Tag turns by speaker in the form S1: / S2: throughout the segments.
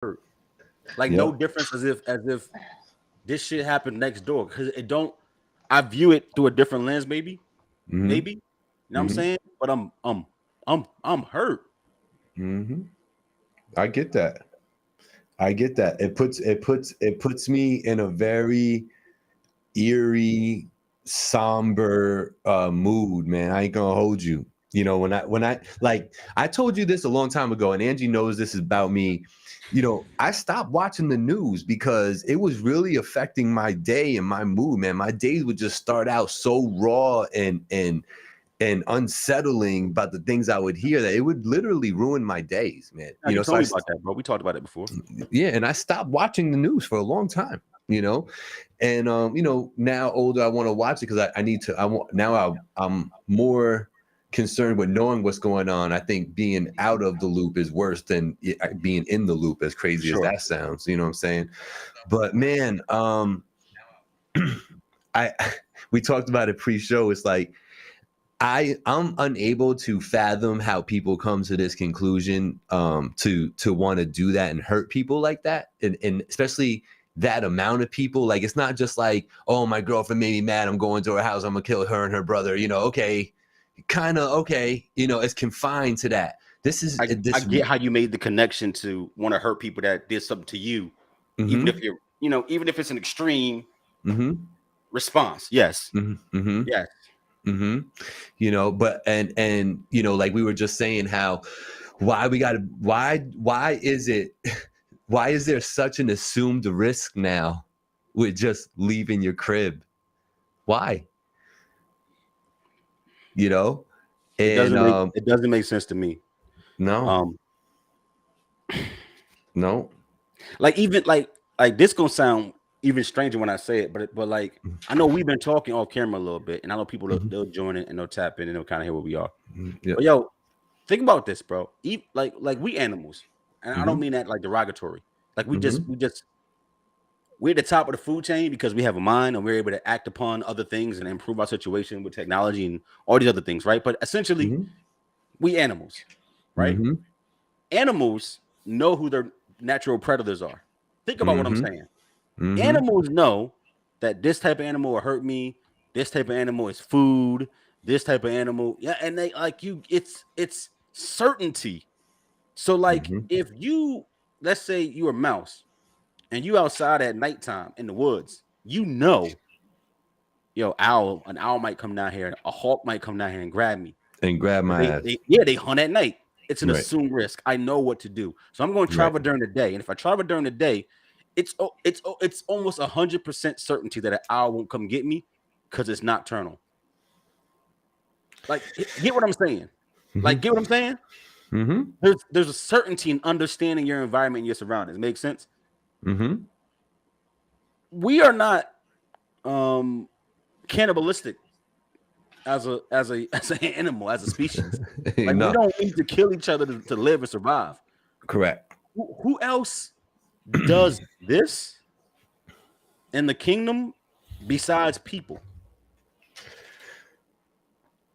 S1: hurt. Like no difference as if this shit happened next door. Because it don't. I view it through a different lens, maybe. Maybe. You know what I'm saying? But I'm hurt.
S2: I get that. It puts me in a very eerie, somber mood, man. I ain't gonna hold you. You know, when I like, I told you this a long time ago, and Angie knows this is about me. You know, I stopped watching the news because it was really affecting my day and my mood, man. My days would just start out so raw and unsettling about the things I would hear that it would literally ruin my days, man.
S1: You know, told me about that, bro. We talked about it before.
S2: Yeah, and I stopped watching the news for a long time, you know, and you know, now older, I want to watch it because I need to. I'm more concerned with knowing what's going on. I think being out of the loop is worse than being in the loop, as crazy as that sounds. You know what I'm saying? But man, we talked about it pre-show. It's like I'm unable to fathom how people come to this conclusion to want to do that and hurt people like that, and especially that amount of people. Like, it's not just like, oh, my girlfriend made me mad, I'm going to her house, I'm gonna kill her and her brother. You know, okay, kind of okay. You know, it's confined to that. This is
S1: I get how you made the connection to want to hurt people that did something to you, even if you're, you know, even if it's an extreme response. Yes, yes.
S2: You know, but and you know, like we were just saying, how why is there such an assumed risk now with just leaving your crib? Why? You know, and
S1: it doesn't make sense to me.
S2: No. No.
S1: Like, even like this gonna sound even stranger when I say it, but like, I know we've been talking off camera a little bit, and I know people they'll join it and they'll tap in and they'll kind of hear where we are. But yo, think about this, bro. Like we animals, and I don't mean that like derogatory. Like we're at the top of the food chain because we have a mind and we're able to act upon other things and improve our situation with technology and all these other things, right? But essentially, we animals, right? Animals know who their natural predators are. Think about what I'm saying. Animals know that this type of animal will hurt me. This type of animal is food. This type of animal, and they like you. It's certainty. So like, if you, let's say you're a mouse, and you outside at nighttime in the woods, you know, an owl might come down here, a hawk might come down here and grab me
S2: and grab my ass.
S1: They hunt at night. It's an assumed risk. I know what to do, so I'm going to travel during the day. And if I travel during the day, it's almost 100% certainty that an owl won't come get me because it's nocturnal. Like, get what I'm saying? Like, get what I'm saying? There's a certainty in understanding your environment and your surroundings. Make sense? We are not cannibalistic as an animal, as a species. Like, we don't need to kill each other to live and survive.
S2: Correct.
S1: Who else does this in the kingdom besides people?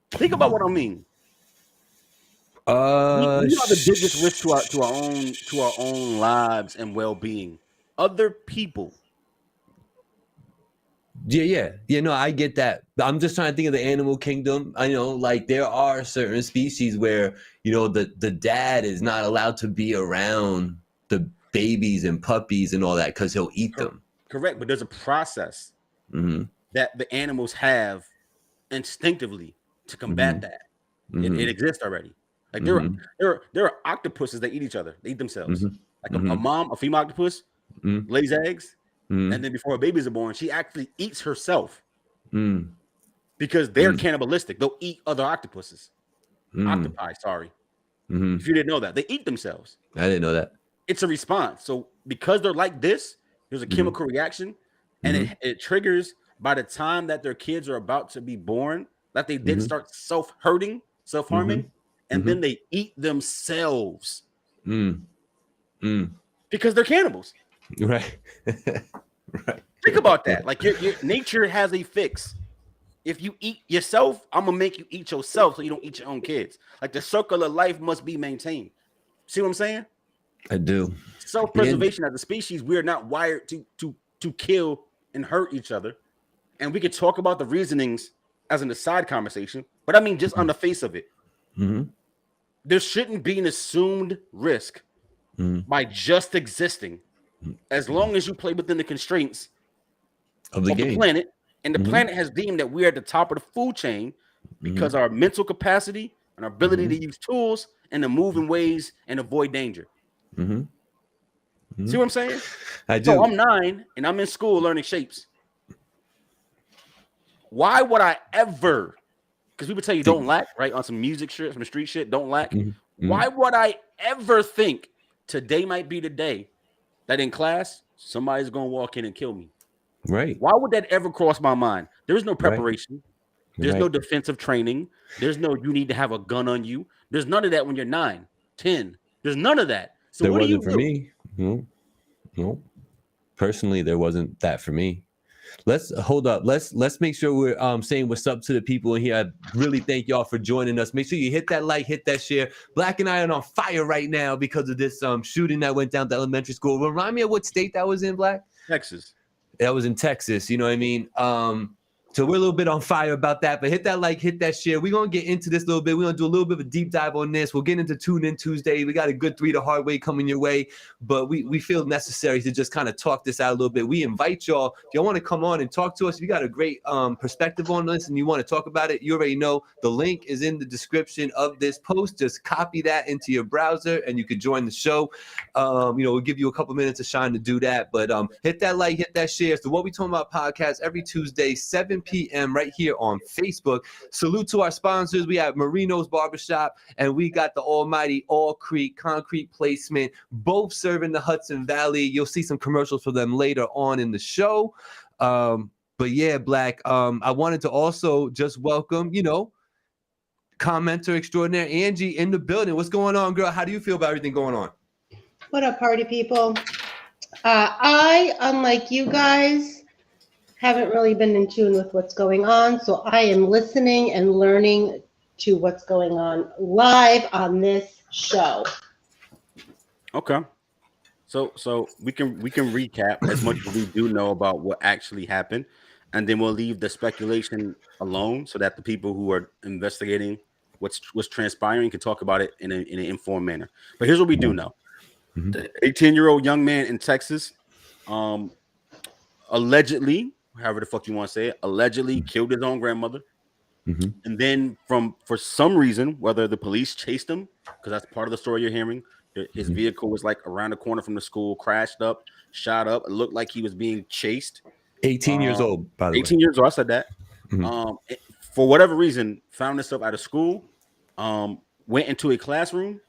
S1: Think about what I mean. We are the biggest risk to our own lives and well-being. Other people.
S2: Yeah. No, I get that. I'm just trying to think of the animal kingdom. I know, like, there are certain species where, you know, the dad is not allowed to be around the babies and puppies and all that because he'll eat them.
S1: Correct, but there's a process that the animals have instinctively to combat that. It exists already. Like, there are octopuses that eat each other. They eat themselves. Like a female octopus lays eggs, and then before her babies are born, she actually eats herself because they're cannibalistic. They'll eat other octopuses. Octopi, sorry. If you didn't know that, they eat themselves.
S2: I didn't know that.
S1: It's a response. So because they're like this, there's a chemical reaction, and it triggers by the time that their kids are about to be born, that they then start self-harming, and then they eat themselves because they're cannibals.
S2: Right.
S1: Right. Think about that. Like, your nature has a fix. If you eat yourself, I'm gonna make you eat yourself so you don't eat your own kids. Like, the circle of life must be maintained. See what I'm saying?
S2: I do.
S1: self-preservation as a species, we are not wired to kill and hurt each other. And we could talk about the reasonings as an aside conversation, but I mean, just on the face of it, there shouldn't be an assumed risk by just existing, as long as you play within the constraints
S2: of the
S1: planet. And the planet has deemed that we are at the top of the food chain because our mental capacity and our ability to use tools and to move in ways and avoid danger. See what I'm saying?
S2: I do.
S1: So I'm 9 and I'm in school learning shapes. Why would I ever? Because people tell you don't lack, right? On some music shit, some street shit, don't lack. Why would I ever think today might be the day that in class somebody's gonna walk in and kill me?
S2: Right.
S1: Why would that ever cross my mind? There is no preparation. There's no defensive training. There's no you need to have a gun on you. There's none of that when you're 9, 10. There's none of that. So what do you do?
S2: For me. No. Personally, there wasn't that for me. Let's hold up. Let's make sure we're saying what's up to the people in here. I really thank y'all for joining us. Make sure you hit that like, hit that share. Black and I are on fire right now because of this shooting that went down to elementary school. Remind me of what state that was in, Black?
S1: Texas.
S2: That was in Texas. You know what I mean? So we're a little bit on fire about that, but hit that like, hit that share. We're going to get into this a little bit. We're going to do a little bit of a deep dive on this. We'll get into Tune In Tuesday. We got a good 3 the hard way coming your way, but we feel necessary to just kind of talk this out a little bit. We invite y'all. If y'all want to come on and talk to us, if you got a great perspective on this and you want to talk about it, you already know the link is in the description of this post. Just copy that into your browser and you can join the show. We'll give you a couple minutes of shine to do that, but hit that like, hit that share. So What We Talking About podcast every Tuesday, 7 p.m. right here on Facebook. Salute to our sponsors. We have Marino's Barbershop and we got the almighty All Creek Concrete Placement, both serving the Hudson Valley. You'll see some commercials for them later on in the show. But yeah, Black, I wanted to also just welcome, commenter extraordinaire Angie in the building. What's going on, girl? How do you feel about everything going on?
S3: What up, party people? I, unlike you guys, haven't really been in tune with what's going on, so I am listening and learning to what's going on live on this show.
S1: Okay. So we can recap as much as we do know about what actually happened, and then we'll leave the speculation alone so that the people who are investigating what's transpiring can talk about it in an informed manner. But here's what we do know. The 18-year-old young man in Texas allegedly, however the fuck you want to say it, allegedly killed his own grandmother. And then for some reason, whether the police chased him, because that's part of the story you're hearing, his vehicle was like around the corner from the school, crashed up, shot up. It looked like he was being chased.
S2: 18 years old, by the way.
S1: 18 years old, I said that. For whatever reason, found himself out of school, went into a classroom.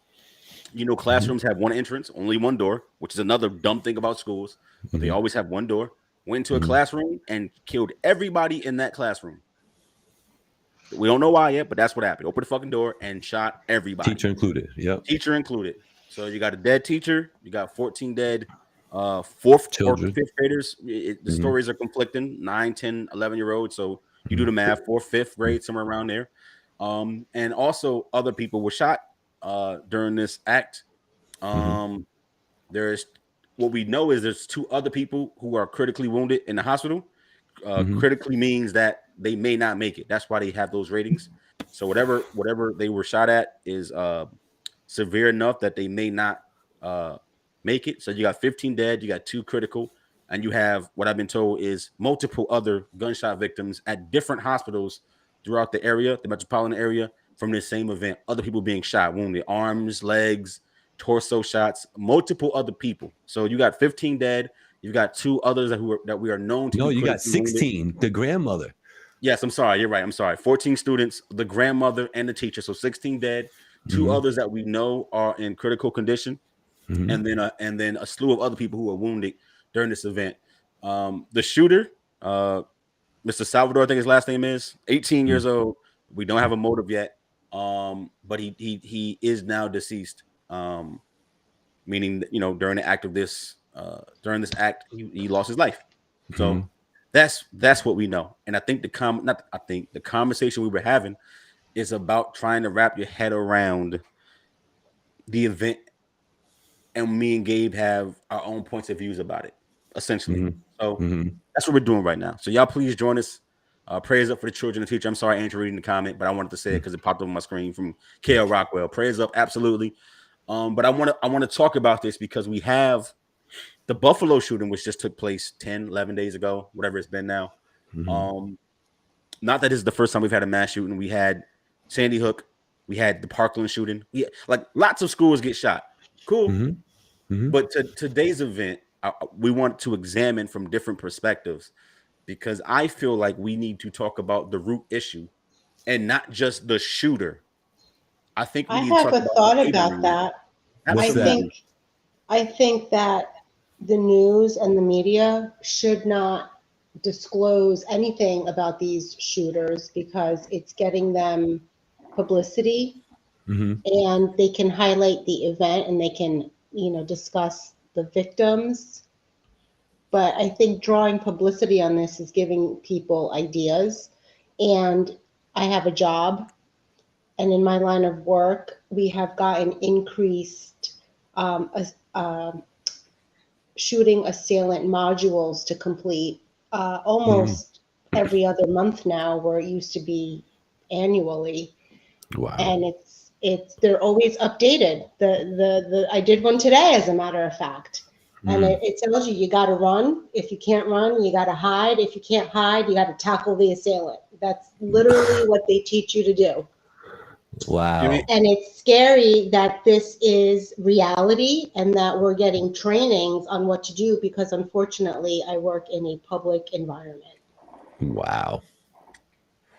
S1: Classrooms have one entrance, only one door, which is another dumb thing about schools. But they always have one door. Went into a classroom and killed everybody in that classroom. We don't know why yet, but that's what happened. Opened the fucking door and shot everybody.
S2: Teacher included. Yep.
S1: Teacher included. So you got a dead teacher. You got 14 dead fourth
S2: children.
S1: or fifth graders. The stories are conflicting. 9, 10, 11-year-olds. So you do the math. 4th, 5th grade, somewhere around there. And also other people were shot during this act. There's what we know is there's 2 other people who are critically wounded in the hospital. Critically means that they may not make it. That's why they have those ratings. So whatever they were shot at is severe enough that they may not make it. So you got 15 dead, you got 2 critical, and you have what I've been told is multiple other gunshot victims at different hospitals throughout the area, the metropolitan area, from this same event. Other people being shot, wounded, arms, legs, torso shots, multiple other people. So you got 15 dead. You've got 2 others that we are known to.
S2: No, you got 16. Wounded. The grandmother.
S1: Yes, I'm sorry. You're right. I'm sorry. 14 students, the grandmother and the teacher. So 16 dead. 2 others that we know are in critical condition, and then a slew of other people who were wounded during this event. The shooter, Mr. Salvador, I think his last name is, 18 years old. We don't have a motive yet, but he is now deceased. Meaning that, during the act of this. During this act, he lost his life. So that's what we know. And I think the conversation we were having is about trying to wrap your head around the event and me and Gabe have our own points of views about it, essentially.
S2: Mm-hmm.
S1: So
S2: Mm-hmm.
S1: that's what we're doing right now. So y'all please join us. Prayers up for the children and teacher. I'm sorry, Andrew, reading the comment, but I wanted to say it because it popped up on my screen from KL Rockwell. Prayers up, absolutely. But I want to talk about this because we have the Buffalo shooting, which just took place 10, 11 days ago, whatever it's been now.
S2: Mm-hmm.
S1: Not that this is the first time we've had a mass shooting. We had Sandy Hook. We had the Parkland shooting. Yeah, like lots of schools get shot. Cool.
S2: Mm-hmm. Mm-hmm.
S1: But today's event, we want to examine from different perspectives because I feel like we need to talk about the root issue and not just the shooter. I think we
S3: I
S1: need to
S3: have
S1: talk
S3: a
S1: about
S3: thought
S1: the
S3: about
S1: neighborhood.
S3: that.
S2: What's that?
S3: I think that the news and the media should not disclose anything about these shooters because it's getting them publicity,
S2: Mm-hmm.
S3: and they can highlight the event and they can, discuss the victims. But I think drawing publicity on this is giving people ideas. And I have a job, and in my line of work, we have gotten increased shooting assailant modules to complete almost every other month now, where it used to be annually.
S2: Wow.
S3: And they're always updated. I did one today, as a matter of fact. And it tells you got to run. If you can't run, you got to hide. If you can't hide, you got to tackle the assailant. That's literally what they teach you to do.
S2: Wow.
S3: And it's scary that this is reality and that we're getting trainings on what to do because, unfortunately, I work in a public environment.
S2: Wow.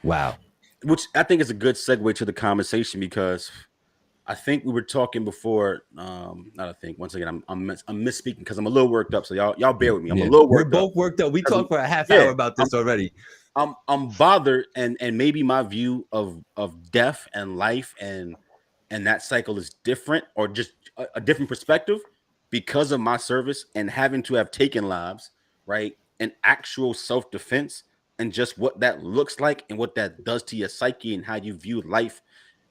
S2: Wow.
S1: Which I think is a good segue to the conversation because I think we were talking before. Not I think. Once again, I'm misspeaking because I'm a little worked up. So y'all bear with me. I'm a little worked up.
S2: We're both worked up. We talked for a half hour about this already.
S1: I'm bothered, and maybe my view of death and life and that cycle is different, or just a different perspective because of my service and having to have taken lives, right? And actual self-defense and just what that looks like and what that does to your psyche and how you view life.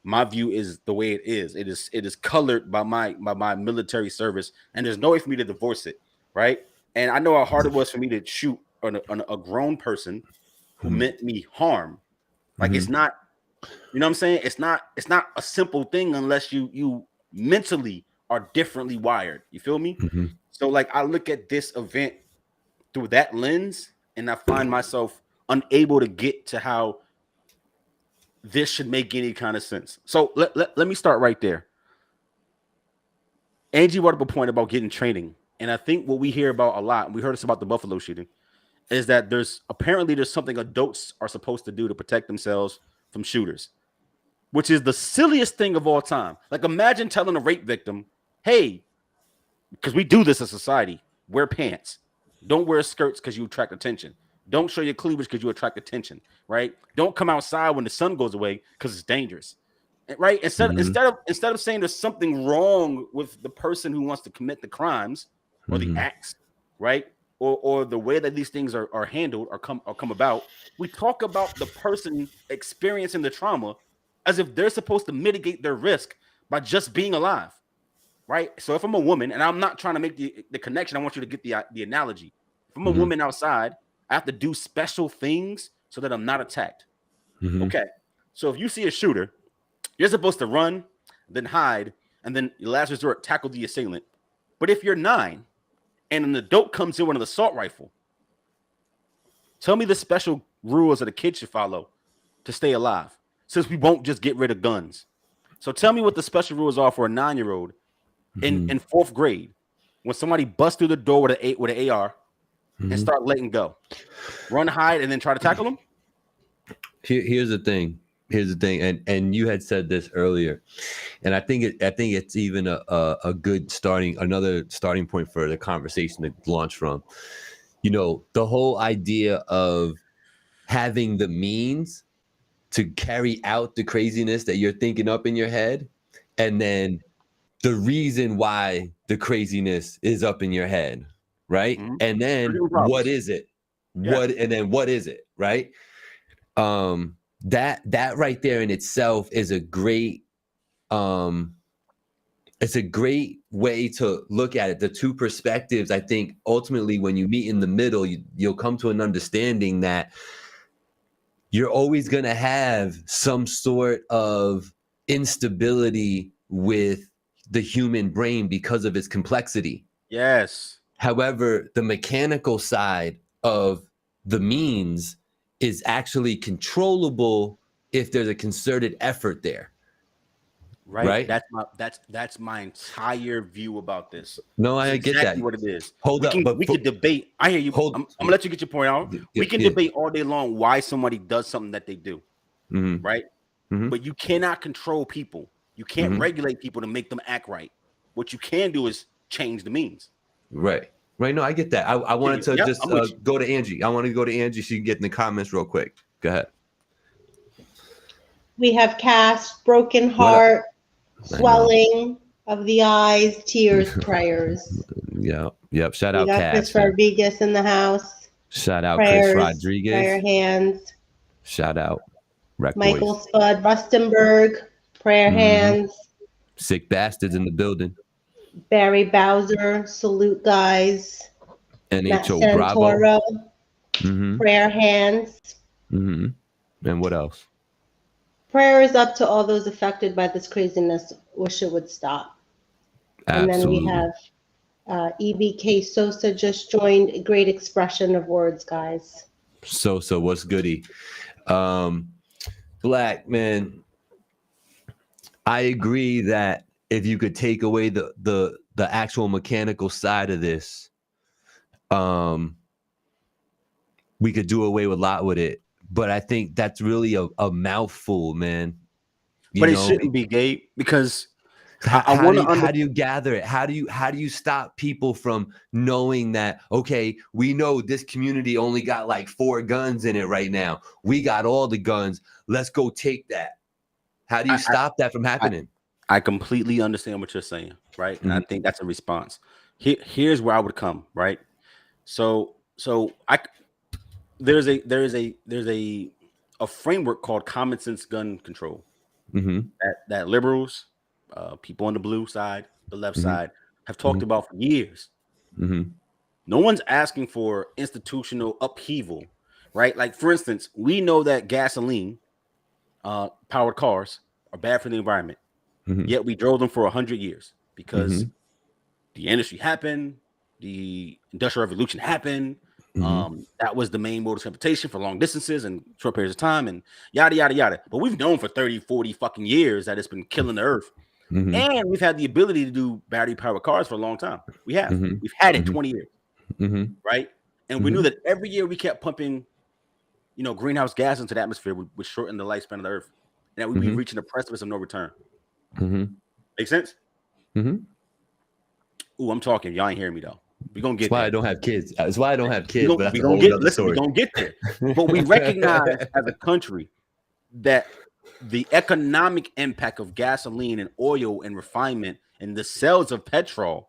S1: My view is the way it is. It is colored by my military service, and there's no way for me to divorce it, right? And I know how hard it was for me to shoot on a grown person who meant me harm. Like it's not, you know what I'm saying? It's not a simple thing unless you mentally are differently wired. You feel me? So like I look at this event through that lens, and I find myself unable to get to how this should make any kind of sense. So let me start right there. Angie brought up a point about getting training. And I think what we hear about a lot, and we heard this about the Buffalo shooting, is that there's something adults are supposed to do to protect themselves from shooters, which is the silliest thing of all time. Like imagine telling a rape victim, hey, because we do this as society, wear pants. Don't wear skirts because you attract attention. Don't show your cleavage because you attract attention, right? Don't come outside when the sun goes away because it's dangerous, right? Instead of saying there's something wrong with the person who wants to commit the crimes or the acts, right? Or the way that these things are handled or come about, we talk about the person experiencing the trauma as if they're supposed to mitigate their risk by just being alive, right? So if I'm a woman, and I'm not trying to make the connection, I want you to get the analogy. If I'm a woman outside, I have to do special things so that I'm not attacked. Okay. So if you see a shooter, you're supposed to run, then hide, and then last resort, tackle the assailant. But if you're 9 and an adult comes in with an assault rifle, tell me the special rules that a kid should follow to stay alive, since we won't just get rid of guns. So tell me what the special rules are for a 9-year-old in 4th grade when somebody busts through the door with an AR and start letting go. Run, hide, and then try to tackle them?
S2: Here's the thing. And you had said this earlier, and I think it's even a good another starting point for the conversation to launch from. You know, the whole idea of having the means to carry out the craziness that you're thinking up in your head, and then the reason why the craziness is up in your head, right? And then what is it? What is it, right? That right there in itself is a great it's a great way to look at it. The two perspectives, I think, ultimately, when you meet in the middle, you'll come to an understanding that you're always going to have some sort of instability with the human brain because of its complexity.
S1: Yes.
S2: However, the mechanical side of the means is actually controllable if there's a concerted effort there. Right?
S1: That's my entire view about this.
S2: No,
S1: It's
S2: I get
S1: exactly
S2: that.
S1: what it is. We can debate. I hear you. I'm gonna let you get your point out. We can debate all day long why somebody does something that they do. Right? But you cannot control people. You can't regulate people to make them act right. What you can do is change the means.
S2: Right. No, I get that. I wanted to just go to Angie. I want to go to Angie. She can get in the comments real quick. Go ahead.
S3: We have cast, broken heart, swelling of the eyes, tears, prayers.
S2: Yep. Shout out Cass.
S3: Chris Rodriguez in the house.
S2: Shout out
S3: prayers,
S2: Chris Rodriguez.
S3: Prayer hands.
S2: Shout out
S3: Michael Spud, Rustenberg, prayer hands.
S2: Sick bastards in the building.
S3: Barry Bowser, salute guys.
S2: NHO Bravo.
S3: Prayer hands.
S2: And what else?
S3: Prayer is up to all those affected by this craziness. Wish it would stop.
S2: Absolutely.
S3: And then we have EBK Sosa just joined. A great expression of words, guys.
S2: Sosa, what's goody? Black, man, I agree that if you could take away the actual mechanical side of this, we could do away with a lot with it. But I think that's really a mouthful, man.
S1: But it shouldn't be, Gabe, because
S2: how do you gather it? How do you stop people from knowing that, okay, we know this community only got like 4 guns in it right now. We got all the guns. Let's go take that. How do you stop that from happening?
S1: I completely understand what you're saying, right? And I think that's a response. Here's where I would come, right? So there's a framework called common sense gun control that liberals, people on the blue side, the left side, have talked about for years. No one's asking for institutional upheaval, right? Like, for instance, we know that gasoline powered cars are bad for the environment, yet we drove them for 100 years because the industry happened, the industrial revolution happened. That was the main mode of transportation for long distances and short periods of time, and yada yada yada. But we've known for 30, 40 fucking years that it's been killing the earth. And we've had the ability to do battery powered cars for a long time. We have. We've had it 20 years. Right? And we knew that every year we kept pumping, greenhouse gas into the atmosphere would shorten the lifespan of the earth. And that we'd be reaching a precipice of no return. Make sense? Ooh, I'm talking. Y'all ain't hearing me though. We're gonna get
S2: That's why
S1: there.
S2: I don't have kids. That's why I don't have kids.
S1: We're gonna get there. But we recognize as a country that the economic impact of gasoline and oil and refinement and the sales of petrol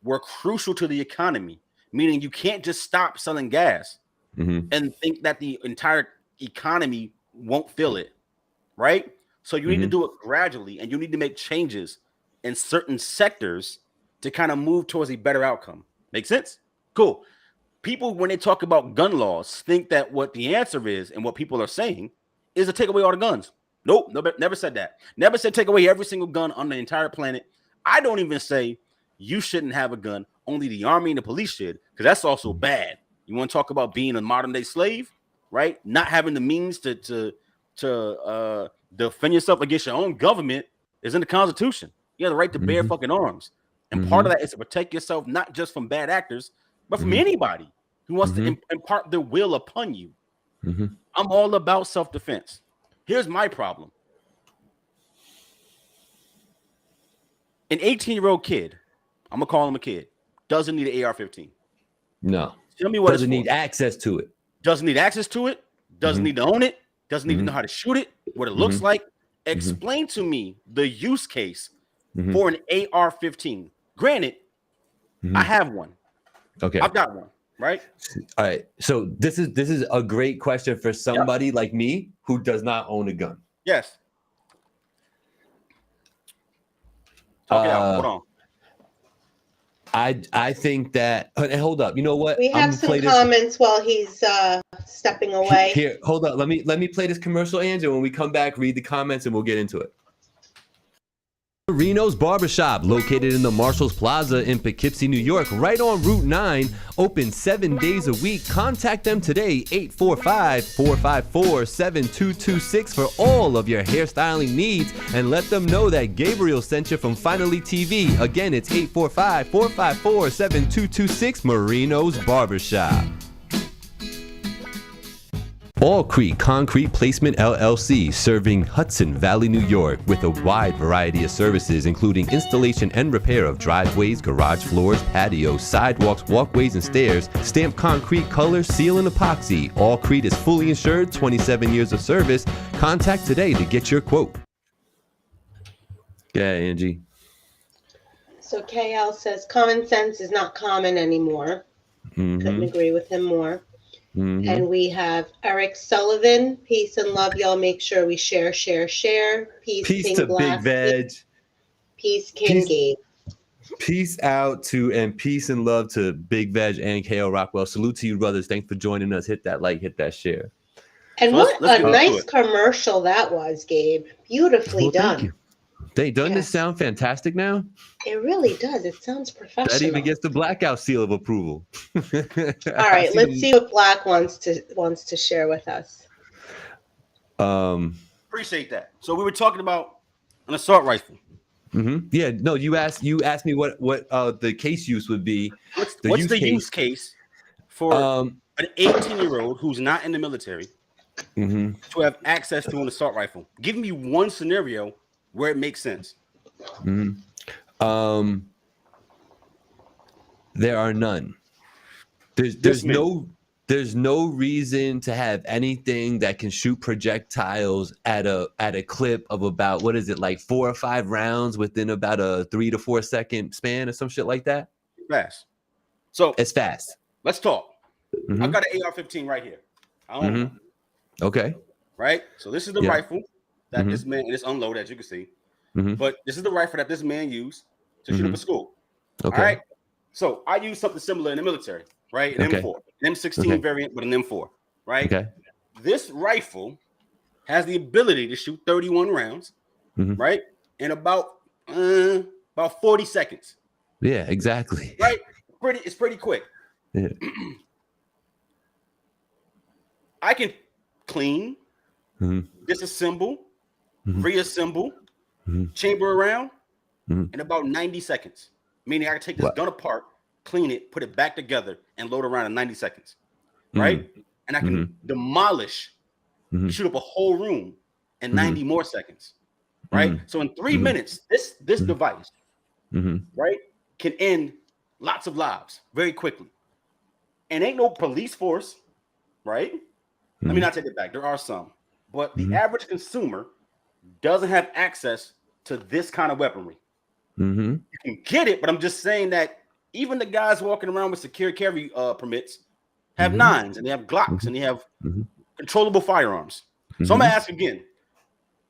S1: were crucial to the economy, meaning you can't just stop selling gas and think that the entire economy won't feel it, right? So you need to do it gradually, and you need to make changes in certain sectors to kind of move towards a better outcome. Make sense? Cool. People, when they talk about gun laws, think that what the answer is and what people are saying is to take away all the guns. Nope, never said that. Never said take away every single gun on the entire planet. I don't even say you shouldn't have a gun. Only the army and the police should, because that's also bad. You want to talk about being a modern day slave, right? Not having the means to defend yourself against your own government is in the Constitution. You have the right to bear fucking arms. And part of that is to protect yourself, not just from bad actors, but from anybody who wants to impart their will upon you. I'm all about self-defense. Here's my problem. An 18-year-old kid, I'm going to call him a kid, doesn't need an AR-15.
S2: No.
S1: Tell me what
S2: doesn't need access to it.
S1: Doesn't need access to it. Doesn't need to own it. Doesn't even know how to shoot it, what it looks like. Explain to me the use case for an AR-15. Granted, I have one.
S2: Okay.
S1: I've got one, right?
S2: All right. So this is a great question for somebody like me who does not own a gun.
S1: Yes. Talk it out. Hold on.
S2: I think that, and hold up, you know what?
S3: We have some comments while he's stepping away.
S2: Here, hold up. Let me play this commercial, Andrew. When we come back, read the comments and we'll get into it. Reno's Barbershop, located in the Marshalls Plaza in Poughkeepsie, New York, right on Route 9, open 7 days a week. Contact them today, 845-454-7226 for all of your hairstyling needs, and let them know that Gabriel sent you from Finally TV. Again, it's 845-454-7226, Marino's Barbershop. All Creek Concrete Placement LLC, serving Hudson Valley, New York, with a wide variety of services, including installation and repair of driveways, garage floors, patios, sidewalks, walkways, and stairs, stamped concrete, color, seal, and epoxy. All Creek is fully insured, 27 years of service. Contact today to get your quote. Yeah, Angie.
S3: So KL says common sense is not common anymore. Couldn't agree with him more. And we have Eric Sullivan. Peace and love, y'all. Make sure we share. Peace King
S2: to
S3: Glass.
S2: Big Veg.
S3: Peace King Gabe.
S2: Peace out to, and peace and love to Big Veg and KL Rockwell. Salute to you, brothers. Thanks for joining us. Hit that like, hit that share.
S3: And so what a nice commercial that was, Gabe. Beautifully done.
S2: Thank you. Doesn't this sound fantastic now?
S3: It really does. It sounds professional.
S2: That even gets the blackout seal of approval.
S3: All right, let's see what Black wants to share with us.
S1: Appreciate that. So we were talking about an assault rifle.
S2: Yeah, no, you asked me what the case use would be.
S1: What's the use case for an 18-year-old who's not in the military to have access to an assault rifle? Give me one scenario where it makes sense.
S2: There are none. There's no reason to have anything that can shoot projectiles at a clip of about, what is it, like 4 or 5 rounds within about a 3 to 4 second span or some shit like that.
S1: Fast. So
S2: it's fast.
S1: Let's talk. I've got an AR-15 right here.
S2: Okay.
S1: Right. So this is the rifle that this man, and it's unloaded, as you can see. But this is the rifle that this man used to shoot up a school.
S2: Okay.
S1: All right. So I use something similar in the military, right? An M4, an M16 variant, but an M4, right? Okay. This rifle has the ability to shoot 31 rounds, right? In about 40 seconds.
S2: Yeah, exactly.
S1: Right? It's pretty quick.
S2: Yeah.
S1: I can clean, disassemble, reassemble, chamber around in about 90 seconds. Meaning I can take this gun apart, clean it, put it back together, and load around in 90 seconds. Right? And I can demolish, shoot up a whole room in 90 more seconds. Right? So in 3 minutes, this device, right, can end lots of lives very quickly. And ain't no police force, right? Let me not take it back. There are some. But the average consumer doesn't have access to this kind of weaponry. You can get it, but I'm just saying that even the guys walking around with secure carry permits have 9s and they have Glocks and they have controllable firearms. So I'm gonna ask again,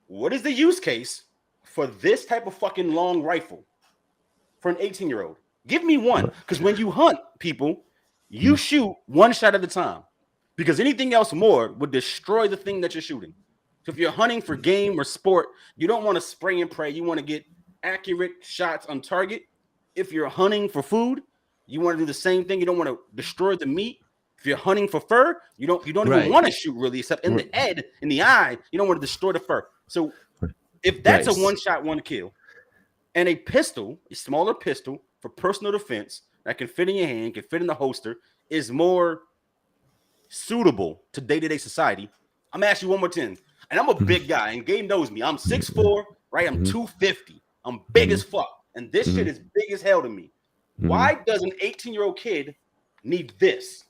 S1: what is the use case for this type of fucking long rifle for an 18-year-old? Give me one, because when you hunt people, you shoot one shot at a time, because anything else more would destroy the thing that you're shooting. So if you're hunting for game or sport, you don't want to spray and pray. You want to get accurate shots on target. If you're hunting for food, you want to do the same thing. You don't want to destroy the meat. If you're hunting for fur, you don't even want to shoot really, except in the head, in the eye. You don't want to destroy the fur. So if that's a one shot, one kill, and a pistol, a smaller pistol for personal defense that can fit in your hand, can fit in the holster, is more suitable to day-to-day society. I'm gonna ask you one more thing. And I'm a big guy, and Gabe knows me. I'm 6'4", right? I'm 250. I'm big as fuck. And this shit is big as hell to me. Why does an 18-year-old kid need this?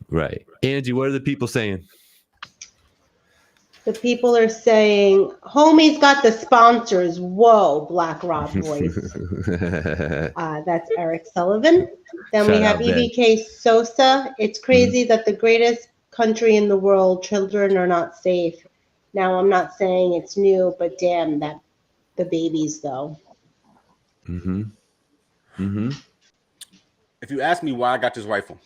S2: Right. Angie, what are the people saying?
S3: The people are saying, homie's got the sponsors. Whoa, Black Rob voice. That's Eric Sullivan. Then we have EBK Sosa. It's crazy that the greatest country in the world, children are not safe. Now, I'm not saying it's new, but damn, that the babies, though.
S1: If you ask me why I got this rifle,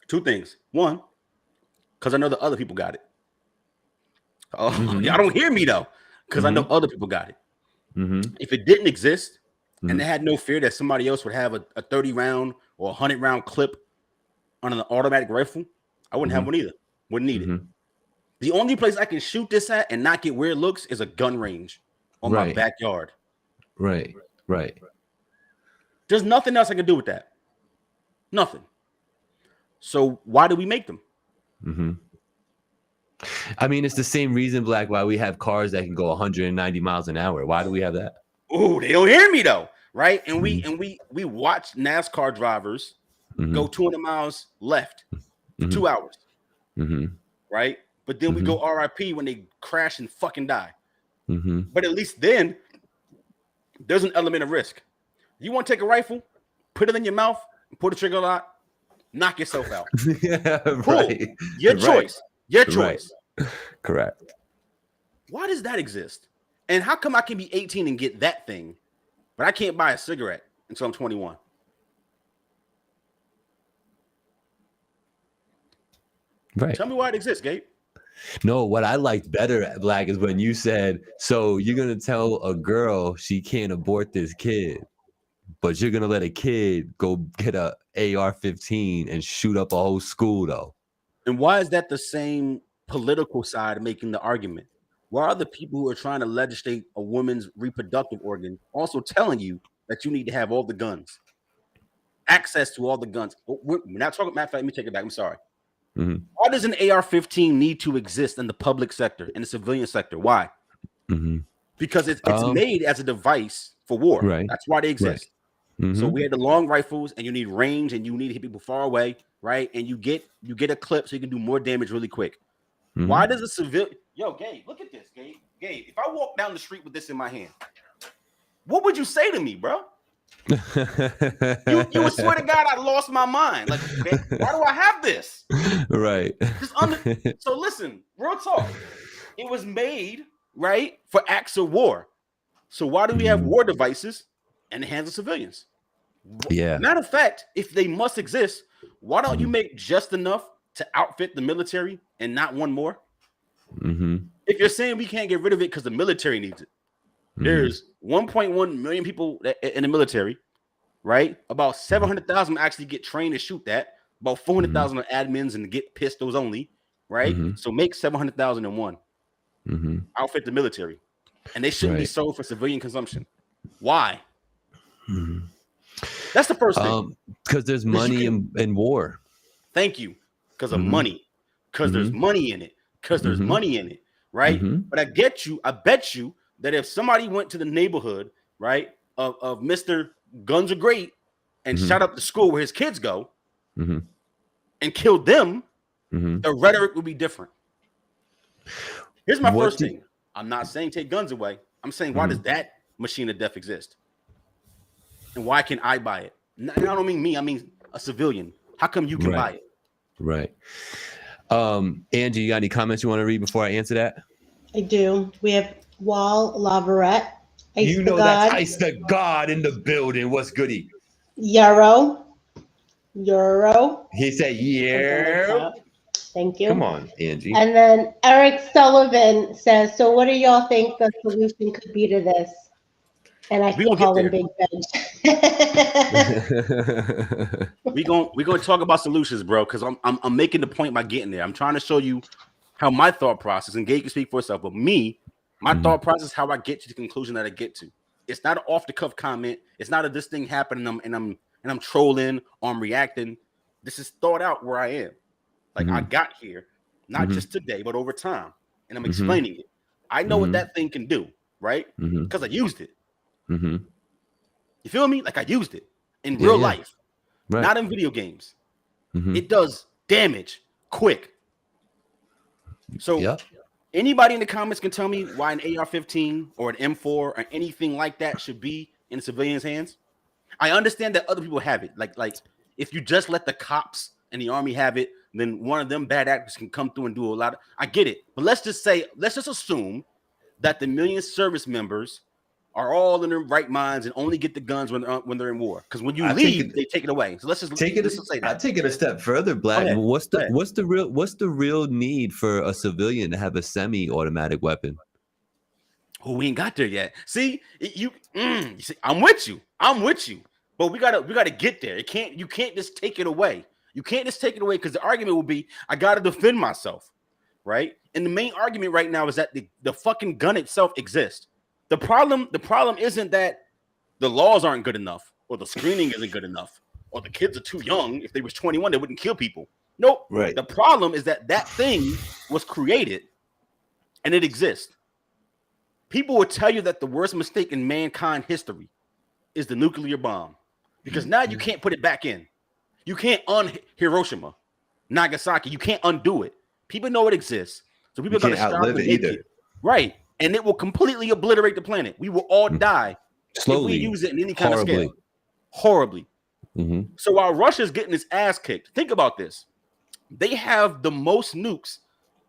S1: two things. One, because I know the other people got it. Oh, y'all don't hear me though, because I know other people got it. If it didn't exist and they had no fear that somebody else would have a 30 round or 100 round clip on an automatic rifle, I wouldn't have one either. Wouldn't need it. The only place I can shoot this at and not get weird looks is a gun range on my backyard.
S2: Right.
S1: There's nothing else I can do with that. Nothing. So why do we make them?
S2: I mean, it's the same reason, Black, why we have cars that can go 190 miles an hour. Why do we have that?
S1: Oh, they don't hear me though, right? And we watch NASCAR drivers go 200 miles left for 2 hours, right? But then we go RIP when they crash and fucking die. But at least then there's an element of risk. You want to take a rifle, put it in your mouth, pull the trigger a lot, knock yourself out. Cool. Your choice. Your choice.
S2: Correct.
S1: Why does that exist? And how come I can be 18 and get that thing, but I can't buy a cigarette until I'm 21?
S2: Right.
S1: Tell me why it exists, Gabe.
S2: No, what I liked better, Black, is when you said, so you're going to tell a girl she can't abort this kid, but you're going to let a kid go get a AR-15 and shoot up a whole school, though.
S1: And why is that the same political side making the argument? Why are the people who are trying to legislate a woman's reproductive organ also telling you that you need to have all the guns, access to all the guns? We're not talking, matter of fact, let me take it back. I'm sorry. Why does an AR-15 need to exist in the public sector, in the civilian sector? Why? Because it's made as a device for war.
S2: Right.
S1: That's why they exist. So we had the long rifles, and you need range, and you need to hit people far away, right? And you get a clip so you can do more damage really quick. Why does a civilian? Yo, Gabe, look at this, Gabe. Gabe, if I walk down the street with this in my hand, what would you say to me, bro? You would swear to God I lost my mind. Like, why do I have this?
S2: Right.
S1: So listen, real talk. It was made, right, for acts of war. So why do we have war devices in the hands of civilians?
S2: Yeah.
S1: Matter of fact, if they must exist, why don't you make just enough to outfit the military and not one more? If you're saying we can't get rid of it because the military needs it, there's 1.1 million people in the military, right? About 700,000 actually get trained to shoot that. About 400,000 are admins and get pistols only, right? So make 700,001. Outfit the military, and they shouldn't be sold for civilian consumption. Why? That's the first thing.
S2: Because there's money in war.
S1: Thank you. Because of money. Because there's money in it. Because there's money in it, right? But I bet you that if somebody went to the neighborhood, right, of Mr. Guns Are Great and shot up the school where his kids go and killed them, the rhetoric would be different. Here's my first thing. I'm not saying take guns away. I'm saying, why does that machine of death exist? And why can I buy it? And I don't mean me. I mean a civilian. How come you can buy it?
S2: Right. Angie, you got any comments you want to read before I answer that?
S3: I do. We have Wall Laverette.
S2: You know that's Ice the God in the building. What's goody?
S3: Euro.
S2: He said, yeah.
S3: Thank you.
S2: Come on, Angie.
S3: And then Eric Sullivan says, so what do y'all think the solution could be to this? And I can call him Big Ben.
S1: We're gonna talk about solutions, bro, because I'm making the point by getting there. I'm trying to show you how my thought process, and Gabe can speak for itself, but my thought process, how I get to the conclusion that I get to. It's not an off-the-cuff comment. It's not this thing happening and I'm trolling or I'm reacting. This is thought out where I am. Like I got here, not just today, but over time. And I'm explaining it. I know what that thing can do, right? Because I used it. You feel me? Like I used it in real life, not in video games. It does damage quick. So anybody in the comments can tell me why an AR-15 or an M4 or anything like that should be in civilians' hands. I understand that other people have it. Like if you just let the cops and the army have it, then one of them bad actors can come through and do a lot of. I get it, but let's just assume that the million service members are all in their right minds and only get the guns when they're in war. Because when you leave, they take it away. So let's just say that.
S2: I take it a step further, Black. What's the real need for a civilian to have a semi-automatic weapon?
S1: Oh, we ain't got there yet. See, you see, I'm with you. But we gotta get there. You can't just take it away. You can't just take it away because the argument will be, I gotta defend myself, right? And the main argument right now is that the fucking gun itself exists. The problem isn't that the laws aren't good enough, or the screening isn't good enough, or the kids are too young. If they was 21, they wouldn't kill people. Nope.
S2: Right.
S1: The problem is that thing was created and it exists. People will tell you that the worst mistake in mankind history is the nuclear bomb, because now you can't put it back in. You can't Hiroshima, Nagasaki. You can't undo it. People know it exists, so people are going to outlive it either. Right, and it will completely obliterate the planet. We will all die slowly if we use it in any kind of scale. Horribly. Mm-hmm. So while Russia's getting its ass kicked, think about this: they have the most nukes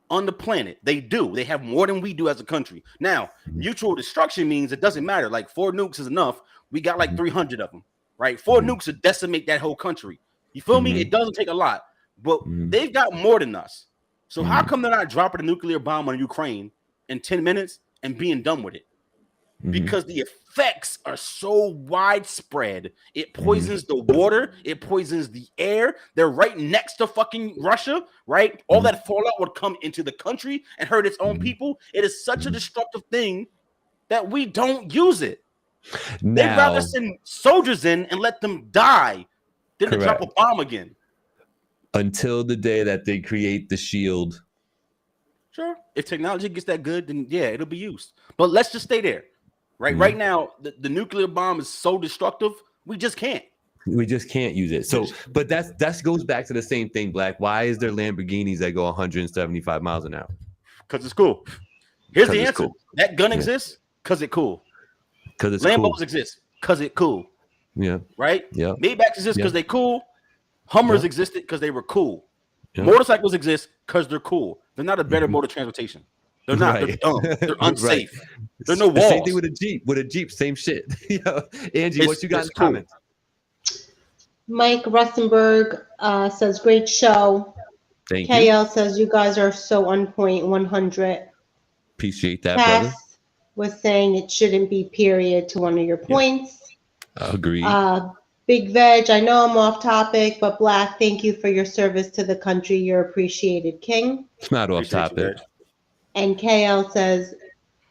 S1: on the planet. They do. They have more than we do as a country. Now, mutual destruction means it doesn't matter. Like 4 nukes is enough. We got like 300 of them, right? 4 nukes to decimate that whole country. You feel me? It doesn't take a lot, but they've got more than us. So how come they're not dropping a nuclear bomb on Ukraine in 10 minutes and being done with it? Because the effects are so widespread. It poisons the water. It poisons the air. They're right next to fucking Russia, right? All that fallout would come into the country and hurt its own people. It is such a destructive thing that we don't use it. They'd rather send soldiers in and let them die than to drop a bomb again.
S2: Until the day that they create the shield.
S1: Sure. If technology gets that good, then yeah, it'll be used. But let's just stay there. Right. Right now, the nuclear bomb is so destructive, we just can't.
S2: We just can't use it. So, but that goes back to the same thing, Black. Why is there Lamborghinis that go 175 miles an hour?
S1: Because it's cool. Here's the answer. Cool. That gun exists because it's cool.
S2: Because it's
S1: Lambos exist because it's cool.
S2: Yeah.
S1: Right?
S2: Yeah.
S1: Maybachs exist because they cool. Hummers existed because they were cool. Yeah. Motorcycles exist because they're cool. They're not a better mode of transportation. They're not. They're dumb. They're unsafe. There's no walls.
S2: Same thing with a Jeep. With a Jeep, same shit. Angie, what you got in the comments?
S3: Mike Russenberg says, great show.
S2: Thank
S3: KL you. Says, you guys are so on point, 100.
S2: Appreciate that,
S3: Cass
S2: brother.
S3: Was saying it shouldn't be period to one of your points.
S2: Agreed.
S3: Big Veg, I know I'm off topic, but Black, thank you for your service to the country. You're appreciated, King.
S2: It's not off topic.
S3: And KL says,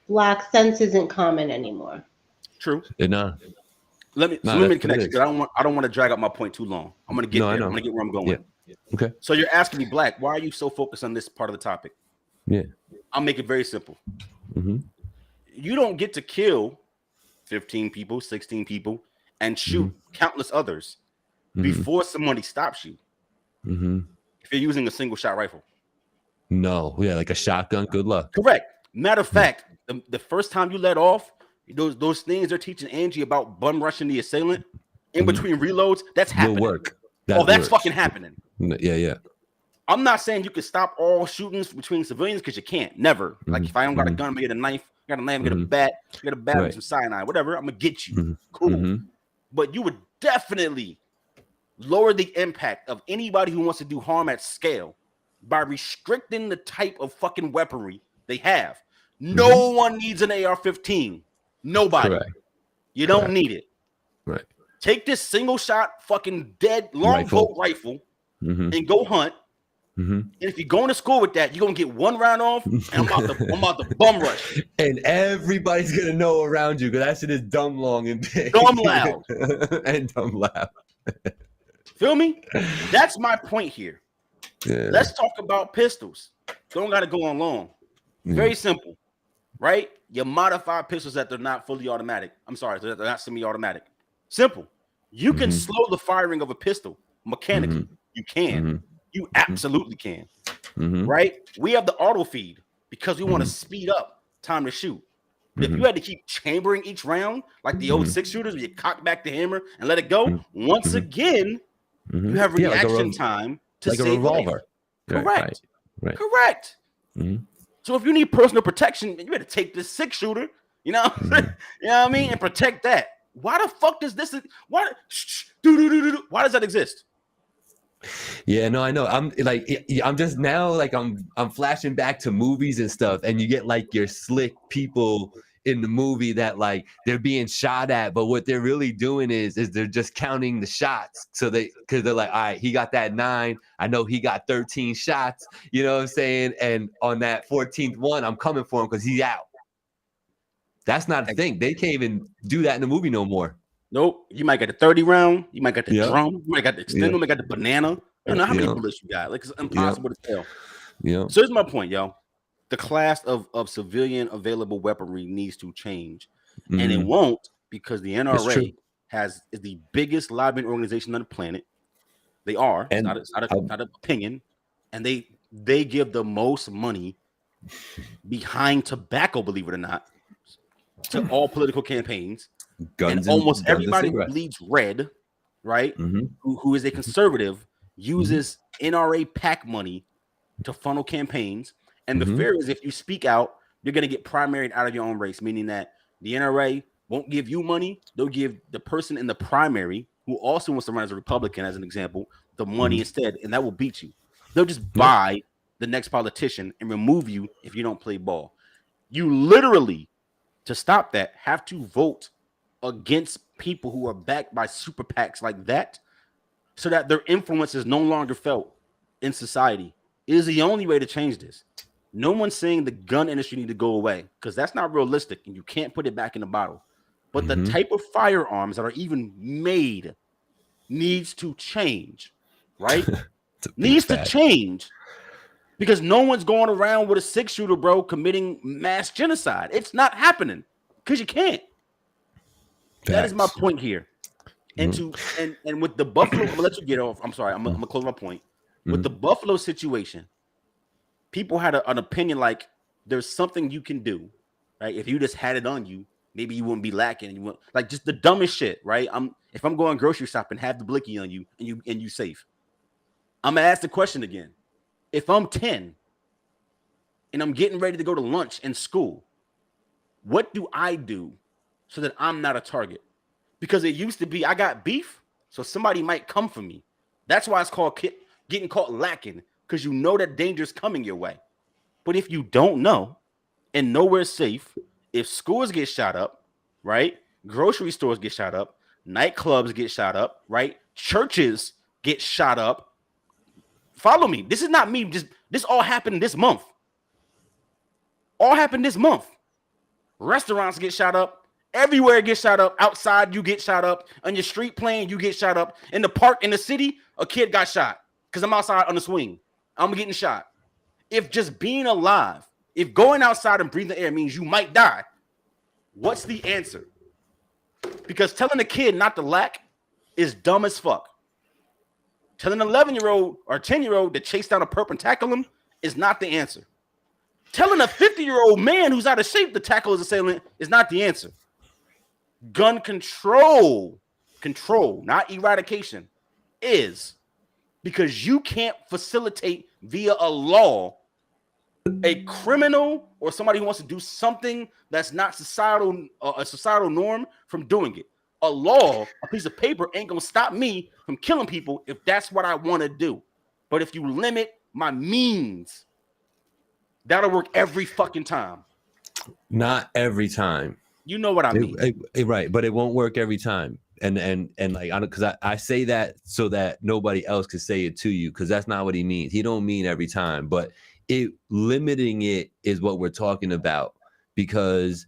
S3: Black sense isn't common anymore.
S1: True.
S2: No.
S1: Let me connect because I don't want to drag up my point too long. I'm gonna get there. I'm gonna get where I'm going.
S2: Yeah. Okay.
S1: So you're asking me, Black, why are you so focused on this part of the topic?
S2: Yeah.
S1: I'll make it very simple. You don't get to kill 15 people, 16 people, and shoot countless others before somebody stops you. If you're using a single shot rifle.
S2: No, yeah, like a shotgun. Good luck.
S1: Correct. Matter of fact, the first time you let off, those things they're teaching Angie about bum rushing the assailant in between reloads, that's happening.
S2: Will work.
S1: That's fucking happening.
S2: Yeah.
S1: I'm not saying you can stop all shootings between civilians because you can't. Never. Like if I don't got a gun, I'm gonna get a knife, I got a knife, get a bat, get a bat with some cyanide, whatever. I'm gonna get you. Cool. But you would definitely lower the impact of anybody who wants to do harm at scale by restricting the type of fucking weaponry they have. No one needs an AR-15. Nobody.
S2: Correct.
S1: You don't need it.
S2: Right.
S1: Take this single shot fucking dead long bolt rifle and go hunt. And if you're going to school with that, you're gonna get one round off, and I'm about to bum rush.
S2: And everybody's gonna know around you because that shit is dumb long and big.
S1: Dumb loud.
S2: And dumb loud.
S1: Feel me? That's my point here.
S2: Yeah.
S1: Let's talk about pistols. Don't gotta go on long. Very simple, right? You modify pistols that they're not fully automatic. I'm sorry, they're not semi-automatic. Simple. You can slow the firing of a pistol mechanically. You can. You absolutely can. Right? We have the auto feed because we want to speed up time to shoot. If you had to keep chambering each round like the old 6-shooters, where you cock back the hammer and let it go, once again, you have reaction time to
S2: like
S1: save
S2: a revolver.
S1: Correct. Correct. So if you need personal protection, you better take this 6-shooter You know, you know what I mean, and protect that. Why the fuck does this? Why does that exist?
S2: Yeah, no, I know. I'm just now like I'm flashing back to movies and stuff, and you get like your slick people in the movie that like they're being shot at, but what they're really doing is they're just counting the shots. So because they're like, all right, he got that 9. I know he got 13 shots. You know what I'm saying? And on that 14th one, I'm coming for him because he's out. That's not a thing. They can't even do that in the movie no more.
S1: Nope. You might get the 30 round. You might get the drum. You might got the extendo. You might got the banana. I don't know how many bullets you got. Like, it's impossible to tell.
S2: Yeah.
S1: So here's my point, yo. The class of civilian available weaponry needs to change. And it won't, because the NRA is the biggest lobbying organization on the planet. They are. And it's not an opinion. And they give the most money behind tobacco, believe it or not, to all political campaigns. Guns and almost everybody who bleeds red, right, who is a conservative, uses NRA PAC money to funnel campaigns. And the fear is if you speak out, you're going to get primaried out of your own race, meaning that the NRA won't give you money. They'll give the person in the primary who also wants to run as a Republican, as an example, the money instead, and that will beat you. They'll just buy the next politician and remove you if you don't play ball. You literally, to stop that, have to vote against people who are backed by super PACs like that, so that their influence is no longer felt in society. It is the only way to change this. No one's saying the gun industry need to go away, because that's not realistic and you can't put it back in the bottle. But the type of firearms that are even made needs to change, right? Needs to change, because no one's going around with a 6-shooter, bro, committing mass genocide. It's not happening because you can't. That is my point here. And and with the Buffalo, I'm gonna let you get off. I'm sorry, I'm gonna close my point. With the Buffalo situation, people had an opinion like there's something you can do, right? If you just had it on you, maybe you wouldn't be lacking. And you wouldn't, like, just the dumbest shit, right? If I'm going grocery shopping, have the blicky on you and you safe. I'm gonna ask the question again. If I'm 10 and I'm getting ready to go to lunch in school, what do I do so that I'm not a target? Because it used to be I got beef, so somebody might come for me. That's why it's called getting caught lacking, because you know that danger's coming your way. But if you don't know and nowhere's safe, if schools get shot up, right? Grocery stores get shot up, nightclubs get shot up, right? Churches get shot up. Follow me. This is not me. This all happened this month. All happened this month. Restaurants get shot up. Everywhere it gets shot up. Outside, you get shot up. On your street playing, you get shot up. In the park, in the city, a kid got shot because I'm outside on the swing. I'm getting shot. If just being alive, if going outside and breathing the air means you might die, what's the answer? Because telling a kid not to lack is dumb as fuck. Telling an 11-year-old or 10-year-old to chase down a perp and tackle him is not the answer. Telling a 50-year-old man who's out of shape to tackle his assailant is not the answer. Gun control, not eradication, is, because you can't facilitate via a law a criminal or somebody who wants to do something that's not a societal norm from doing it. A law, a piece of paper, ain't gonna stop me from killing people if that's what I want to do. But if you limit my means, that'll work every fucking time.
S2: Not every time.
S1: You know what I mean,
S2: right? But it won't work every time. And like, because I say that so that nobody else could say it to you, because that's not what he means. He don't mean every time, but limiting it is what we're talking about, because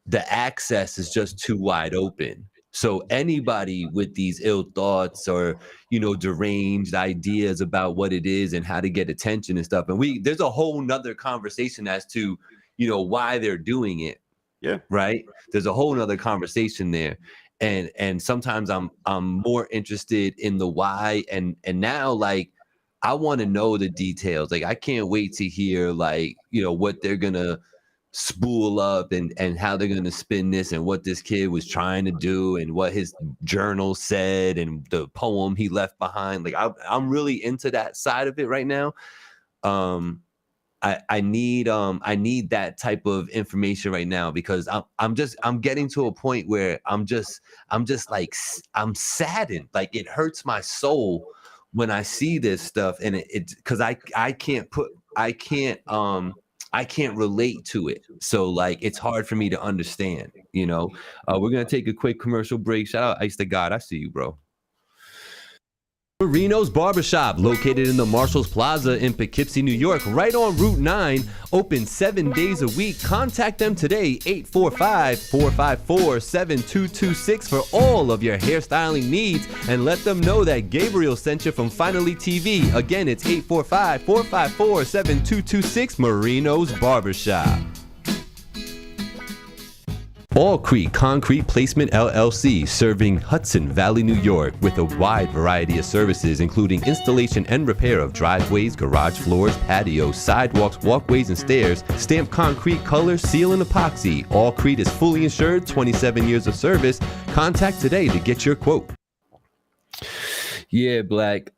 S2: the access is just too wide open. So anybody with these ill thoughts or, deranged ideas about what it is and how to get attention and stuff. And there's a whole nother conversation as to, why they're doing it.
S1: Yeah.
S2: Right. There's a whole nother conversation there. And sometimes I'm more interested in the why. And now, like, I want to know the details. Like, I can't wait to hear, like, what they're going to spool up and how they're going to spin this and what this kid was trying to do and what his journal said and the poem he left behind. Like, I'm really into that side of it right now. I need that type of information right now, because I'm getting to a point where I'm just like, I'm saddened. Like, it hurts my soul when I see this stuff, and it's because I can't relate to it. So like, it's hard for me to understand, you know. We're gonna take a quick commercial break. Shout out Ice to God. I see you, bro. Marino's Barbershop, located in the Marshalls Plaza in Poughkeepsie, New York, right on Route 9, open 7 days a week. Contact them today, 845-454-7226 for all of your hairstyling needs, and let them know that Gabriel sent you from Finally TV. Again, it's 845-454-7226, Marino's Barbershop. All Creek Concrete Placement LLC, serving Hudson Valley, New York, with a wide variety of services, including installation and repair of driveways, garage floors, patios, sidewalks, walkways, and stairs, stamped concrete, color, seal, and epoxy. All Creek is fully insured, 27 years of service. Contact today to get your quote. Yeah, Black.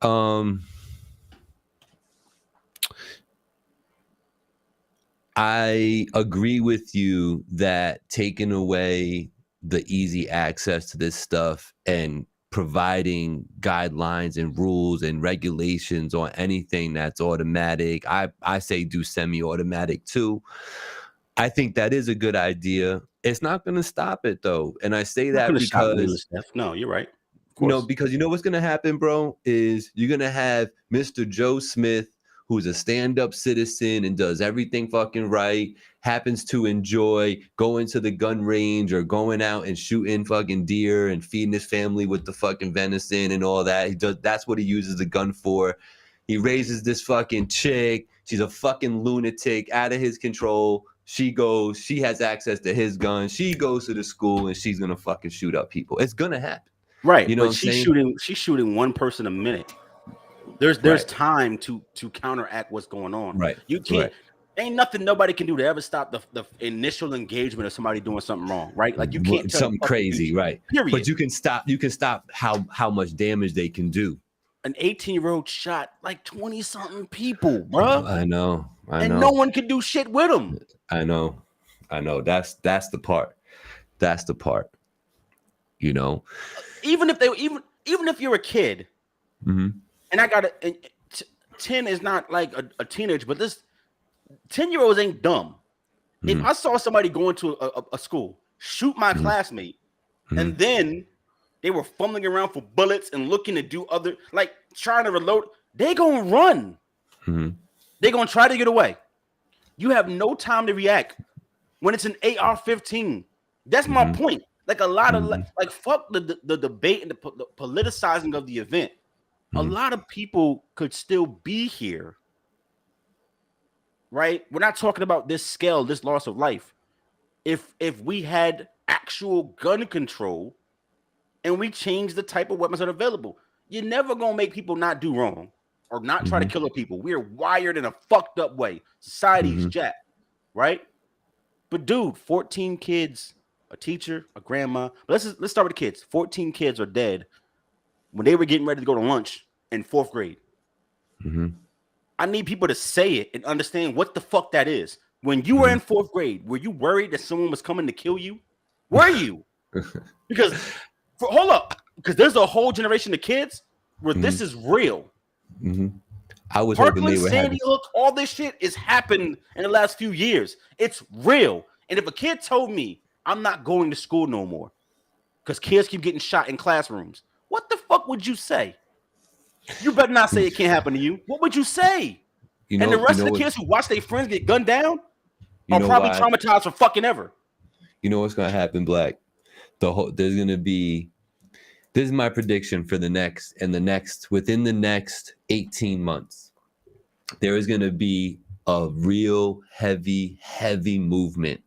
S2: I agree with you that taking away the easy access to this stuff and providing guidelines and rules and regulations on anything that's automatic, I say do semi-automatic too. I think that is a good idea. It's not going to stop it though. And I say that because
S1: no, you're right.
S2: You know, because you know what's going to happen, bro, is you're going to have Mr. Joe Smith, who's a stand-up citizen and does everything fucking right, happens to enjoy going to the gun range or going out and shooting fucking deer and feeding his family with the fucking venison and all that. That's what he uses the gun for. He raises this fucking chick. She's a fucking lunatic, out of his control. She has access to his gun. She goes to the school and she's gonna fucking shoot up people. It's gonna happen.
S1: Right.
S2: You know,
S1: but she's shooting one person a minute. There's time to counteract what's going on.
S2: Right.
S1: You can't. Ain't nothing nobody can do to ever stop the initial engagement of somebody doing something wrong. Right. Like you can't
S2: something crazy. Right.
S1: Period.
S2: But you can stop how much damage they can do.
S1: An 18-year-old shot like 20-something people, bro.
S2: I know.
S1: And no one can do shit with them.
S2: I know. That's the part. That's the part. You know. Even
S1: if you're a kid.
S2: Mm-hmm.
S1: And I got 10 is not like a teenager, but this 10-year-olds ain't dumb. Mm-hmm. If I saw somebody going to a school, shoot my classmate, and then they were fumbling around for bullets and looking to do other, like trying to reload, they gonna run.
S2: Mm-hmm.
S1: They gonna try to get away. You have no time to react when it's an AR-15. That's my point. Like a lot of like fuck the debate and the politicizing of the event. A lot of people could still be here, right? We're not talking about this scale, this loss of life. If we had actual gun control and we changed the type of weapons that are available, you're never gonna make people not do wrong or not try to kill people. We're wired in a fucked up way. Society's jacked, right? But dude, 14 kids, a teacher, a grandma. But let's start with the kids. 14 kids are dead when they were getting ready to go to lunch in 4th grade. I need people to say it and understand what the fuck that is. When you were in 4th grade, were you worried that someone was coming to kill you? Were you? Because hold up, because there's a whole generation of kids where this is real.
S2: I was
S1: Parkland, Sandy Hook, all this shit is happened in the last few years. It's real. And if a kid told me I'm not going to school no more because kids keep getting shot in classrooms, what the fuck would you say? You better not say it can't happen to you. What would you say? And the rest of the kids who watch their friends get gunned down are probably traumatized for fucking ever. You
S2: know what's gonna happen, Black? There's gonna be. This is my prediction for within the next 18 months, there is gonna be a real heavy movement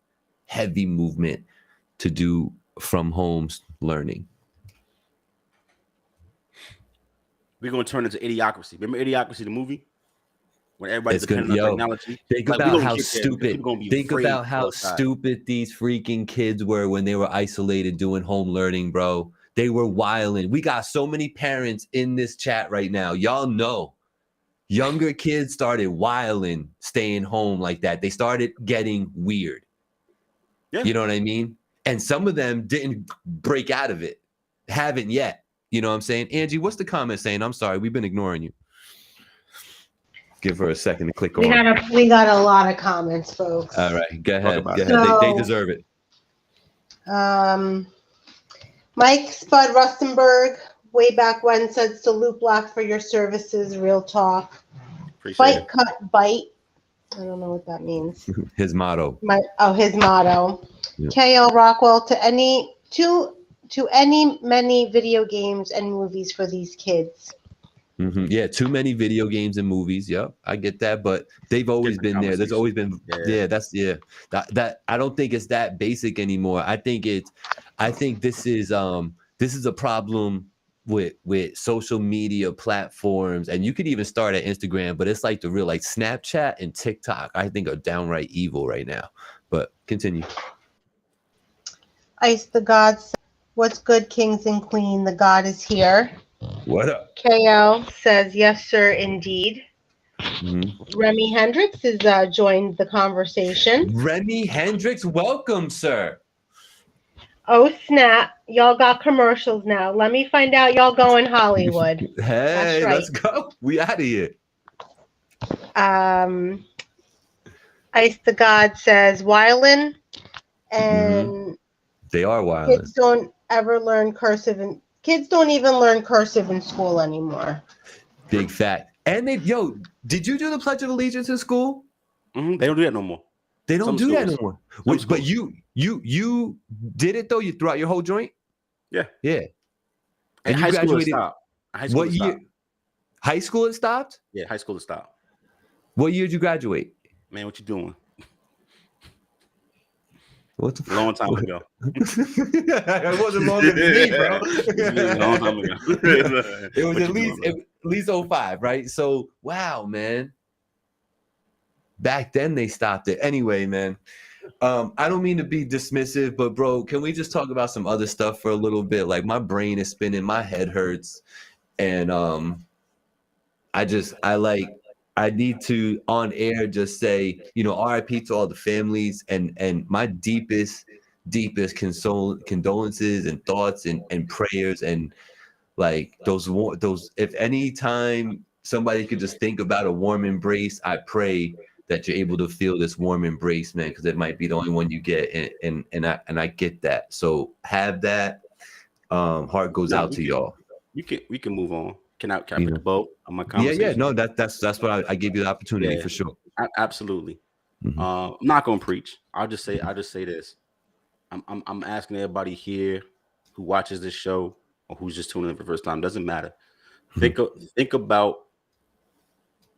S2: to do from home learning.
S1: We're gonna turn into Idiocracy. Remember Idiocracy, the movie, when everybody's dependent on technology.
S2: Think about how stupid. Think about how stupid these freaking kids were when they were isolated doing home learning, bro. They were wilding. We got so many parents in this chat right now. Y'all know younger kids started wilding, staying home like that. They started getting weird.
S1: Yeah.
S2: You know what I mean? And some of them didn't break out of it. Haven't yet. You know what I'm saying? Angie, what's the comment saying? I'm sorry, we've been ignoring you. Give her a second to click
S3: We
S2: on.
S3: got a lot of comments, folks.
S2: All right, go ahead. Go ahead.
S3: So,
S2: They deserve it.
S3: Mike Spud Rustenberg, way back when, said salute Black for your services. Real talk.
S1: Appreciate
S3: Fight, cut, bite. I don't know what that means.
S2: His motto.
S3: His motto.
S2: Yeah.
S3: KL Rockwell, many video games and movies for these kids.
S2: Yeah, too many video games and movies. Yep, I get that, but they've always been there. There's always been that I don't think it's that basic anymore. I think this is a problem with social media platforms, and you could even start at Instagram, but it's like the real, like Snapchat and TikTok, I think, are downright evil right now. But continue.
S3: Ice the God says, what's good, kings and queen? The God is here.
S2: What up?
S3: KL says, yes, sir, indeed. Remy Hendricks has joined the conversation.
S2: Remy Hendricks, welcome, sir.
S3: Oh, snap. Y'all got commercials now. Let me find out y'all going Hollywood.
S2: Hey,
S3: right.
S2: Let's go. We out of here.
S3: Ice the God says, wildin', and
S2: they are wildin'.
S3: Kids don't ever learn cursive, and kids don't even learn cursive in school anymore.
S2: Big fact. And did you do the Pledge of Allegiance in school?
S1: They don't do that no more.
S2: They don't do that no more. But you did it though. You throughout your whole joint.
S1: Yeah.
S2: And you
S1: high
S2: graduated.
S1: School stopped. High school
S2: what year?
S1: Stopped.
S2: High school it stopped.
S1: Yeah, high school it stopped.
S2: What year did you graduate?
S1: Man, what you doing?
S2: What the
S1: long time ago.
S2: It wasn't longer than me, bro.
S1: A long time ago.
S2: It was at least 05, right? So wow, man. Back then they stopped it. Anyway, man. I don't mean to be dismissive, but bro, can we just talk about some other stuff for a little bit? Like my brain is spinning, my head hurts, and I need to on air just say, RIP to all the families and my deepest condolences and thoughts and prayers, and like those if any time somebody could just think about a warm embrace, I pray that you're able to feel this warm embrace, man, because it might be the only one you get, and I get that. So have that. Heart goes out to y'all. We
S1: can move on. Can I put the boat on my conversation?
S2: Yeah. No, that's what I gave you the opportunity for sure.
S1: Absolutely. I'm not gonna preach. I'll just say this. I'm asking everybody here who watches this show or who's just tuning in for the first time. Doesn't matter. Think about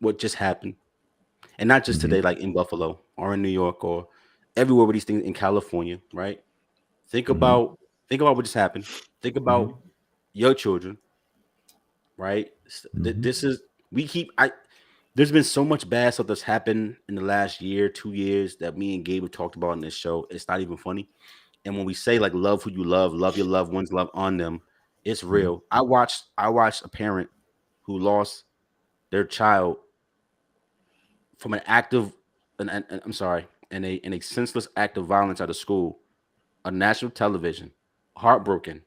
S1: what just happened, and not just today, like in Buffalo or in New York or everywhere with these things in California, right? Think about what just happened. Think about your children. Right. There's been so much bad stuff that's happened in the last year, 2 years that me and Gabe have talked about in this show. It's not even funny. And when we say like love who you love your loved ones, love on them, it's real. I watched a parent who lost their child from an a senseless act of violence at a school, on national television, heartbroken.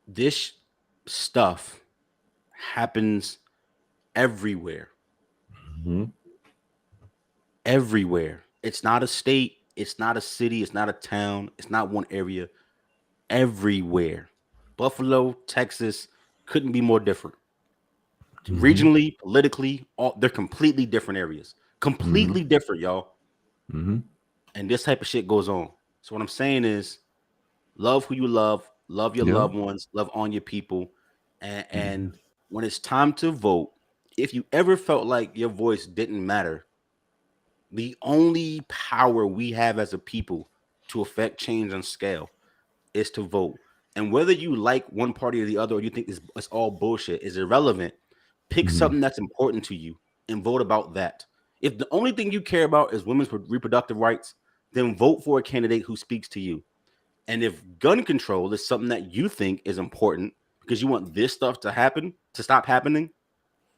S1: This stuff happens everywhere. Everywhere. It's not a state. It's not a city. It's not a town. It's not one area. Everywhere. Buffalo, Texas couldn't be more different. Regionally, politically, they're completely different areas. Completely different, y'all. And this type of shit goes on. So what I'm saying is, love who you love your loved ones, love on your people. And when it's time to vote, if you ever felt like your voice didn't matter, the only power we have as a people to affect change on scale is to vote. And whether you like one party or the other, or you think it's all bullshit, is irrelevant. Pick something that's important to you and vote about that. If the only thing you care about is women's reproductive rights, then vote for a candidate who speaks to you. And if gun control is something that you think is important because you want this stuff to stop happening,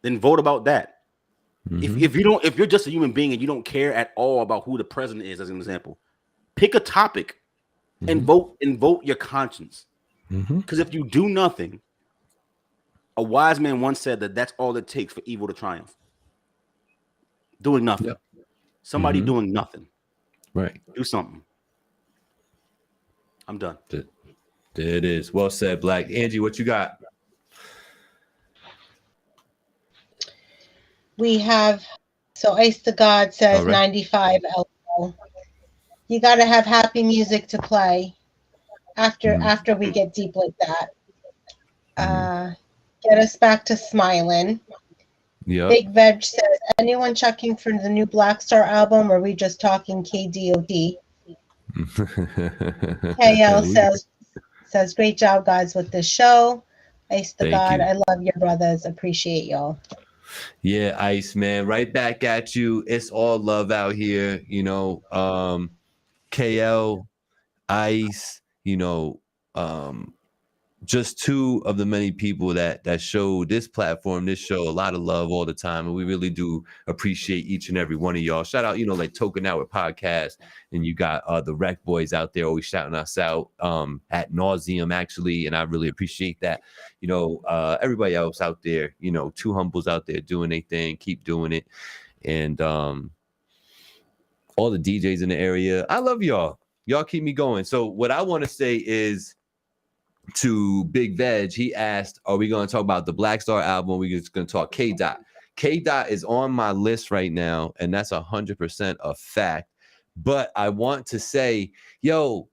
S1: then vote about that. If you're just a human being and you don't care at all about who the president is, as an example, pick a topic and vote your conscience. Because if you do nothing, a wise man once said that that's all it takes for evil to triumph. Doing nothing. Yep. Somebody doing nothing.
S2: Right.
S1: Do something. I'm done.
S2: There it is. Well said, Black. Angie, what you got?
S3: We have, so Ice to God says 95 LL. You got to have happy music to play after we get deep like that. Get us back to smiling. Yep. Big Veg says, anyone checking for the new Black Star album, or are we just talking KDOD? KL says, great job, guys, with this show. Ice to God, I love your brothers. Appreciate y'all.
S2: Yeah, Ice, man. Right back at you. It's all love out here. You know, KL, Ice, you know, just two of the many people that show this platform, this show, a lot of love all the time. And we really do appreciate each and every one of y'all. Shout out, you know, like Talkin Bout podcast. And you got the Rec Boys out there always shouting us out at nauseum, actually. And I really appreciate that. You know, everybody else out there, you know, two humbles out there doing their thing, keep doing it. And all the DJs in the area, I love y'all. Y'all keep me going. So what I want to say is, to Big Veg, he asked, are we going to talk about the Black Star album? We're just going to talk K-Dot. K-Dot is on my list right now, and that's 100% a fact. But I want to say, yo,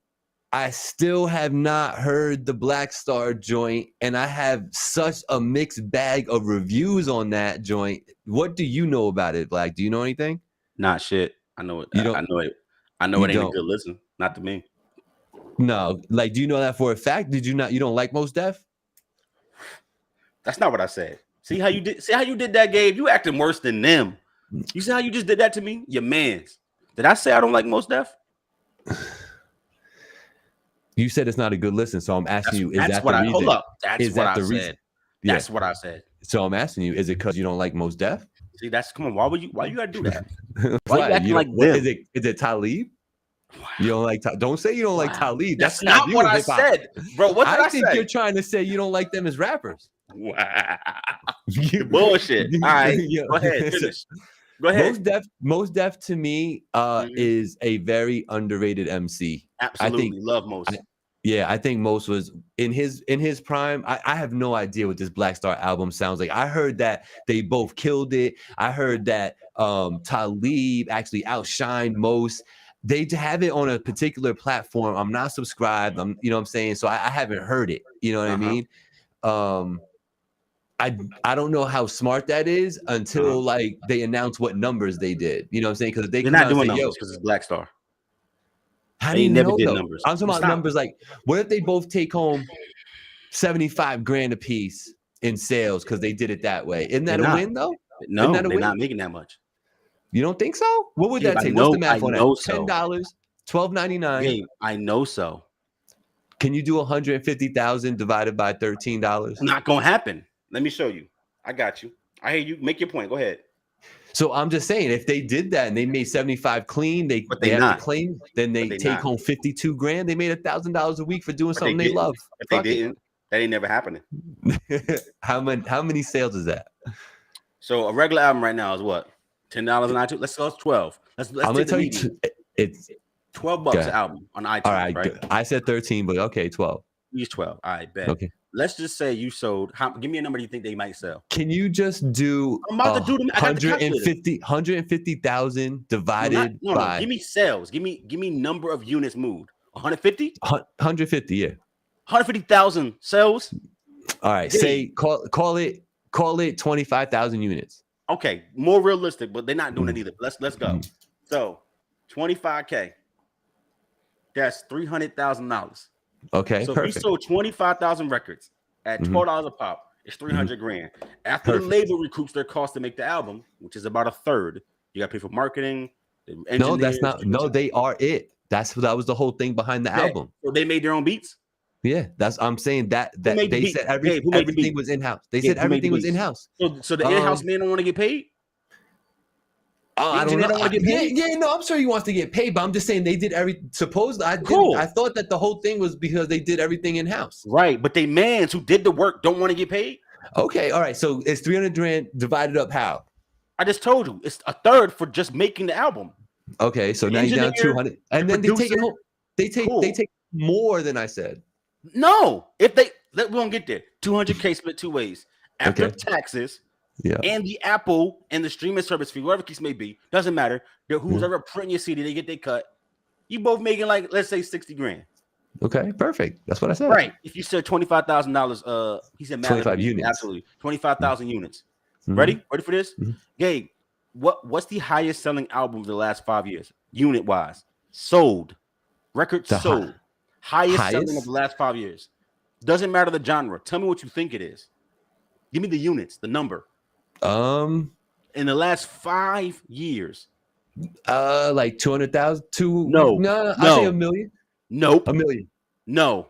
S2: I still have not heard the Black Star joint, and I have such a mixed bag of reviews on that joint. What do you know about it, Black? Do you know anything?
S1: Not shit. I know it. I know it ain't a good listen. Not to me.
S2: No, like, do you know that for a fact? Did you not? You don't like Mos Def?
S1: That's not what I said. See how you did that, Gabe? You acting worse than them. You see how you just did that to me? Your man's. Did I say I don't like Mos Def?
S2: You said it's not a good listen, so I'm asking you, is that the reason?
S1: Hold up. That's what I said. That's what I said.
S2: So I'm asking you, is it because you don't like Mos Def?
S1: See, come on. Why you gotta do that?
S2: Why you acting like them? Is it Talib? You don't like don't say you don't like Talib.
S1: That's not what I said, bro. What did I say?
S2: I think you're trying to say you don't like them as rappers.
S1: Wow. Bullshit. All right, go ahead. Finish. Go ahead.
S2: Mos Def to me is a very underrated MC.
S1: Absolutely love Mos.
S2: I think Mos was in his prime. I have no idea what this Black Star album sounds like. I heard that they both killed it. I heard that Talib actually outshined Mos. They have it on a particular platform. I'm not subscribed. You know what I'm saying? So I haven't heard it. You know what I mean? I don't know how smart that is until like they announce what numbers they did. You know what I'm saying? Because they're
S1: not doing numbers because it's Black Star.
S2: How do you never did numbers? I'm talking about numbers like, what if they both take home 75 grand a piece in sales because they did it that way? Isn't that a win though?
S1: No, they're not making that much.
S2: You don't think so? What would that take? What's the math on that? $10, $12.99.
S1: I know so.
S2: Can you do 150,000 divided by $13?
S1: Not gonna happen. Let me show you. I got you. I hear you. Make your point. Go ahead.
S2: So I'm just saying, if they did that and they made 75 clean, they have to claim. Then they take home 52 grand. They made $1,000 a week for doing something they love.
S1: If they didn't, that ain't never happening.
S2: How many sales is that?
S1: So a regular album right now is what? $10 on iTunes. Let's go. It's 12. Let's
S2: I'm gonna tell you, it's
S1: $12 an album on iTunes.
S2: All right. I said 13, but okay, 12.
S1: Use 12. All right, bet.
S2: Okay.
S1: Let's just say you sold. Give me a number you think they might sell.
S2: Can you just do?
S1: I'm about to do them.
S2: 150,000 divided by.
S1: Give me sales. Give me number of units moved. 150.
S2: 150. Yeah.
S1: 150,000 sales.
S2: All right. Say call it 25,000 units.
S1: Okay, more realistic, but they're not doing it either. Let's go. So, 25K. That's $300,000.
S2: Okay,
S1: so
S2: perfect.
S1: if you sold 25,000 records at $12 a pop, it's 300 grand. After the label recoups their cost to make the album, which is about a third, you got to pay for marketing.
S2: No, that's not. No, they are it. That was the whole thing behind the album.
S1: So they made their own beats.
S2: Yeah, I'm saying that
S1: made the
S2: they
S1: beat?
S2: said
S1: Gabe, who made the
S2: everything
S1: beat?
S2: was in house. They
S1: Gabe,
S2: said
S1: who made the
S2: everything was
S1: beats?
S2: in house.
S1: So the in-house man don't want to get paid.
S2: I don't
S1: engineer
S2: know.
S1: don't wanna get paid?
S2: Yeah, no, I'm sure he wants to get paid, but I'm just saying they did supposedly
S1: Cool.
S2: I thought that the whole thing was because they did everything in house.
S1: Right, but they mans who did the work don't want to get paid.
S2: Okay, all right. So it's 300 grand divided up how?
S1: I just told you it's a third for just making the album.
S2: Okay, so now you're down 200, and then they take it home. They take more than I said.
S1: No, if they we won't get there. 200K split two ways after taxes.
S2: Yeah.
S1: And the Apple and the streaming service fee, whatever the case may be, doesn't matter. Who's ever printing your CD, they get their cut. You both making like, let's say 60 grand.
S2: Okay, perfect. That's what I said.
S1: Right. If you said $25,000, he said
S2: 25 units.
S1: Absolutely. 25,000 units. Ready for this? Gabe, what's the highest selling album of the last 5 years? Unit wise. Sold. Records sold. Highest selling of the last 5 years. Doesn't matter the genre. Tell me what you think it is. Give me the units, the number. In the last 5 years.
S2: Like 200,000.
S1: No.
S2: I say 1 million.
S1: Nope.
S2: 1 million.
S1: No.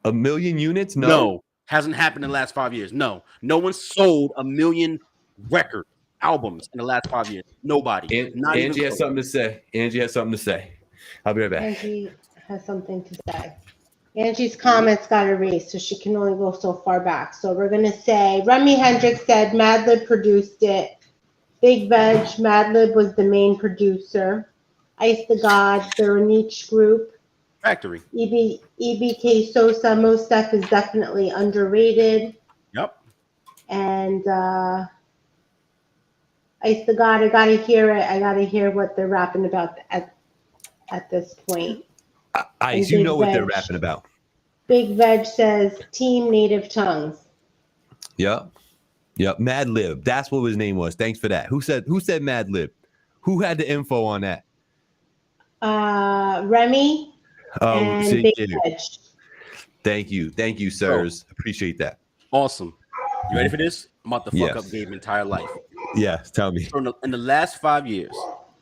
S2: 1 million units?
S1: No. Hasn't happened in the last 5 years. No one sold 1 million record albums in the last 5 years. Nobody.
S2: Angie has something to say. I'll be right back.
S3: Angie has something to say. Angie's comments got erased, so she can only go so far back. So we're going to say, Remy Hendrix said Madlib produced it. Big Veg, Madlib was the main producer. Ice the God, they're a niche group.
S1: Factory.
S3: EBK Sosa, most stuff is definitely underrated.
S1: Yep.
S3: And Ice the God, I got to hear it. I got to hear what they're rapping about at this point.
S2: Ice, you know what they're rapping about.
S3: Big Veg says Team Native Tongues.
S2: Yep. Madlib. That's what his name was. Thanks for that. Who said Madlib? Who had the info on that?
S3: Remy and Big Veg.
S2: Thank you, sirs. Appreciate that.
S1: Awesome. You ready for this? I'm about to fuck up Gabe's entire life.
S2: Yes, tell me.
S1: So in the last 5 years,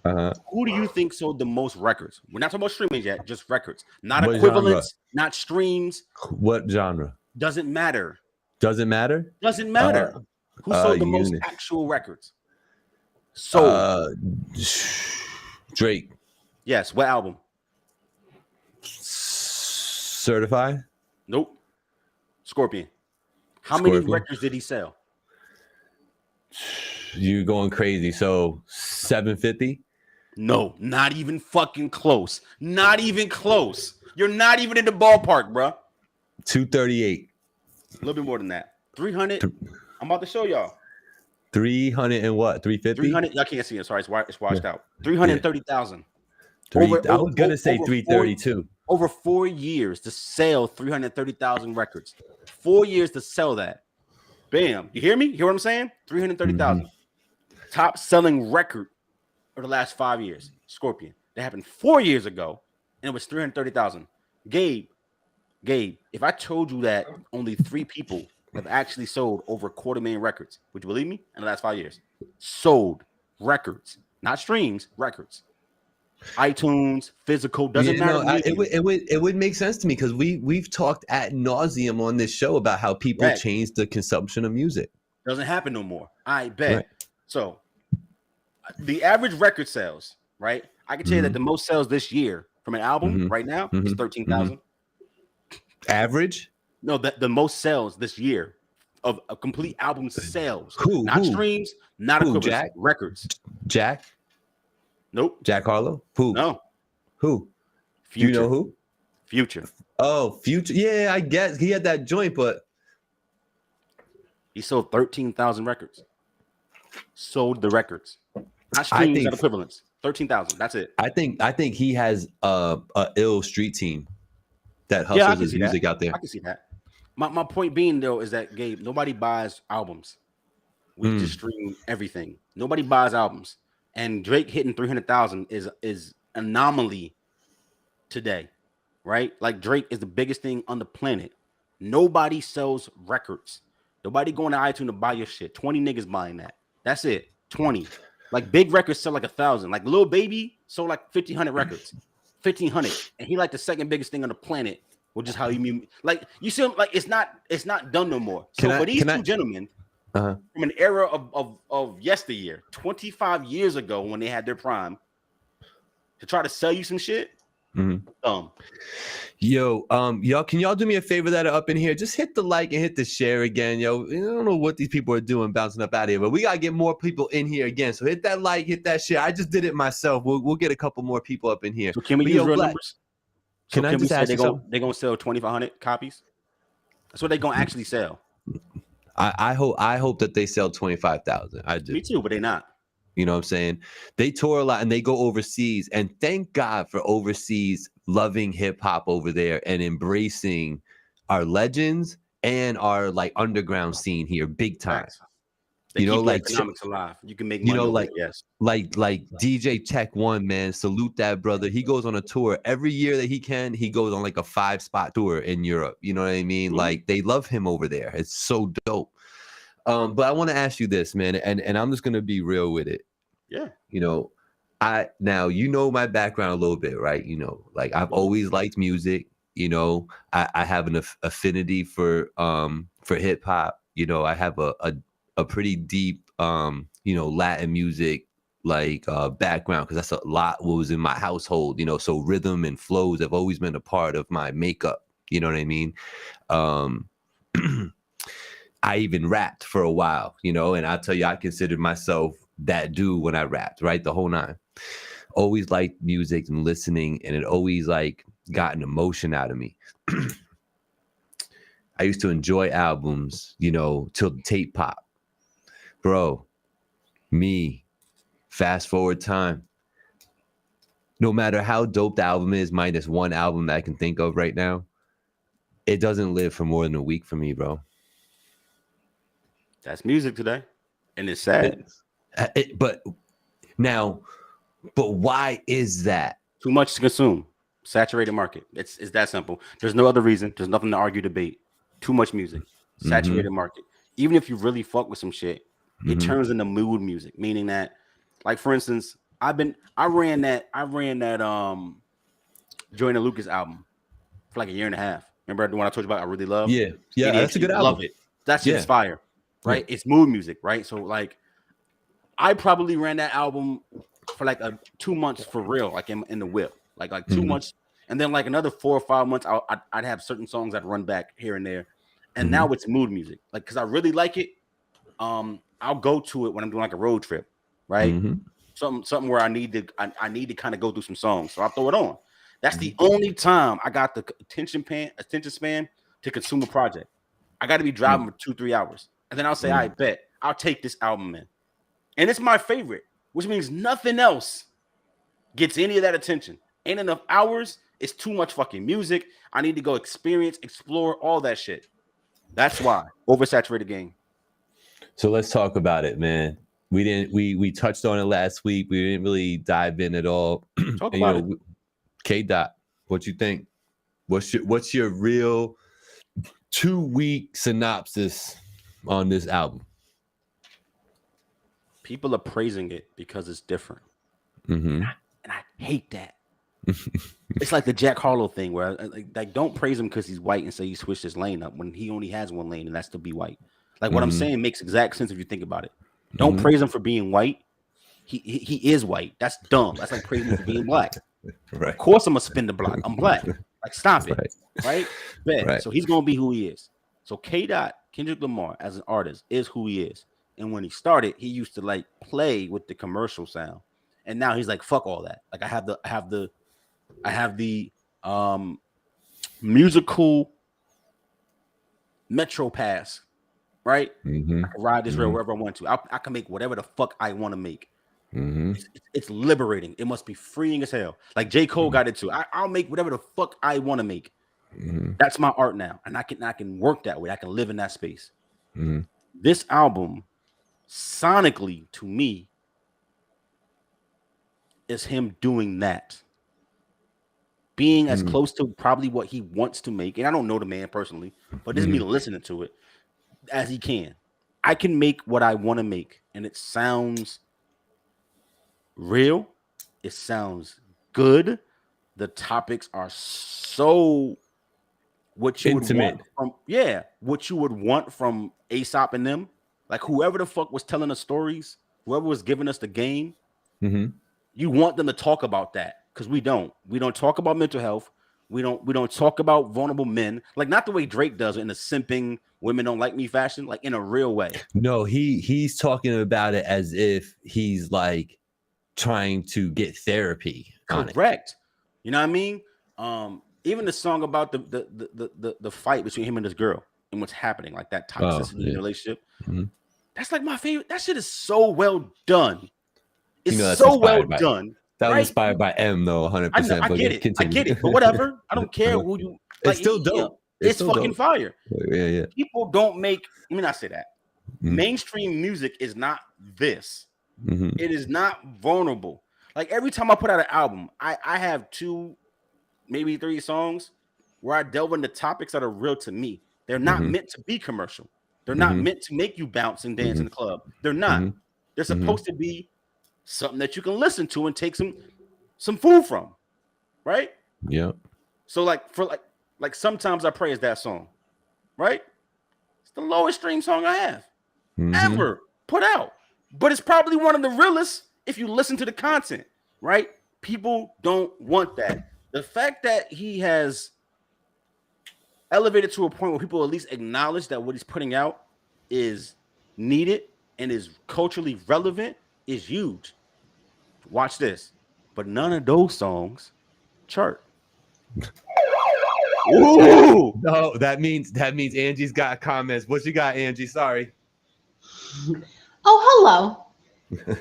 S1: who do you think sold the most records? We're not talking about streaming yet, just records. Not what equivalents, genre? Not streams.
S2: What genre?
S1: Doesn't matter.
S2: Doesn't matter?
S1: Doesn't matter. Who sold the most actual records? Sold.
S2: Drake.
S1: Yes. What album?
S2: Certified?
S1: Nope. Scorpion. How many records did he sell?
S2: You're going crazy. So 750?
S1: No, not even fucking close. Not even close. You're not even in the ballpark, bro.
S2: 238.
S1: A little bit more than that. 300. I'm about to show y'all.
S2: 300 and what? 350?
S1: 300. Y'all can't see it. Sorry, it's washed out. 330,000.
S2: I was gonna say 332.
S1: Over 4 years to sell 330,000 records. 4 years to sell that. Bam. You hear me? You hear what I'm saying? 330,000. Top selling record for the last 5 years. Scorpion. That happened 4 years ago, and it was 330,000. Gabe, if I told you that only 3 people have actually sold over 250,000 records, would you believe me? In the last 5 years. Sold records. Not streams, records. iTunes, physical, doesn't matter.
S2: It would make sense to me because we've talked ad nauseum on this show about how people change the consumption of music.
S1: Doesn't happen no more. I bet.
S2: Right.
S1: So the average record sales, right? I can tell you that the most sales this year from an album right now is 13,000.
S2: Average?
S1: No, the most sales this year of a complete album sales.
S2: Who?
S1: Streams, not equivalent.
S2: Jack?
S1: Records.
S2: Jack?
S1: Nope.
S2: Jack Harlow? Who?
S1: No.
S2: Who?
S1: Future.
S2: Do you know who?
S1: Future.
S2: Oh, Future. Yeah, I guess he had that joint, but
S1: he sold 13,000 records. Sold the records. Not streams, not equivalents. 13,000. That's it.
S2: I think he has a ill street team that hustles his music out there.
S1: I can see that. My point being though is that Gabe, nobody buys albums. We just stream everything. Nobody buys albums. And Drake hitting 300,000 is anomaly today, right? Like Drake is the biggest thing on the planet. Nobody sells records. Nobody going to iTunes to buy your shit. 20 niggas buying that. That's it. 20. Like big records sell like 1,000. Like Lil Baby sold like 1,500 records. 1,500, and he like the second biggest thing on the planet, which is how he mean. Like you see him, like it's not done no more. So for these two gentlemen, from an era of yesteryear, 25 years ago when they had their prime, to try to sell you some shit.
S2: Yo, y'all, can y'all do me a favor that are up in here? Just hit the like and hit the share again, yo. I don't know what these people are doing bouncing up out of here, but we gotta get more people in here again. So hit that like, hit that share. I just did it myself. We'll get a couple more people up in here.
S1: So can we use real numbers? So
S2: can I just ask you something?
S1: They're gonna sell 2,500 copies? That's what they're gonna actually sell.
S2: I hope that they sell 25,000. I do.
S1: Me too, but they're not.
S2: You know what I'm saying? They tour a lot and they go overseas, and thank God for overseas loving hip hop over there and embracing our legends and our like underground scene here big time.
S1: They keep like economics alive. You can make money.
S2: You know, like
S1: yes.
S2: DJ Tech One, man. Salute that brother. He goes on a tour every year that he can. He goes on like a 5-spot tour in Europe. You know what I mean? Like they love him over there. It's so dope. But I want to ask you this, man, and I'm just gonna be real with it.
S1: Yeah.
S2: You know, now you know my background a little bit, right? You know, like I've always liked music. You know, I have an affinity for hip hop. You know, I have a pretty deep you know, Latin music like background, because that's a lot what was in my household. You know, so rhythm and flows have always been a part of my makeup. You know what I mean? I even rapped for a while, you know, and I'll tell you, I considered myself that dude when I rapped, right? The whole nine. Always liked music and listening, and it always like got an emotion out of me. I used to enjoy albums, you know, till the tape pop. Bro, me, fast forward time. No matter how dope the album is, minus one album that I can think of right now, it doesn't live for more than a week for me, bro.
S1: That's music today, and it's sad.
S2: But why is that?
S1: Too much to consume. Saturated market. It's that simple. There's no other reason. There's nothing to argue, debate. Too much music. Saturated market. Even if you really fuck with some shit, it turns into mood music. Meaning that, like for instance, I ran that Joyner Lucas album for like a year and a half. Remember the one I told you about? I really love.
S2: Yeah, that's a good album.
S1: Love it. That shit's fire. Right? Yeah. It's mood music, right? So like I probably ran that album for like 2 months for real, like in the whip, like 2 months, and then like another 4 or 5 months, I'd have certain songs I'd run back here and there, and now it's mood music, like because I really like it. I'll go to it when I'm doing like a road trip, right? Something where I need to kind of go through some songs, so I'll throw it on. That's the only time I got the attention span to consume a project. I got to be driving for 2-3 hours. And then I'll say, I bet I'll take this album in. And it's my favorite, which means nothing else gets any of that attention. Ain't enough hours. It's too much fucking music. I need to go experience, explore all that shit. That's why. Oversaturated game.
S2: So let's talk about it, man. We touched on it last week. We didn't really dive in at all.
S1: Talk about it.
S2: K-Dot, what you think? What's your real 2-week synopsis on this album?
S1: People are praising it because it's different, and I hate that. It's like the Jack Harlow thing, where like don't praise him because he's white and say he switched his lane up when he only has one lane, and that's to be white. Like what I'm saying makes exact sense if you think about it. Don't praise him for being white. He is white. That's dumb. That's like praising him for being black. Right. Of course I'm gonna spin the block. I'm black. Like stop it. Right? So he's gonna be who he is. So K-Dot, Kendrick Lamar, as an artist, is who he is. And when he started, he used to like play with the commercial sound, and now he's like, "Fuck all that." Like I have the musical Metro Pass, right? I can ride this rail wherever I want to. I can make whatever the fuck I want to make. It's liberating. It must be freeing as hell. Like J. Cole got it too. I'll make whatever the fuck I want to make. That's my art now, and I can work that way. I can live in that space. This album, sonically, to me, is him doing that, being as close to probably what he wants to make. And I don't know the man personally, but this is me listening to it as he can. I can make what I want to make, and it sounds real. It sounds good. the topics are so what you
S2: Intimate.
S1: would want from what you would want from Aesop and them. Like whoever the fuck was telling us stories, whoever was giving us the game, you want them to talk about that because we don't. We don't talk about mental health. We don't talk about vulnerable men, like not the way Drake does it in a simping women don't like me fashion, like in a real way.
S2: No, he's talking about it as if he's like trying to get therapy.
S1: Correct. You know what I mean? Even the song about the fight between him and this girl and what's happening, like that toxicity in the relationship. That's like my favorite. That shit is so well done. It's so well done.
S2: That was inspired by M though, 100%.
S1: I get it, but whatever. I don't care who you.
S2: It's still dope.
S1: It's fucking fire.
S2: Yeah.
S1: People don't make. Let me not say that. Mainstream music is not this. It is not vulnerable. Like every time I put out an album, I have 2, maybe 3 songs where I delve into topics that are real to me. They're not meant to be commercial. They're not meant to make you bounce and dance in the club. They're not. They're supposed to be something that you can listen to and take some food from, right?
S2: Yeah.
S1: So like sometimes I praise that song, right? It's the lowest stream song I have ever put out, but it's probably one of the realest if you listen to the content, right? People don't want that. The fact that he has elevated to a point where people at least acknowledge that what he's putting out is needed and is culturally relevant is huge. Watch this. But none of those songs chart.
S2: Ooh. No, that means Angie's got comments. What you got, Angie? Sorry.
S3: Oh, hello.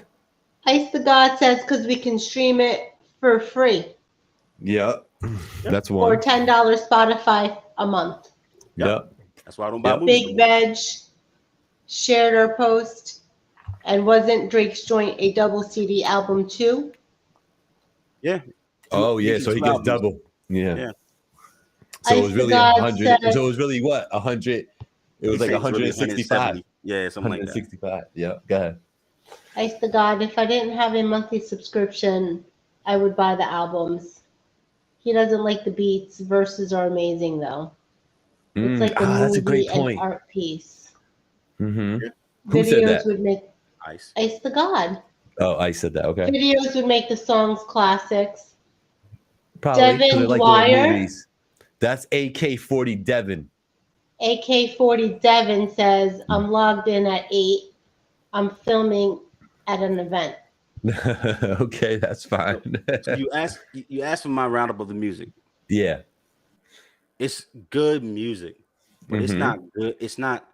S3: Ice the God says because we can stream it for free.
S2: Yep. That's one.
S3: Or $10 Spotify a month.
S2: Yep.
S1: That's why I don't buy movies.
S3: Big Veg shared our post. And wasn't Drake's joint a double CD album too?
S1: Yeah.
S2: Oh yeah, so he gets double. Yeah. So it was really 100. So it was really what? 100. It was like 165.
S1: Yeah, something like that.
S2: 165. Yeah. Go ahead.
S3: Ice the God, if I didn't have a monthly subscription, I would buy the albums. He doesn't like the beats. Verses are amazing though. It's like a movie
S2: that's a great point.
S3: and art piece.
S2: Who
S3: Videos
S2: said that?
S3: would make Ice the God.
S2: Oh, I said that. Okay.
S3: Videos would make the songs classics.
S2: Probably.
S3: Devin
S2: like
S3: Dwyer.
S2: That's AK-40 Devin.
S3: AK-40 Devin says, I'm logged in at 8. I'm filming at an event.
S2: Okay, that's fine.
S1: So you asked for my roundup of the music.
S2: Yeah.
S1: It's good music, but it's not good. It's not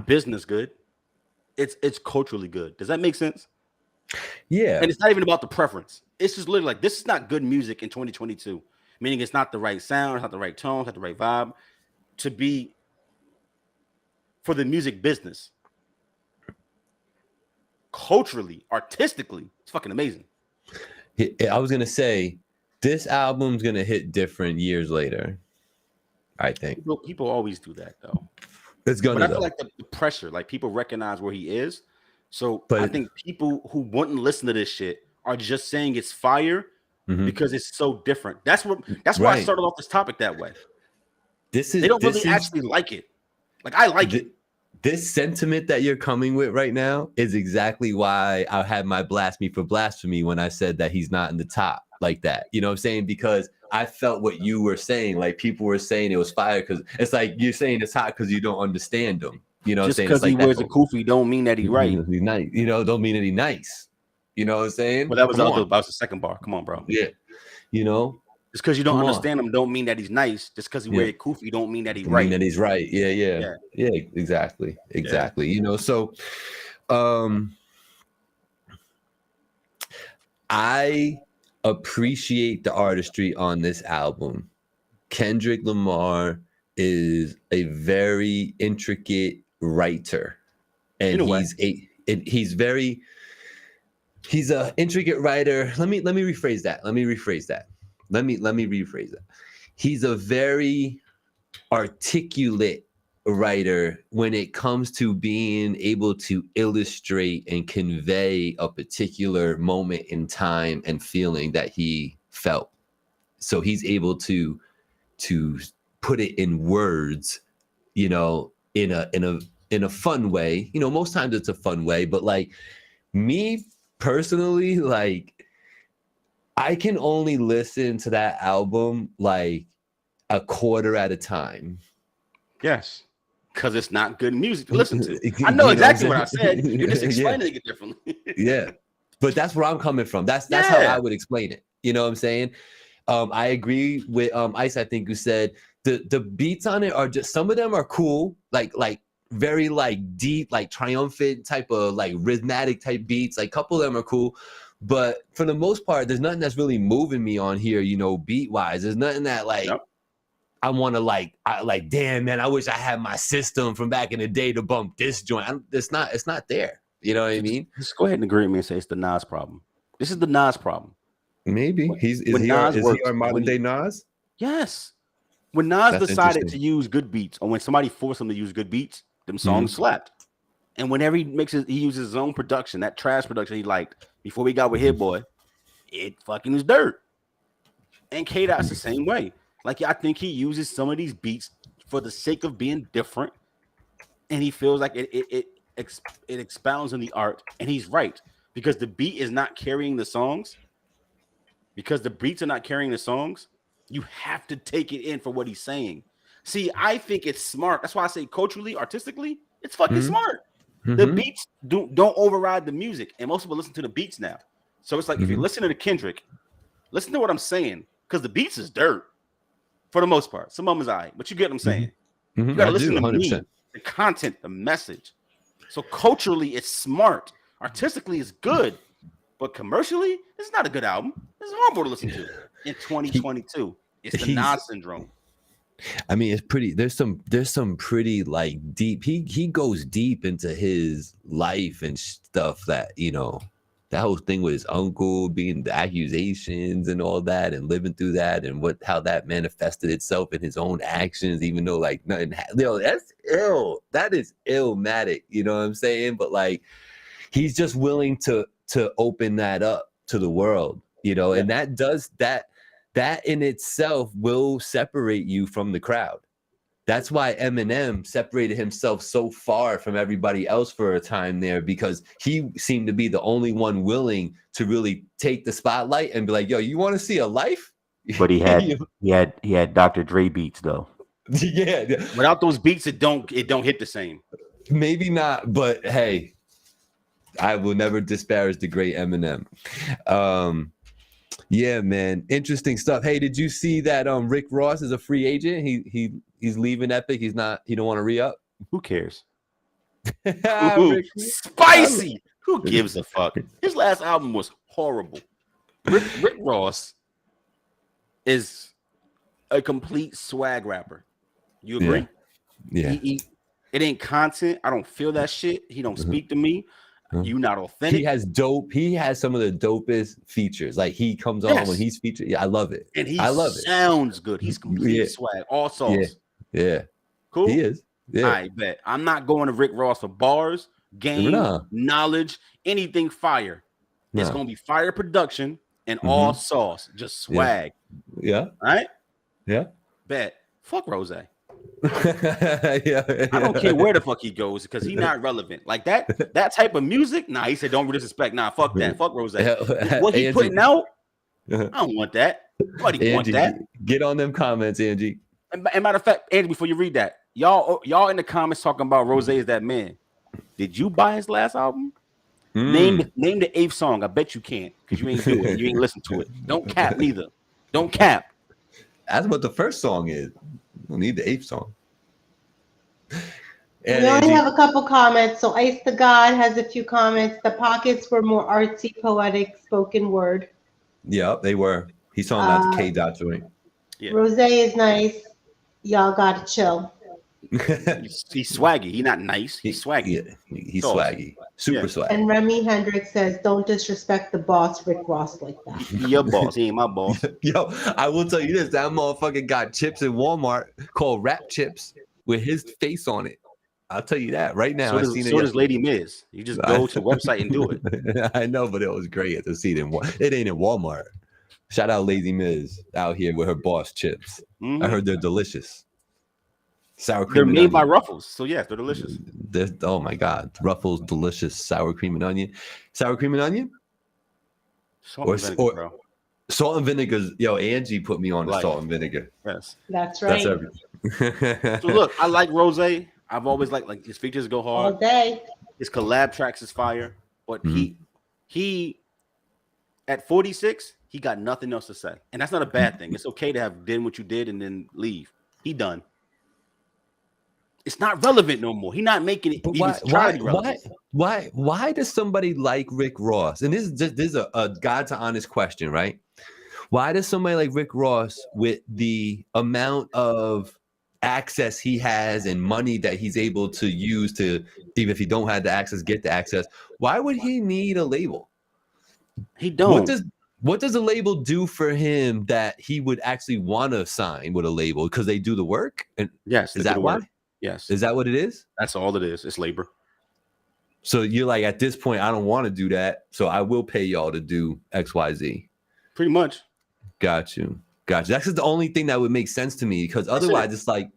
S1: business good. It's culturally good. Does that make sense?
S2: Yeah.
S1: And it's not even about the preference. It's just literally like, this is not good music in 2022. Meaning it's not the right sound, it's not the right tone, it's not the right vibe to be for the music business. Culturally, artistically, it's fucking amazing.
S2: I was going to say, this album's going to hit different years later, I think.
S1: People always do that, though.
S2: It's gonna.
S1: But I feel like the pressure, like people recognize where he is. So I think people who wouldn't listen to this shit are just saying it's fire because it's so different. That's why I started off this topic that way. They don't really actually like it. Like I like it.
S2: This sentiment that you're coming with right now is exactly why I had my blast me for blasphemy when I said that he's not in the top like that. You know what I'm saying? Because I felt what you were saying. Like people were saying it was fire because it's like you're saying it's hot because you don't understand them. You know what I'm saying?
S1: Just because he wears a kufi don't mean that he's right.
S2: He's nice. You know, don't mean that he's nice. You know what I'm saying?
S1: Well, that was the second bar. Come on, bro.
S2: Yeah. You know?
S1: Just because you don't understand him don't mean that he's nice. Just because he wears a kufi don't mean that he's right.
S2: Mean that he's right. Yeah, exactly. Yeah. You know, so I appreciate the artistry on this album. Kendrick Lamar is a very intricate writer, and he's an intricate writer. Let me rephrase that. He's a very articulate writer when it comes to being able to illustrate and convey a particular moment in time and feeling that he felt. So he's able to put it in words, in a fun way. Most times it's a fun way, but like me personally, like I can only listen to that album like a quarter at a time.
S1: Yes. Because it's not good music to listen to. I know exactly what I said. You're just explaining it differently.
S2: Yeah. But that's where I'm coming from. That's how I would explain it. You know what I'm saying? I agree with Ice, I think, who said the beats on it are just, some of them are cool, like very like deep, like triumphant type of like rhythmic type beats. Like a couple of them are cool. But for the most part, there's nothing that's really moving me on here, beat wise. There's nothing that like I want to damn man, I wish I had my system from back in the day to bump this joint. It's not there. You know what I mean?
S1: Just go ahead and agree with me and say it's the Nas problem. This is the Nas problem.
S2: Maybe is he our modern day Nas?
S1: Yes. When Nas decided to use good beats, or when somebody forced him to use good beats, them songs slapped. And whenever he uses his own production, that trash production he liked before we got with Hit Boy, it fucking is dirt. And K-Dot's the same way. Like, I think he uses some of these beats for the sake of being different, and he feels like it expounds on the art, and he's right, because the beat is not carrying the songs. Because the beats are not carrying the songs, you have to take it in for what he's saying. See, I think it's smart. That's why I say culturally, artistically, it's fucking smart. The beats don't override the music, and most people listen to the beats now. So it's like if you're listening to Kendrick, listen to what I'm saying, because the beats is dirt for the most part. Some of them is alright, but you get what I'm saying. You gotta listen to 100%. Me, the content, the message. So culturally, it's smart. Artistically, it's good, but commercially, it's not a good album. It's horrible to listen to in 2022. It's the Nas syndrome.
S2: I mean, it's pretty. There's some pretty like deep. He goes deep into his life and stuff that that whole thing with his uncle, being the accusations and all that, and living through that, and how that manifested itself in his own actions, even though like nothing. That's ill. That is illmatic. You know what I'm saying? But like, he's just willing to open that up to the world. And that does that. That in itself will separate you from the crowd. That's why Eminem separated himself so far from everybody else for a time there, because he seemed to be the only one willing to really take the spotlight and be like, yo, you want to see a life?
S4: But he had Dr. Dre beats though.
S2: Yeah.
S1: Without those beats, it don't hit the same.
S2: Maybe not, but hey, I will never disparage the great Eminem. Yeah, man, interesting stuff. Hey, did you see that Rick Ross is a free agent? He's leaving Epic. He don't want to re-up.
S1: Who cares? Spicy. Who gives a fuck? His last album was horrible. Rick Ross is a complete swag rapper. You agree?
S2: Yeah.
S1: It ain't content. I don't feel that shit. He don't speak to me. You not authentic.
S2: He has some of the dopest features. Like he comes on when he's featured. Yeah, I love it.
S1: And
S2: I love it.
S1: Sounds good. He's complete swag. All sauce.
S2: Yeah.
S1: Cool.
S2: He is. Yeah.
S1: I bet. I'm not going to Rick Ross for bars, game, knowledge, anything fire. It's gonna be fire production and all sauce. Just swag.
S2: Yeah.
S1: All right?
S2: Yeah.
S1: Bet. Fuck Rose.
S2: I
S1: don't care where the fuck he goes because he's not relevant. Like that type of music. Nah, he said don't disrespect. Nah, fuck that. Fuck Rose. What he putting out? I don't want that. Nobody want that.
S2: Get on them comments, Angie.
S1: And matter of fact, Angie, before you read that, y'all in the comments talking about Rose is that man. Did you buy his last album? Name the 8th song. I bet you can't because you ain't do it. You ain't listen to it. Don't cap neither. Don't cap.
S2: That's what the first song is. We don't need the 8th song.
S3: We only have a couple comments. So Ice the God has a few comments. The Pockets were more artsy, poetic, spoken word.
S2: Yeah, they were. He's talking about the K-Dot joint.
S1: Yeah.
S3: Rose is nice. Y'all gotta chill.
S1: He's swaggy. He's not nice. He's swaggy.
S2: Yeah, he's swaggy. Super swaggy.
S3: And Remy Hendricks says, don't disrespect the boss, Rick Ross, like that.
S1: Your boss. He ain't my boss.
S2: Yo, I will tell you this. That motherfucker got chips in Walmart called rap chips. with his face on it. I'll tell you that right now.
S1: So does Lady Miz. You just go to the website and do it.
S2: I know, but it was great to see it. It ain't in Walmart. Shout out Lady Miz out here with her boss chips. I heard they're delicious. Sour cream.
S1: They're made by Ruffles, so yes, they're delicious.
S2: Oh my God, Ruffles delicious sour cream and onion. Sour cream and onion.
S1: Salt and vinegar, bro.
S2: Salt and vinegar. Yo, Angie put me on the salt and vinegar.
S1: Yes,
S3: that's right.
S2: That's everything.
S1: So look, I like Rose. I've always liked his features go hard.
S3: All day.
S1: His collab tracks is fire, but he at 46, he got nothing else to say, and that's not a bad thing. It's okay to have done what you did and then leave. He done. It's not relevant no more. He's not making it.
S2: Why does somebody like Rick Ross? And this is a God to honest question, right? Why does somebody like Rick Ross, with the amount of access he has and money that he's able to use to, even if he don't have the access, get the access, why would he need a label?
S1: He don't.
S2: What does a label do for him that he would actually want to sign with a label? Because they do the work? And
S1: yes.
S2: Is that why?
S1: Work. Yes.
S2: Is that what it is?
S1: That's all it is. It's labor.
S2: So you're like, at this point, I don't want to do that, so I will pay y'all to do XYZ.
S1: Pretty much.
S2: Got you. That's just the only thing that would make sense to me, because otherwise it's like,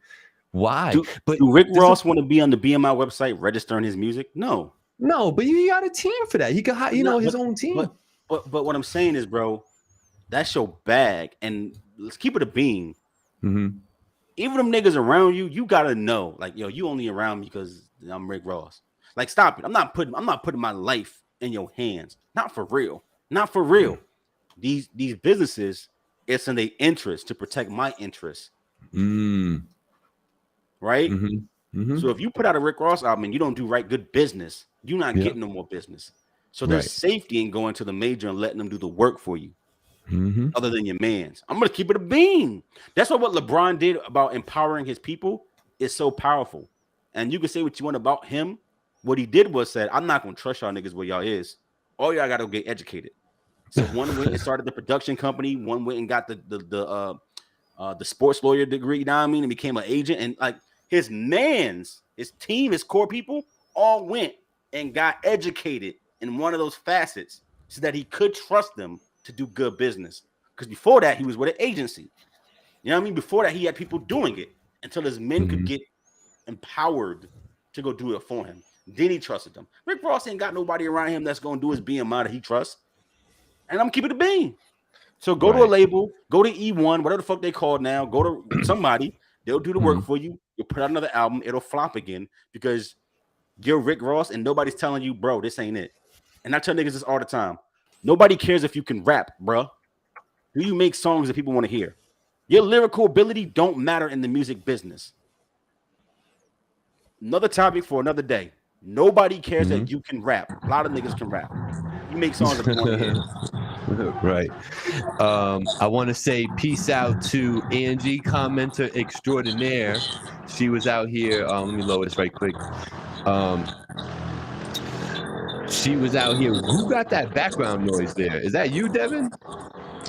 S2: why?
S1: Do Rick Ross want to be on the BMI website registering his music? No,
S2: but you got a team for that. He could hire, his own team.
S1: But what I'm saying is, bro, that's your bag, and let's keep it a bean. Even them niggas around you, you gotta know, like, yo, you only around me because I'm Rick Ross. Like, stop it. I'm not putting my life in your hands. Not for real. These businesses, it's in their interest to protect my interests. Right? So if you put out a Rick Ross album and you don't do good business, you're not getting no more business. So there's safety in going to the major and letting them do the work for you. Other than your man's. I'm gonna keep it a bean. That's what LeBron did about empowering his people is so powerful. And you can say what you want about him. What he did was said, I'm not gonna trust y'all niggas where y'all is. All y'all gotta get educated. So one went and started the production company, one went and got the sports lawyer degree, you know what I mean, and became an agent. And like his team, his core people all went and got educated in one of those facets so that he could trust them to do good business. Because before that, he was with an agency. You know what I mean? Before that, he had people doing it until his men could get empowered to go do it for him. Then he trusted them. Rick Ross ain't got nobody around him that's going to do his BMI that he trusts. And I'm keeping it a bean. So go to a label, go to E1, whatever the fuck they call now, go to somebody, they'll do the work for you. You'll put out another album, it'll flop again because you're Rick Ross and nobody's telling you, bro, this ain't it. And I tell niggas this all the time. Nobody cares if you can rap, bro. Do you make songs that people want to hear? Your lyrical ability don't matter in the music business. Another topic for another day. Nobody cares that you can rap. A lot of niggas can rap. You make songs that people want to hear.
S2: Right. I want to say peace out to Angie, commenter extraordinaire. She was out here. Let me lower this right quick. She was out here. Who got that background noise there? Is that you, Devin?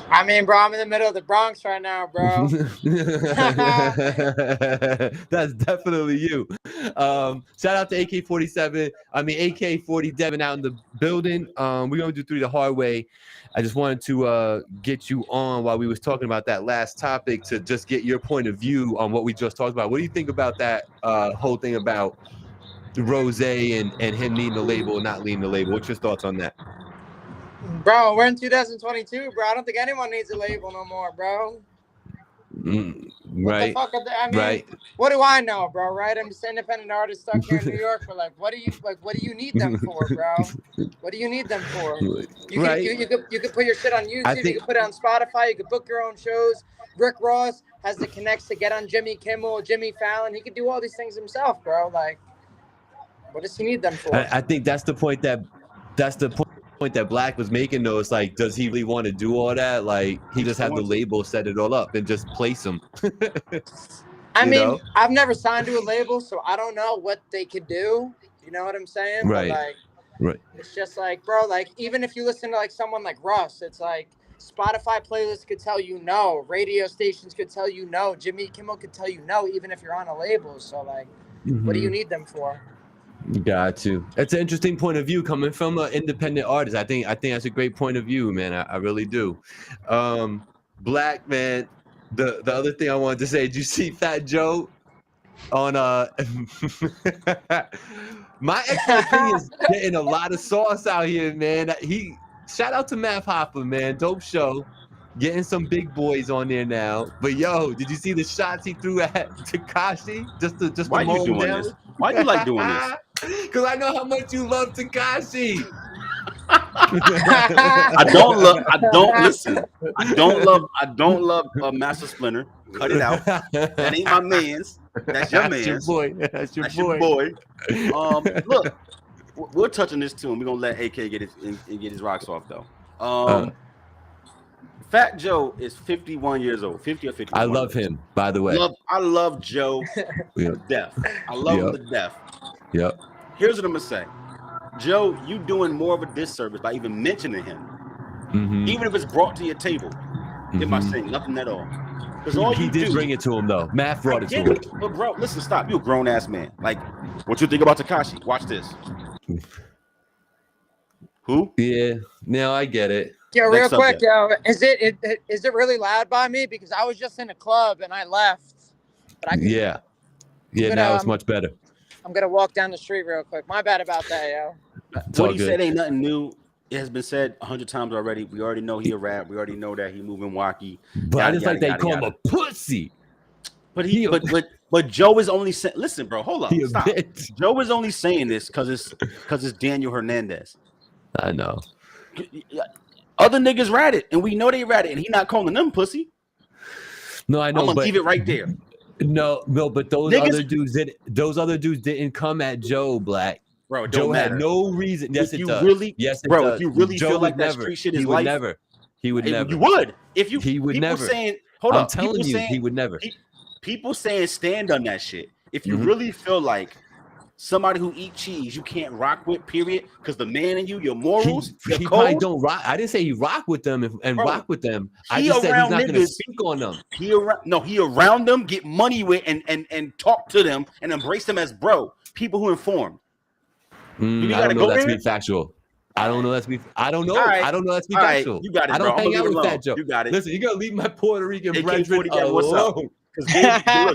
S5: I mean, bro, I'm in the middle of the Bronx right now, bro.
S2: That's definitely you. Shout out to AK-47. AK-40 Devin out in the building. We're going to do 3 the hard way. I just wanted to get you on while we was talking about that last topic to just get your point of view on what we just talked about. What do you think about that whole thing about Rose and him needing the label or not needing the label? What's your thoughts on that?
S5: Bro, we're in 2022, bro. I don't think anyone needs a label no more, bro.
S2: Right.
S5: What the fuck what do I know, bro? Right? I'm just an independent artist stuck here in New York for what do you need them for, bro? What do you need them for? You could put your shit on YouTube, you could put it on Spotify, you could book your own shows. Rick Ross has the connects to get on Jimmy Kimmel, Jimmy Fallon. He could do all these things himself, bro. Like, what does he need them for?
S2: I think that's the point that Black was making, though. It's like, does he really want to do all that? Like, he just have the label set it all up and just place him.
S5: I mean, I've never signed to a label, so I don't know what they could do. You know what I'm saying?
S2: Right.
S5: But
S2: right.
S5: It's just like, bro, like, even if you listen to like someone like Russ, it's like Spotify playlists could tell you no. Radio stations could tell you no. Jimmy Kimmel could tell you no, even if you're on a label. So, like, what do you need them for?
S2: Got to. That's an interesting point of view coming from an independent artist. I think that's a great point of view, man. I really do. Black, man. The other thing I wanted to say, did you see Fat Joe on my expert opinion is getting a lot of sauce out here, man. Shout out to Math Hopper, man. Dope show. Getting some big boys on there now. But yo, did you see the shots he threw at Tekashi? Just
S1: Why
S2: to mow
S1: you
S2: him
S1: doing
S2: down?
S1: this? Why you like doing this?
S2: Because I know how much you love Tekashi.
S1: I don't love Master Splinter. Cut it out. That ain't my man's. That's your man's.
S2: Your boy. That's your boy.
S1: Look, we're touching this too, and we're gonna let AK get his rocks off though. Fat Joe is 51 years old, 50 or 51.
S2: I love him, by the way.
S1: I love Joe to death. I love him to death.
S2: Yep.
S1: Here's what I'm gonna say. Joe, you doing more of a disservice by even mentioning him. Even if it's brought to your table. Get my saying nothing at all. Because all
S2: he did bring it to him though. Math brought it to him.
S1: But bro, listen, stop. You a grown ass man. Like, what you think about Tekashi? Watch this. Who?
S2: Yeah. No, I get it.
S5: Yo, real quick, yo, is it really loud by me? Because I was just in a club and I left. But
S2: yeah. Now it's much better.
S5: I'm gonna walk down the street real quick. My bad about that, yo.
S1: What he said ain't nothing new. It has been said 100 times already. We already know he a rap. We already know that he moving wacky.
S2: But I just like they call him a pussy.
S1: But Joe is only saying. Listen, bro, hold up. Stop.
S2: Bitch.
S1: Joe is only saying this because it's Daniel Hernandez.
S2: I know.
S1: Other niggas ratted, and we know they ratted, and he not calling them pussy.
S2: No, I know.
S1: I'm gonna leave it right there.
S2: No, but those other dudes didn't come at Joe Black.
S1: Bro,
S2: Joe had no reason. Yes, it does.
S1: Yes, bro. If you really feel like that street shit is life,
S2: he would never.
S1: You would.
S2: He would never.
S1: Saying, hold
S2: I'm
S1: up.
S2: telling you, he would never.
S1: People saying stand on that shit. If you really feel like somebody who eat cheese, you can't rock with, period, because the man in you, your morals, your
S2: he
S1: code.
S2: Probably don't rock. I didn't say he rock with them and rock with them. I just said he's not going to speak on them. He
S1: around them, get money with, and talk to them and embrace them as bro. People who inform.
S2: I don't know that's be factual. I don't know that's be. I don't know. Right. I don't know that's be factual.
S1: You got it,
S2: I don't hang out with
S1: that
S2: Joe.
S1: You got it.
S2: Listen, you gotta leave my Puerto Rican brethren alone.
S1: What's up?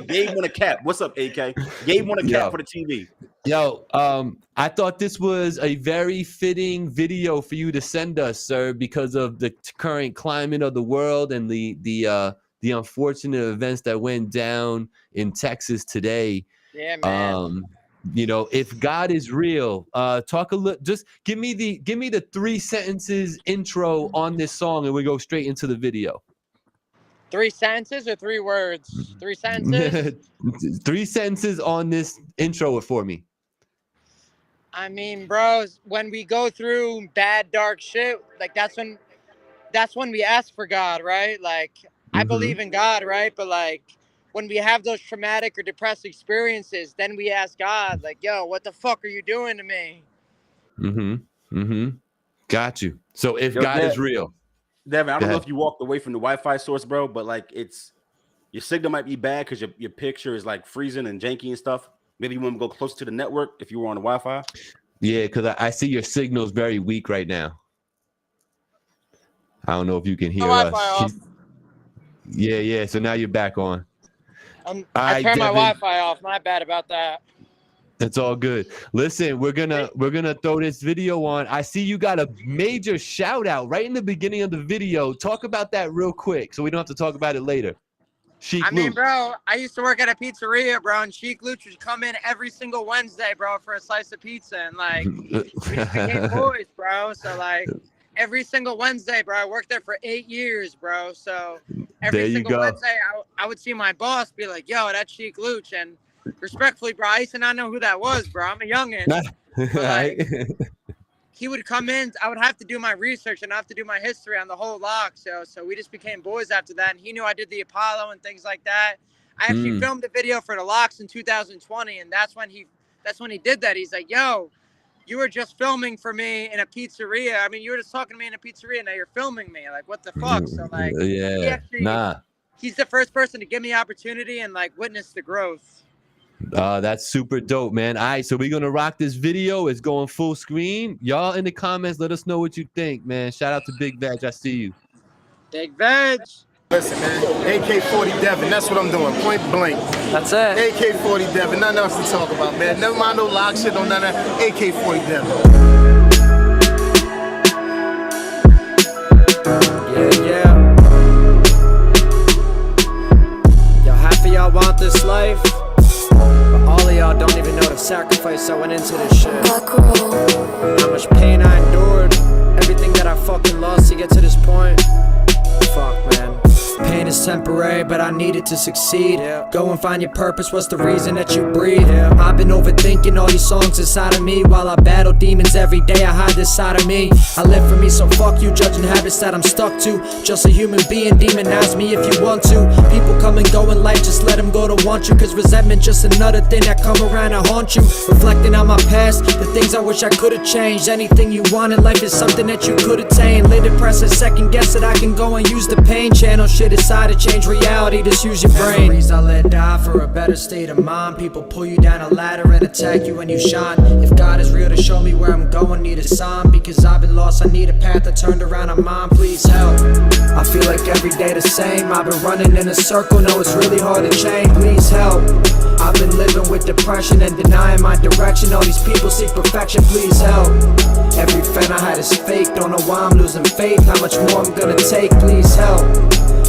S1: Gabe want a cap. What's up, AK? Gabe want a cap for the TV.
S2: Yo, I thought this was a very fitting video for you to send us, sir, because of the current climate of the world and the unfortunate events that went down in Texas today.
S5: Yeah, man.
S2: If God is real, talk a little. Just give me the 3 sentences intro on this song, and we go straight into the video.
S5: 3 sentences or 3 words? 3 sentences.
S2: 3 sentences on this intro for me.
S5: I mean, bro, when we go through bad, dark shit, like that's when we ask for God, right? Like, I believe in God, right? But like, when we have those traumatic or depressed experiences, then we ask God, like, yo, what the fuck are you doing to me?
S2: Got you. So if God is real.
S1: Devin, I don't know if you walked away from the Wi-Fi source, bro, but like your signal might be bad because your picture is like freezing and janky and stuff. Maybe you want to go closer to the network if you were on the Wi-Fi.
S2: Yeah, because I see your signal is very weak right now. I don't know if you can hear us.
S5: Off.
S2: Yeah. So now you're back on.
S5: I turned my Wi-Fi off. My bad about that.
S2: It's all good. Listen, we're gonna throw this video on. I see you got a major shout out right in the beginning of the video. Talk about that real quick, so we don't have to talk about it later.
S5: I mean, bro, I used to work at a pizzeria, bro, and Sheik Luch would come in every single Wednesday, bro, for a slice of pizza, and like we just became boys, bro. So like every single Wednesday, bro, I worked there for 8 years, bro. So every single Wednesday, I would see my boss be like, "Yo, that's Sheik Luch," and respectfully, bro, I used to not know who that was, bro. I'm a youngin'. Like, he would come in. I would have to do my research and I have to do my history on the whole lock. So we just became boys after that. And he knew I did the Apollo and things like that. I actually filmed a video for the locks in 2020, and that's when he did that. He's like, "Yo, you were just filming for me in a pizzeria. I mean, you were just talking to me in a pizzeria. Now you're filming me. Like, what the fuck? So like,
S2: yeah,
S5: he's the first person to give me opportunity and like witness the growth.
S2: That's super dope, man. All right, so we're gonna rock this video. It's going full screen. Y'all in the comments, let us know what you think, man. Shout out to Big Veg. I see you.
S5: Big Veg.
S6: Listen, man. AK-40 Devin. That's what I'm doing. Point blank.
S5: That's it.
S6: AK-40 Devin. Nothing else to talk about, man. Never mind no lock shit, no none of that. AK-40 Devin.
S7: Yeah. Yo, half of y'all want this life, but all of y'all don't even know the sacrifice I went into this shit. How much pain I endured, everything that I fucking lost to get to this point. Fuck, man. Pain is temporary, but I needed to succeed. Go and find your purpose, what's the reason that you breathe? I've been overthinking all these songs inside of me. While I battle demons every day, I hide this side of me. I live for me, so fuck you judging habits that I'm stuck to. Just a human being, demonize me if you want to. People come and go in life, just let them go to want you. Cause resentment just another thing that come around to haunt you. Reflecting on my past, the things I wish I could've changed. Anything you want in life is something that you could attain. Lay depressed and second guess that I can go and use the pain. Channel shit aside to change reality, just use your brain. Memories I let die for a better state of mind. People pull you down a ladder and attack you when you shine. If God is real to show me where I'm going, need a sign. Because I've been lost, I need a path that turned around on mine. Please help. I feel like every day the same. I've been running in a circle, no it's really hard to change. Please help. I've been living with depression and denying my direction. All these people seek perfection, please help. Every fan I had is fake, don't know why I'm losing faith. How much more I'm gonna take, please help.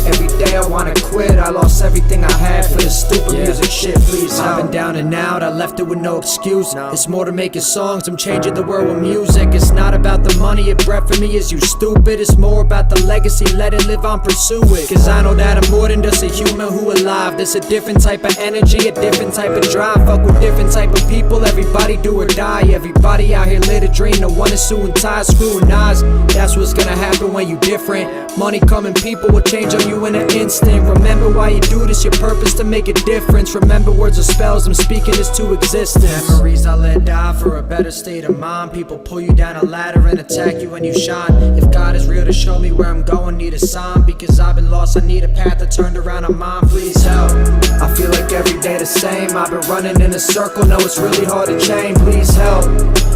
S7: Every day I wanna quit, I lost everything I had for this stupid music shit, please help. I've been down and out, I left it with no excuse. It's more to making songs, I'm changing the world with music. It's not about the money, it bred for me is you stupid. It's more about the legacy, let it live on, pursue it. Cause I know that I'm more than just a human who alive. There's a different type of energy, a different type of drive. Fuck with different type of people, everybody do or die. Everybody out here live a dream, no one is suing ties, screwing eyes. That's what's gonna happen when you different. Money coming, people will change on you in an instant. Remember why you do this, your purpose to make a difference. Remember words or spells, I'm speaking this to existence. Memories I let die for a better state of mind. People pull you down a ladder and attack you when you shine. If God is real to show me where I'm going, need a sign. Because I've been lost, I need a path that turned around on mine, please help. I feel like every day the same. I've been running in a circle, no it's really hard to change, please help.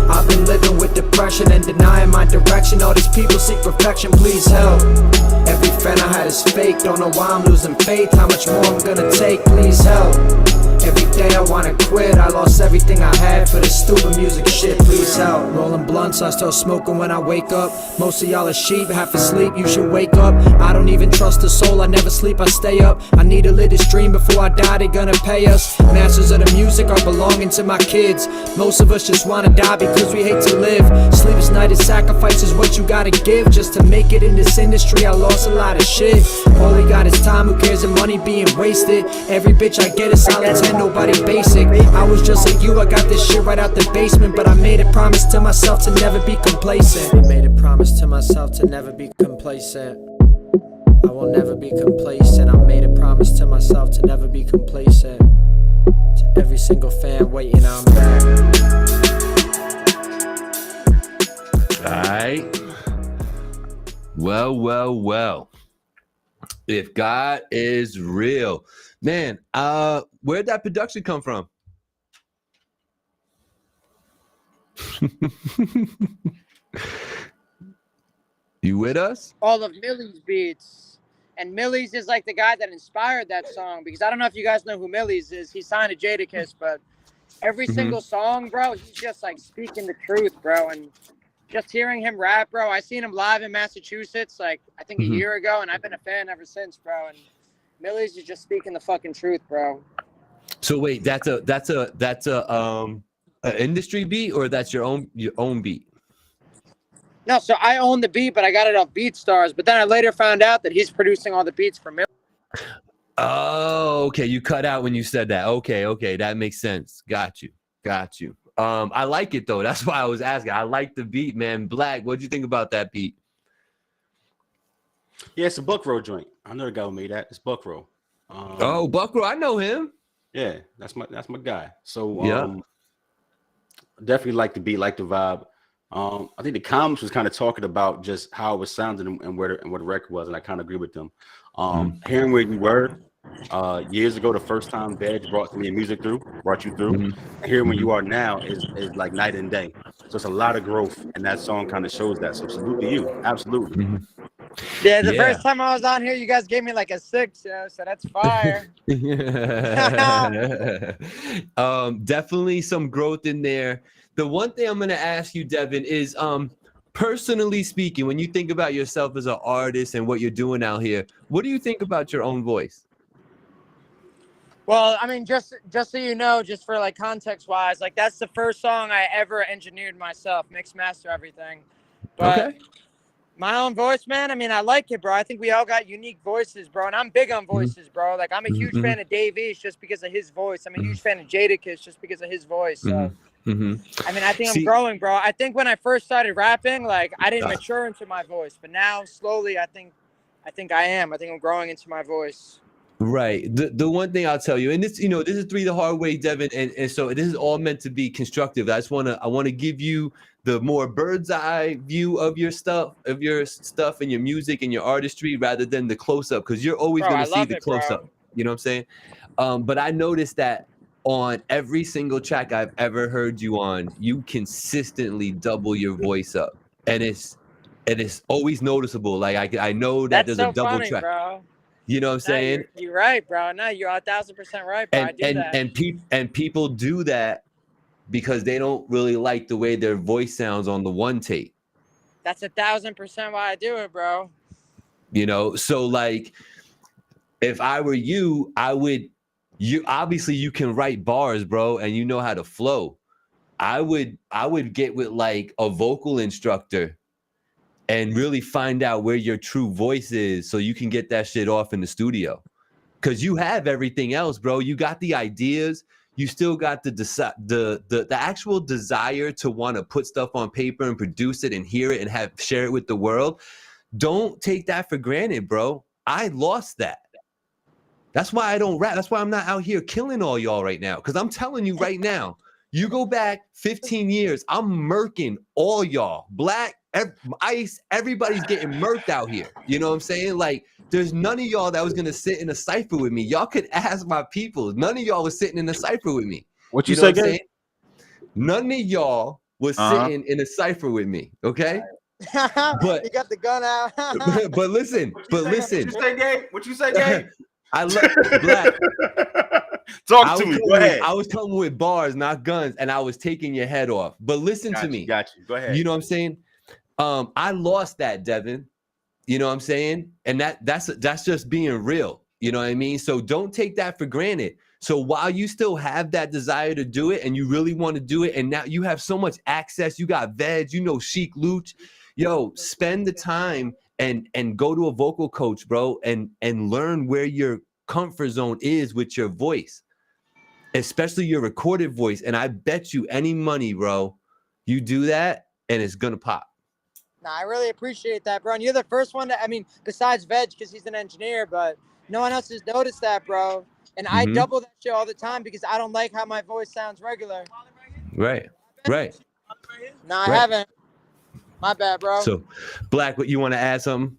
S7: I've been living with depression and denying my direction. All these people seek perfection, please help. Every fan I had is fake, don't know why I'm losing faith. How much more I'm gonna take, please help. Every day I wanna quit, I lost everything I had for this stupid music shit, please help. Rolling blunts, I start smoking when I wake up. Most of y'all are sheep, half asleep, you should wake up. I don't even trust the soul, I never sleep, I stay up. I need to live this dream before I die, they gonna pay us. Masters of the music are belonging to my kids. Most of us just wanna die because we hate to live. Sleepless night and sacrifice is what you gotta give. Just to make it in this industry, I lost a lot of shit. All we got is time, who cares if money being wasted? Every bitch I get is solid 10, nobody basic. I was just like you, I got this shit right out the basement. But I made a promise to myself to never be complacent. I made a promise to myself to never be complacent. I will never be complacent. I made a promise to myself to never be complacent. To every single fan waiting, I'm back.
S2: Alright. Well. If God is real. Man, where'd that production come from? You with us?
S5: All of Millie's beats. And Millie's is like the guy that inspired that song. Because I don't know if you guys know who Millie's is. He signed to Jadakiss, but every single song, bro, he's just like speaking the truth, bro. And just hearing him rap, bro. I seen him live in Massachusetts, like I think a year ago, and I've been a fan ever since, bro. And Millie's is just speaking the fucking truth, bro.
S2: So wait, that's a industry beat, or that's your own beat?
S5: No, so I own the beat, but I got it off BeatStars. But then I later found out that he's producing all the beats for Millie.
S2: Oh, okay. You cut out when you said that. Okay, that makes sense. Got you. I like it though. That's why I was asking. I like the beat, man. Black, what'd you think about that beat?
S1: Yeah, it's a Buckrow joint. I know the guy who made that. It's Buckrow.
S2: Buckrow, I know him.
S1: Yeah, that's my guy. So Definitely like the beat, like the vibe. I think the comments was kind of talking about just how it was sounding and what the record was, and I kind of agree with them. Hearing where you were years ago, the first time Veg brought some of your music brought you through, and hearing where you are now is like night and day. So it's a lot of growth, and that song kind of shows that. So salute to you, absolutely.
S5: Yeah, the first time I was on here, you guys gave me like a 6, so that's fire.
S2: Definitely some growth in there. The one thing I'm gonna ask you, Devin, is personally speaking, when you think about yourself as an artist and what you're doing out here, what do you think about your own voice?
S5: Well, I mean, just so you know, just for like context wise, like that's the first song I ever engineered myself, mix, master, everything. But
S2: okay.
S5: My own voice, man, I mean, I like it, bro. I think we all got unique voices, bro. And I'm big on voices, bro. Like, I'm a huge fan of Dave East just because of his voice. I'm a huge fan of Jadakiss just because of his voice. So, I mean, I think I'm growing, bro. I think when I first started rapping, like, I didn't mature into my voice. But now, slowly, I think I am. I think I'm growing into my voice.
S2: Right. The one thing I'll tell you, and this, this is 3 the hard way, Devin, and so this is all meant to be constructive. I want to give you the more bird's eye view of your stuff and your music and your artistry rather than the close up, because you're always going to see the close up. You know what I'm saying? But I noticed that on every single track I've ever heard you on, you consistently double your voice up, and it's always noticeable. Like I know that there's a double track.
S5: Bro.
S2: You know what I'm saying?
S5: You're right, bro. No, you're 1,000% right, bro. I do that.
S2: And people do that because they don't really like the way their voice sounds on the one tape.
S5: That's 1,000% why I do it, bro.
S2: So like, if I were you, obviously you can write bars, bro, and you know how to flow. I would get with like a vocal instructor and really find out where your true voice is so you can get that shit off in the studio. Because you have everything else, bro. You got the ideas. You still got the actual desire to want to put stuff on paper and produce it and hear it and share it with the world. Don't take that for granted, bro. I lost that. That's why I don't rap. That's why I'm not out here killing all y'all right now. Because I'm telling you right now, you go back 15 years, I'm murking all y'all. Black, Ice, everybody's getting murked out here. You know what I'm saying? Like, there's none of y'all that was going to sit in a cypher with me. Y'all could ask my people. None of y'all was sitting in a cypher with me.
S1: What you say, Gabe?
S2: None of y'all was sitting in a cypher with me, okay?
S5: But you got the gun out.
S2: but listen.
S1: What you say, Gabe? What you say, Gabe?
S2: I love Black.
S1: Talk to me. Go ahead.
S2: I was coming with bars, not guns, and I was taking your head off. But listen to me.
S1: Got you. Go ahead.
S2: You know what I'm saying? I lost that, Devin. You know what I'm saying? And that's just being real. You know what I mean? So don't take that for granted. So while you still have that desire to do it and you really want to do it, and now you have so much access, you got Veg, Chic Luch, spend the time and go to a vocal coach, bro, and learn where your comfort zone is with your voice, especially your recorded voice. And I bet you any money, bro, you do that and it's gonna pop.
S5: Nah, I really appreciate that, bro. And you're the first one besides Veg, because he's an engineer, but no one else has noticed that, bro. And I double that shit all the time because I don't like how my voice sounds regular.
S2: Right.
S5: No, I haven't. My bad, bro.
S2: So, Black, what you want to add something?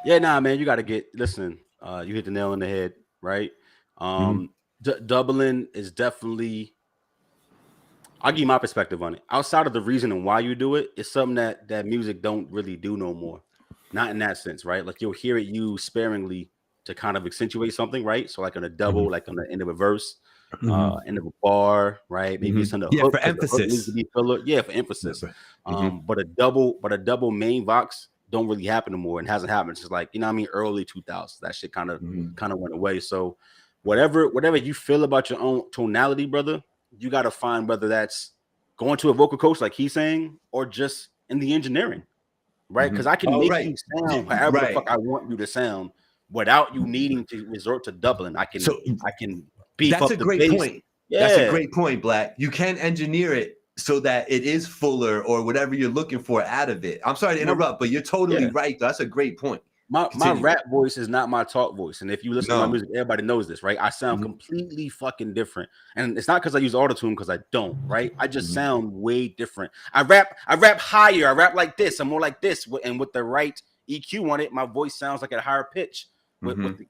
S1: Yeah, nah, man, you got to listen, you hit the nail on the head, right? Doubling is definitely, I'll give you my perspective on it. Outside of the reason and why you do it, it's something that music don't really do no more. Not in that sense, right? Like you'll hear it used sparingly to kind of accentuate something, right? So like on a double, like on the end of a verse, end of a bar, right? Maybe it's on the hook,
S2: for emphasis.
S1: For emphasis. But a double main vox don't really happen anymore, and hasn't happened since like, early 2000s. That shit kind of went away. So whatever you feel about your own tonality, brother, you got to find whether that's going to a vocal coach like he's saying, or just in the engineering, right? Because I can make you sound however the fuck I want you to sound without you needing to resort to doubling. I can beef up the bass. That's a great point. Yeah.
S2: That's a great point, Black. You can engineer it so that it is fuller or whatever you're looking for out of it. I'm sorry to interrupt, but you're totally right. That's a great point.
S1: My rap voice is not my talk voice, and if you listen to my music, everybody knows this, right? I sound completely fucking different, and it's not because I use autotune, because I don't, right? I just sound way different. I rap higher. I rap like this. I'm more like this, and with the right EQ on it, my voice sounds like at a higher pitch with the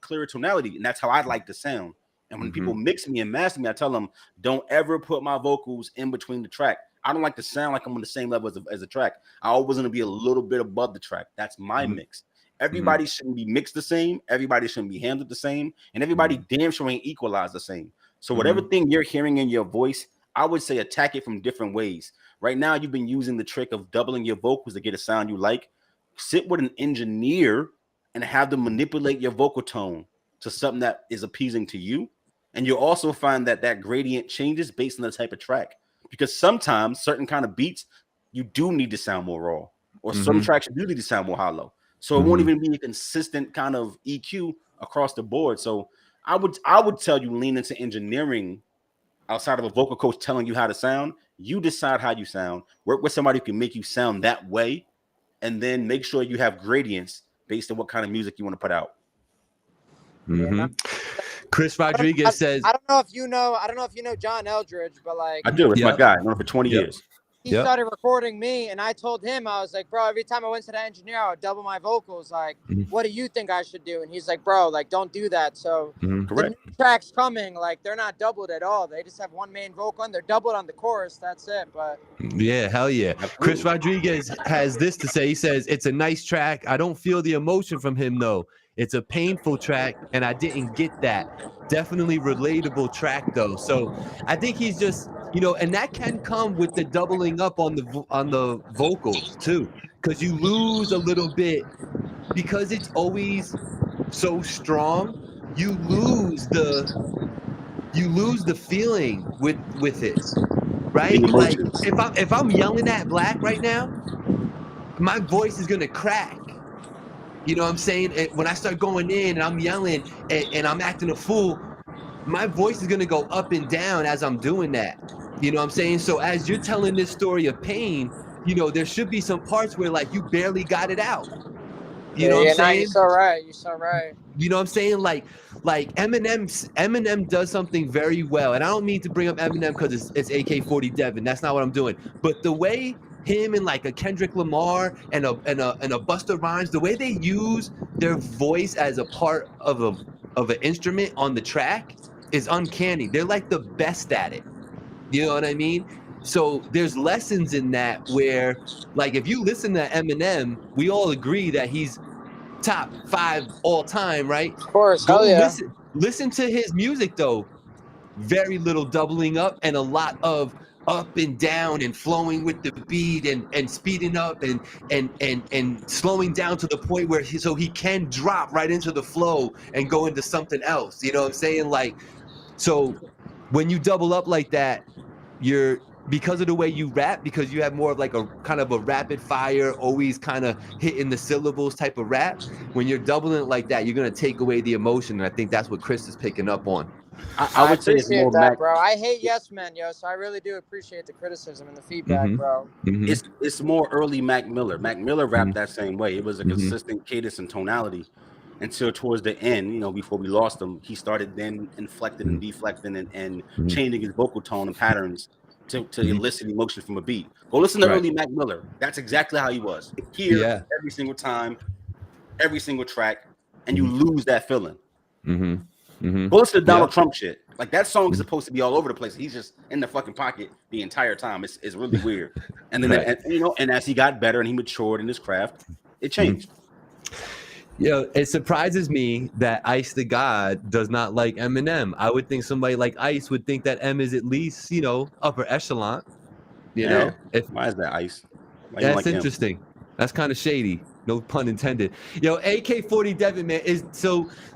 S1: clearer tonality, and that's how I'd like to sound. And when people mix me and master me, I tell them, don't ever put my vocals in between the track. I don't like to sound like I'm on the same level as a track. I always want to be a little bit above the track. That's my mix. Everybody shouldn't be mixed the same. Everybody shouldn't be handled the same. And everybody damn sure ain't equalized the same. So whatever thing you're hearing in your voice, I would say attack it from different ways. Right now, you've been using the trick of doubling your vocals to get a sound you like. Sit with an engineer and have them manipulate your vocal tone to something that is appeasing to you. And you'll also find that that gradient changes based on the type of track, because sometimes certain kind of beats you do need to sound more raw, or some tracks you do need to sound more hollow. So it won't even be a consistent kind of EQ across the board. So I would tell you, lean into engineering outside of a vocal coach telling you how to sound. You decide how you sound. Work with somebody who can make you sound that way, and then make sure you have gradients based on what kind of music you want to put out.
S2: Chris Rodriguez says,
S5: I don't know if you know John Eldridge, but like,
S1: I do. It's my guy. I've known him for 20 years.
S5: He started recording me, and I told him, I was like, bro, every time I went to the engineer, I would double my vocals. Like, what do you think I should do? And he's like, bro, like, don't do that. So the new tracks coming, like, they're not doubled at all. They just have one main vocal, and they're doubled on the chorus. That's it. But
S2: yeah, hell yeah. Chris Rodriguez has this to say. He says, it's a nice track. I don't feel the emotion from him, though. It's a painful track, and I didn't get that. Definitely relatable track, though. So I think he's just, and that can come with the doubling up on the vocals too, because you lose a little bit because it's always so strong. You lose the feeling with it, right? Like if I'm yelling at Black right now, my voice is gonna crack. You know what I'm saying? And when I start going in and I'm yelling and I'm acting a fool, my voice is going to go up and down as I'm doing that. You know what I'm saying? So as you're telling this story of pain, there should be some parts where like you barely got it out. You know what I'm saying?
S5: You're so right. You're so right.
S2: You know what I'm saying? Like Eminem does something very well. And I don't mean to bring up Eminem because it's AK-40 Devin. That's not what I'm doing. But the way him and like a Kendrick Lamar and a Busta Rhymes, the way they use their voice as a part of an instrument on the track is uncanny. They're like the best at it. You know what I mean? So there's lessons in that where, like, if you listen to Eminem, we all agree that he's top 5 all time, right?
S5: Of course, hell yeah.
S2: Listen to his music though. Very little doubling up and a lot of up and down and flowing with the beat and speeding up and slowing down to the point where he can drop right into the flow and go into something else. You know what I'm saying? Like, so when you double up like that, because of the way you rap, because you have more of like a kind of a rapid fire, always kind of hitting the syllables type of rap, when you're doubling it like that, you're going to take away the emotion. And I think that's what Chris is picking up on.
S1: I would say it's more
S5: that, bro. I hate yes men, yo. So I really do appreciate the criticism and the feedback, bro.
S1: It's more early Mac Miller. Mac Miller rapped that same way. It was a consistent cadence and tonality until towards the end, before we lost him, he started then inflecting and deflecting and changing his vocal tone and patterns to elicit emotion from a beat. Go listen to early Mac Miller. That's exactly how he was. Here, every single time, every single track, and you lose that feeling. Go listen to Donald Trump shit. Like, that song is supposed to be all over the place. He's just in the fucking pocket the entire time. It's really weird. And then and as he got better and he matured in his craft, it changed.
S2: It surprises me that Ice the God does not like Eminem. I would think somebody like Ice would think that M is at least, upper echelon. Why
S1: is that, Ice?
S2: That's interesting. That's kind of shady. No pun intended. AK-40 Devin, man,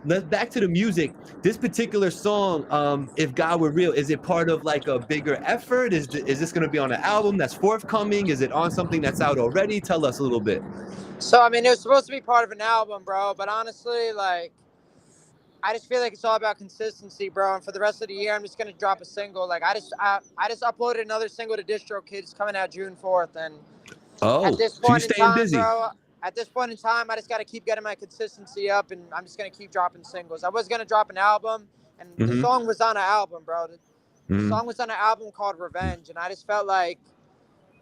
S2: let's back to the music. This particular song, If God Were Real, is it part of like a bigger effort? Is this going to be on an album that's forthcoming? Is it on something that's out already? Tell us a little bit.
S5: So, I mean, it was supposed to be part of an album, bro. But honestly, like, I just feel like it's all about consistency, bro. And for the rest of the year, I'm just going to drop a single. Like, I just uploaded another single to DistroKid. It's coming out June 4th. And at this point in time, busy. Bro, at this point in time, I just got to keep getting my consistency up, and I'm just going to keep dropping singles. I was going to drop an album, and the song was on an album, bro. The song was on an album called Revenge, and I just felt like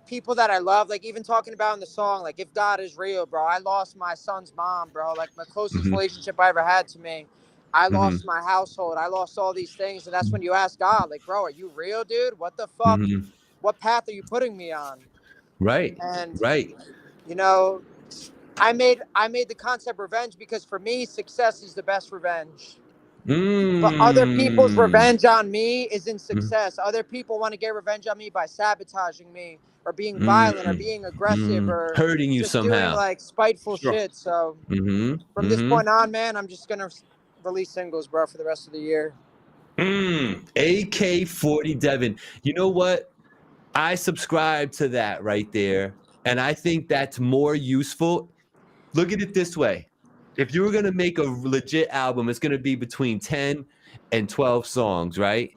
S5: people that I love, like even talking about in the song, like if God is real, bro. I lost my son's mom, bro. Like my closest relationship I ever had to me. I lost my household. I lost all these things, and that's when you ask God, like, bro, are you real, dude? What the fuck? What path are you putting me on?
S2: Right.
S5: And
S2: right.
S5: You know, I made the concept revenge because for me, success is the best revenge. But other people's revenge on me isn't success. Other people want to get revenge on me by sabotaging me or being violent or being aggressive or
S2: hurting you
S5: just
S2: somehow.
S5: doing like spiteful shit. So from this point on, man, I'm just gonna release singles, bro, for the rest of the year.
S2: AK-40 Devin. You know what? I subscribe to that right there. And I think that's more useful. Look at it this way. If you were going to make a legit album, it's going to be between 10 and 12 songs, right?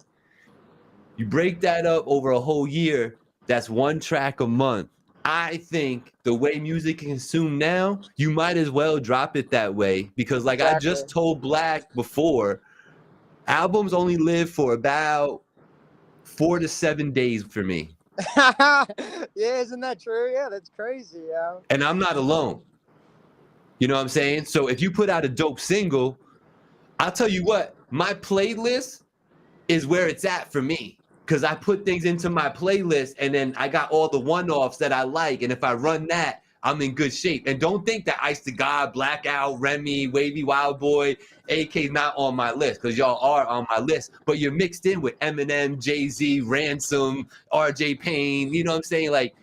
S2: You break that up over a whole year, that's one track a month. I think the way music is consumed now, you might as well drop it that way because like I just told Black before, albums only live for about 4 to 7 days for me.
S5: Yeah, isn't that true? Yeah, that's crazy, yo.
S2: And I'm not alone. You know what I'm saying? So if you put out a dope single, I'll tell you what, my playlist is where it's at for me. Because I put things into my playlist and then I got all the one-offs that I like. And if I run that, I'm in good shape. And don't think that Ice to God, Blackout, Remy, Wavy Wild Boy, AK's not on my list because y'all are on my list. But you're mixed in with Eminem, Jay-Z, Ransom, RJ Payne. You know what I'm saying? Like,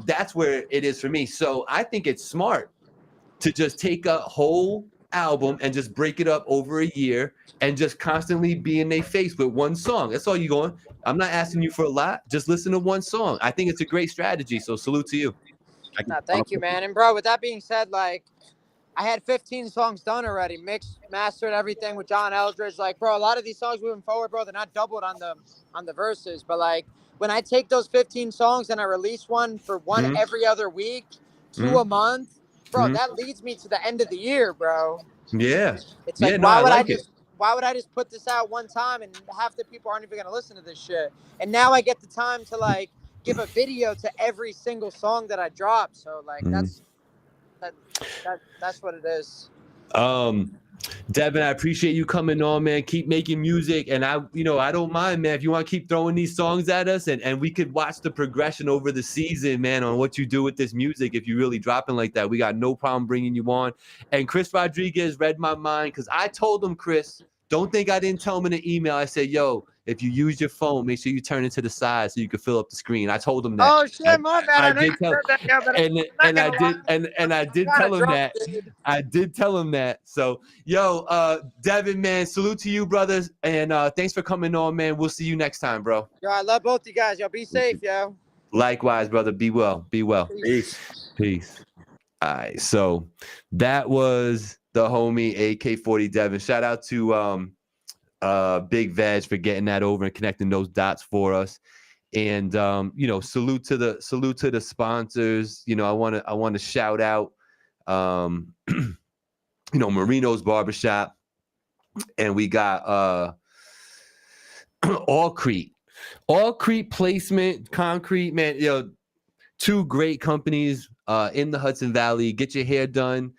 S2: that's where it is for me. So I think it's smart to just take a whole album and just break it up over a year and just constantly be in their face with one song. That's all you're going. I'm not asking you for a lot. Just listen to one song. I think it's a great strategy. So salute to you.
S5: No, thank you, man. And bro, with that being said, like I had 15 songs done already, mixed, mastered, everything with John Eldridge. Like, bro, a lot of these songs moving forward, bro, they're not doubled on the verses. But like when I take those 15 songs and I release one for one every other week, 2 a month, bro, that leads me to the end of the year, bro.
S2: Yeah.
S5: It's like, why would I just put this out one time and half the people aren't even gonna listen to this shit? And now I get the time to like give a video to every single song that I drop. So like that's what it is.
S2: Devin, I appreciate you coming on, man. Keep making music. And I don't mind, man. If you want to keep throwing these songs at us and we could watch the progression over the season, man, on what you do with this music. If you really dropping like that, we got no problem bringing you on. And Chris Rodriguez read my mind because I told him, Chris, don't think I didn't tell him in an email. I said, yo, if you use your phone, make sure you turn it to the side so you can fill up the screen. I told him that.
S5: Oh shit, my bad. I
S2: did tell him that. I did tell him that. So, yo, Devin, man, salute to you, brothers, and thanks for coming on, man. We'll see you next time, bro.
S5: Yo, I love both you guys. Yo, be safe, yo.
S2: Likewise, brother. Be well. Be well. Peace. All right. So that was the homie AK-40 Devin. Shout out to Big Veg for getting that over and connecting those dots for us. And salute to the sponsors. I want to shout out Marino's Barbershop, and we got Allcrete Placement Concrete, man. Two great companies in the Hudson Valley. Get your hair done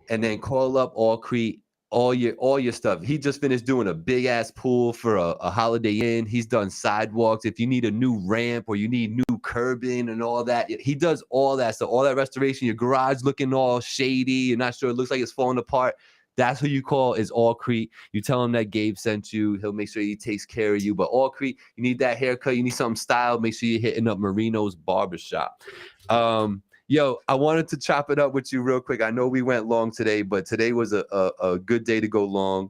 S2: and then call up Allcrete. All your stuff. He just finished doing a big ass pool for a Holiday Inn. He's done sidewalks. If you need a new ramp or you need new curbing and all that, he does all that. So all that restoration, your garage looking all shady, you're not sure, it looks like it's falling apart. That's who you call is Allcrete. You tell him that Gabe sent you. He'll make sure he takes care of you. But Allcrete, you need that haircut, you need something styled, make sure you're hitting up Marino's Barbershop. Yo, I wanted to chop it up with you real quick. I know we went long today, but today was a good day to go long.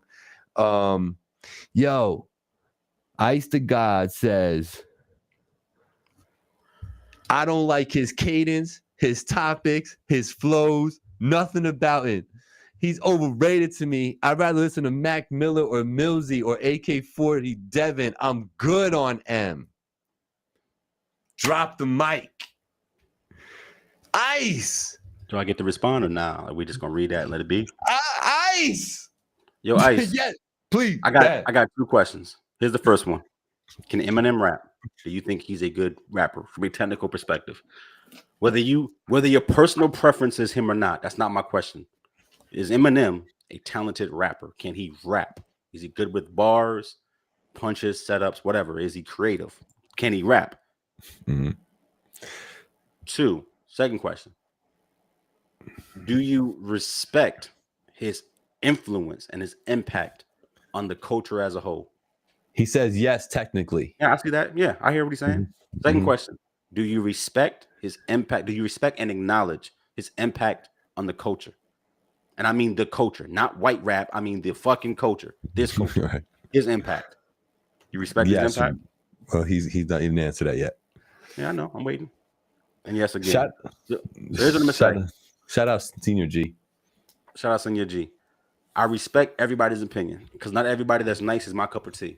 S2: Yo, Ice to God says, I don't like his cadence, his topics, his flows, nothing about it. He's overrated to me. I'd rather listen to Mac Miller or Millsy or AK-40 Devin. I'm good on M. Drop the mic. Ice,
S1: Do I get to respond or now? Are we just gonna read that and let it be?
S2: Ice.
S1: Yo, Ice.
S2: Yes, please.
S1: I got 2 questions. Here's the first one. Can Eminem rap? Do you think he's a good rapper from a technical perspective? Whether your personal preference is him or not, that's not my question. Is Eminem a talented rapper? Can he rap? Is he good with bars, punches, setups, whatever? Is he creative? Can he rap?
S2: Mm-hmm.
S1: 2, second question. Do you respect his influence and his impact on the culture as a whole?
S2: He says yes, technically.
S1: Yeah, I see that. Yeah, I hear what he's saying.
S2: Mm-hmm.
S1: Second question. Do you respect his impact? Do you respect and acknowledge his impact on the culture? And I mean the culture, not white rap. I mean the fucking culture. This culture.
S2: Right.
S1: His impact. You respect his impact?
S2: Well, he's not even answered that yet.
S1: Yeah, I know. I'm waiting. And yes, again. Here's what I'm gonna say.
S2: Shout out Senior G.
S1: Shout out Senior G. I respect everybody's opinion because not everybody that's nice is my cup of tea.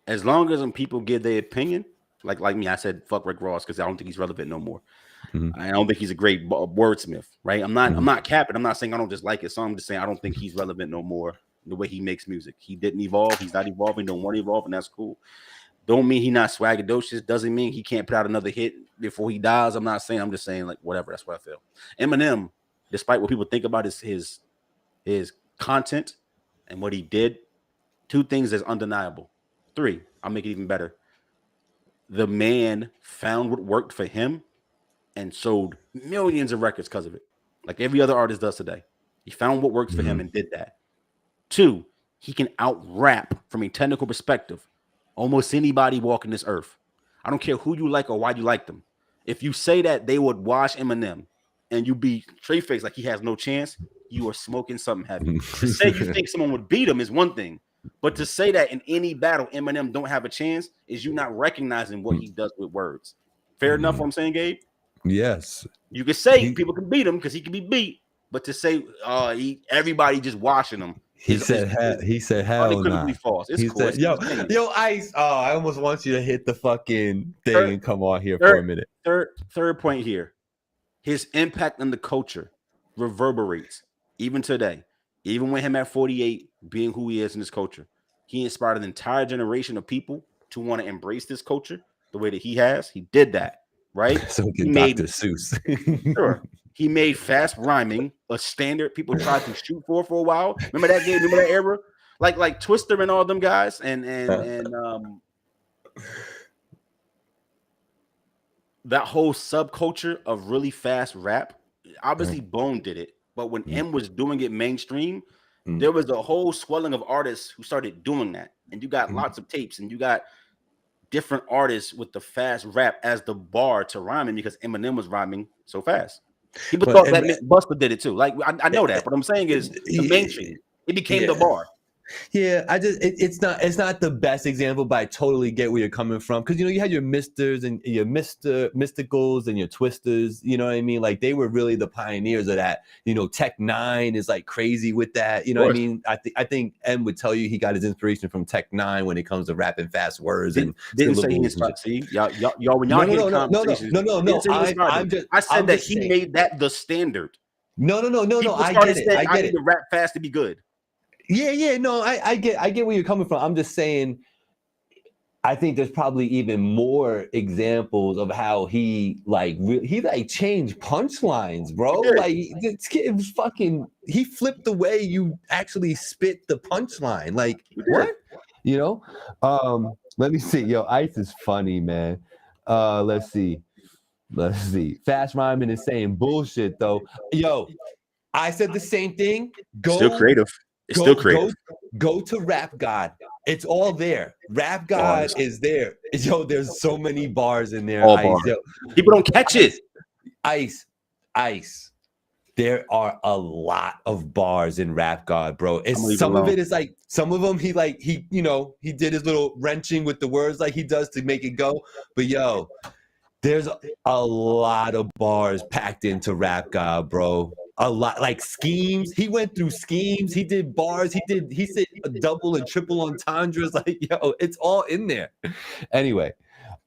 S1: As long as people give their opinion, like me, I said fuck Rick Ross because I don't think he's relevant no more. Mm-hmm. I don't think he's a great wordsmith, right? I'm not capping. I'm not saying I don't just like his song. I'm just saying I don't think he's relevant no more the way he makes music. He didn't evolve. He's not evolving. Don't want to evolve, and that's cool. Don't mean he's not swaggadocious. Doesn't mean he can't put out another hit before he dies. I'm not saying. I'm just saying like whatever. That's what I feel. Eminem, despite what people think about his content and what he did, 2 things is undeniable. 3, I'll make it even better. The man found what worked for him and sold millions of records because of it, like every other artist does today. He found what works for him and did that. 2, he can out rap from a technical perspective almost anybody walking this earth. I don't care who you like or why you like them. If you say that they would wash Eminem and you be straight face like he has no chance, you are smoking something heavy. To say you think someone would beat him is one thing, but to say that in any battle Eminem don't have a chance is you not recognizing what he does with words. Fair enough what I'm saying, Gabe?
S2: Yes.
S1: You could say people can beat him because he can be beat, but to say everybody just washing him.
S2: He said hell nah.
S1: False. It's
S2: he
S1: cool.
S2: Said, yo, Ice. Oh, I almost want you to hit the fucking thing and come on here for a minute.
S1: Third point here. His impact on the culture reverberates even today. Even with him at 48 being who he is in this culture, he inspired an entire generation of people to want to embrace this culture the way that he has. He did that, right?
S2: So he made Dr. Seuss.
S1: Sure. He made fast rhyming a standard people tried to shoot for a while. Remember that game? Remember that era? Like Twister and all them guys, and that whole subculture of really fast rap. Obviously, Bone did it, but when M was doing it mainstream, there was a whole swelling of artists who started doing that, and you got lots of tapes, and you got different artists with the fast rap as the bar to rhyming because Eminem was rhyming so fast. People thought that Busta did it too. Like I know that, but I'm saying is the mainstream. It became the bar.
S2: Yeah, it's not the best example, but I totally get where you're coming from. Because you had your Misters and your Mysticals and your Twisters, you know what I mean? Like they were really the pioneers of that. Tech 9 is like crazy with that. You know what I mean? I think M would tell you he got his inspiration from Tech 9 when it comes to rapping fast words and
S1: didn't say he inspired. See, y'all when y'all hear conversations. No. I said that he made that the standard.
S2: No. I get it. I
S1: need to rap fast to be good.
S2: Yeah. No, I get where you're coming from. I'm just saying, I think there's probably even more examples of how he changed punchlines, bro. Like this kid was he flipped the way you actually spit the punchline. Like what? Let me see. Yo, Ice is funny, man. Let's see. Fast rhyming is saying bullshit though. Yo, I said the same thing.
S1: Still creative. It's still creative.
S2: Go to Rap God. It's all there. Rap God is there. Yo, there's so many bars in there.
S1: People don't catch it.
S2: Ice. There are a lot of bars in Rap God, bro. Some of it is like some of them he did his little wrenching with the words like he does to make it go. But yo, there's a lot of bars packed into Rap God, bro. A lot, like schemes. He went through schemes. He did bars. He said a double and triple entendres. Like, yo, it's all in there. Anyway,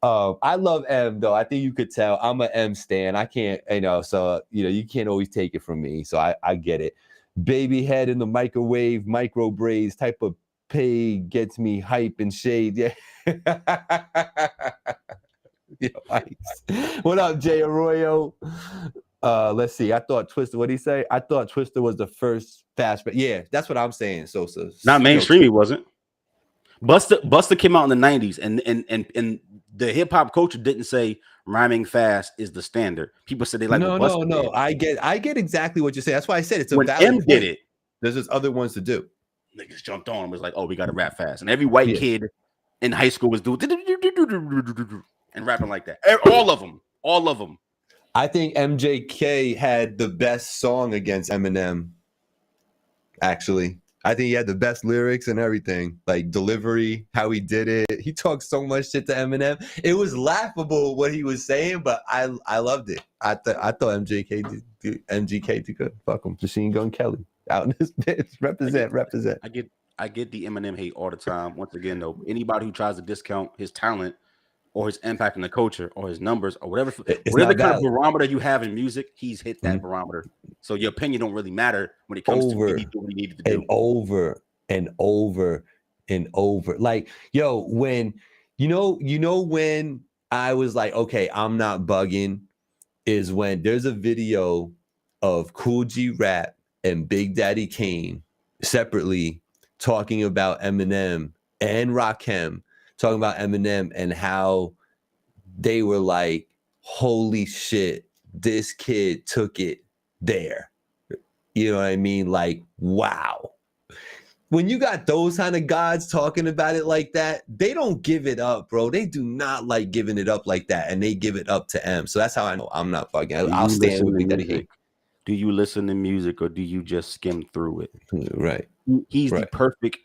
S2: I love M though. I think you could tell I'm a M stan. I can't, so you can't always take it from me. So I get it. Baby head in the microwave, micro braids type of pay gets me hype and shade. Yeah. Yo, Ice. What up, Jay Arroyo? Let's see. I thought Twister. What did he say? I thought Twister was the first fast, but yeah, that's what I'm saying. So
S1: not mainstream. He wasn't. Busta came out in the 90s, and the hip hop culture didn't say rhyming fast is the standard. People said they like
S2: no. I get exactly what you're saying. That's why I said it's a
S1: when
S2: valid
S1: M
S2: point.
S1: did it.
S2: There's just other ones to do.
S1: Niggas jumped on and was like, oh, we got to rap fast, and every white kid in high school was doing and rapping like that. All of them.
S2: I think MJK had the best song against Eminem. Actually, I think he had the best lyrics and everything, like delivery, how he did it. He talked so much shit to Eminem. It was laughable what he was saying, but I loved it. I thought MGK did good. Fuck him, Machine Gun Kelly out in this bitch. Represent.
S1: I get the Eminem hate all the time. Once again, though, anybody who tries to discount his talent or his impact on the culture or his numbers or whatever kind of barometer you have in music, he's hit that barometer. So your opinion don't really matter when it comes to what he needed to do.
S2: And over. Like, yo, when when I was like, okay, I'm not bugging, is when there's a video of Cool G Rap and Big Daddy Kane separately talking about Eminem and Rakim, talking about Eminem and how they were like, holy shit, this kid took it there. You know what I mean? Like, wow. When you got those kind of gods talking about it like that, they don't give it up, bro. They do not like giving it up like that, and they give it up to M. So that's how I know I'm not bugging. I'll stand with Big Daddy Kane.
S1: Do you listen to music or do you just skim through it?
S2: Right.
S1: He's the perfect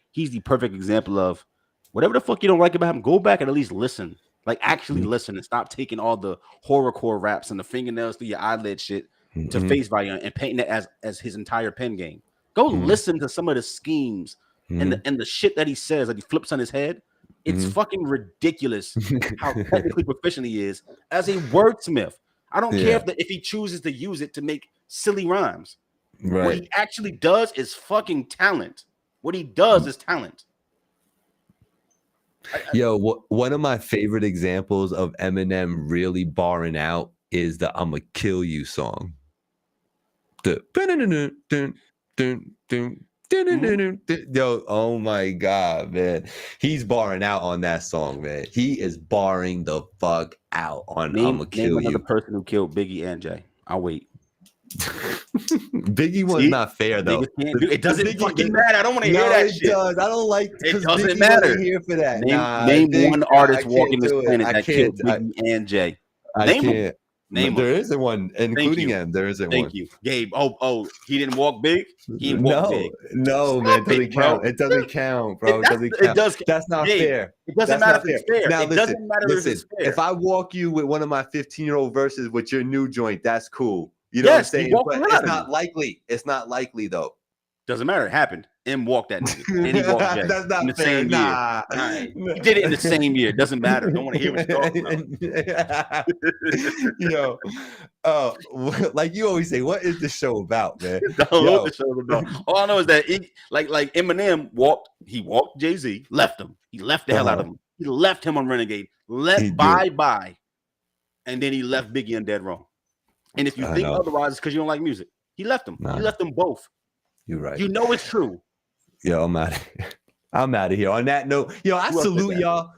S1: example of whatever the fuck you don't like about him, go back and at least listen. Like actually listen and stop taking all the horrorcore raps and the fingernails through your eyelid shit to face value and painting it as his entire pen game. Go listen to some of the schemes and the shit that he says that he flips on his head. It's fucking ridiculous how technically proficient he is as a wordsmith. I don't care if he chooses to use it to make silly rhymes.
S2: Right.
S1: What he actually does is fucking talent. What he does is talent.
S2: Yo, one of my favorite examples of Eminem really barring out is the "I'ma Kill You" song. Yo, oh my god, man, he's barring out on that song, man. He is barring the fuck out on "I'ma Kill You."
S1: The person who killed Biggie and Jay. I'll wait.
S2: Biggie was not fair though.
S1: It doesn't fucking matter. I don't want to hear that shit.
S2: Does. I don't like.
S1: It doesn't matter.
S2: Here for that.
S1: Name one artist walking this planet that killed Biggie and Jay. Name
S2: there isn't one, including him. There isn't one.
S1: Thank you, Gabe. Oh, he didn't walk big. He didn't walk big.
S2: No, man, it doesn't count. It doesn't count, bro. It doesn't count.
S1: It does.
S2: That's not fair.
S1: It doesn't matter if it's fair.
S2: Now
S1: it doesn't matter if it's fair.
S2: If I walk you with one of my 15-year-old verses with your new joint, that's cool. You know what I'm saying? But it's not likely. It's not likely though.
S1: Doesn't matter. It happened. M walked that nigga. And he walked Jay.
S2: That's not
S1: in the
S2: fair.
S1: same year. He did it in the same year. It doesn't matter. Don't want to hear what you're talking
S2: about. Like you always say, what is the show about, man?
S1: The show about. All I know is that like Eminem walked. He walked Jay-Z, left him. He left the hell out of him. He left him on Renegade. Bye, and then he left Biggie on Dead Wrong. And if you think otherwise, it's because you don't like music. He left them. He left them both.
S2: You're right.
S1: You know it's true.
S2: Yo, I'm out of here. I'm out of here. On that note, I salute y'all.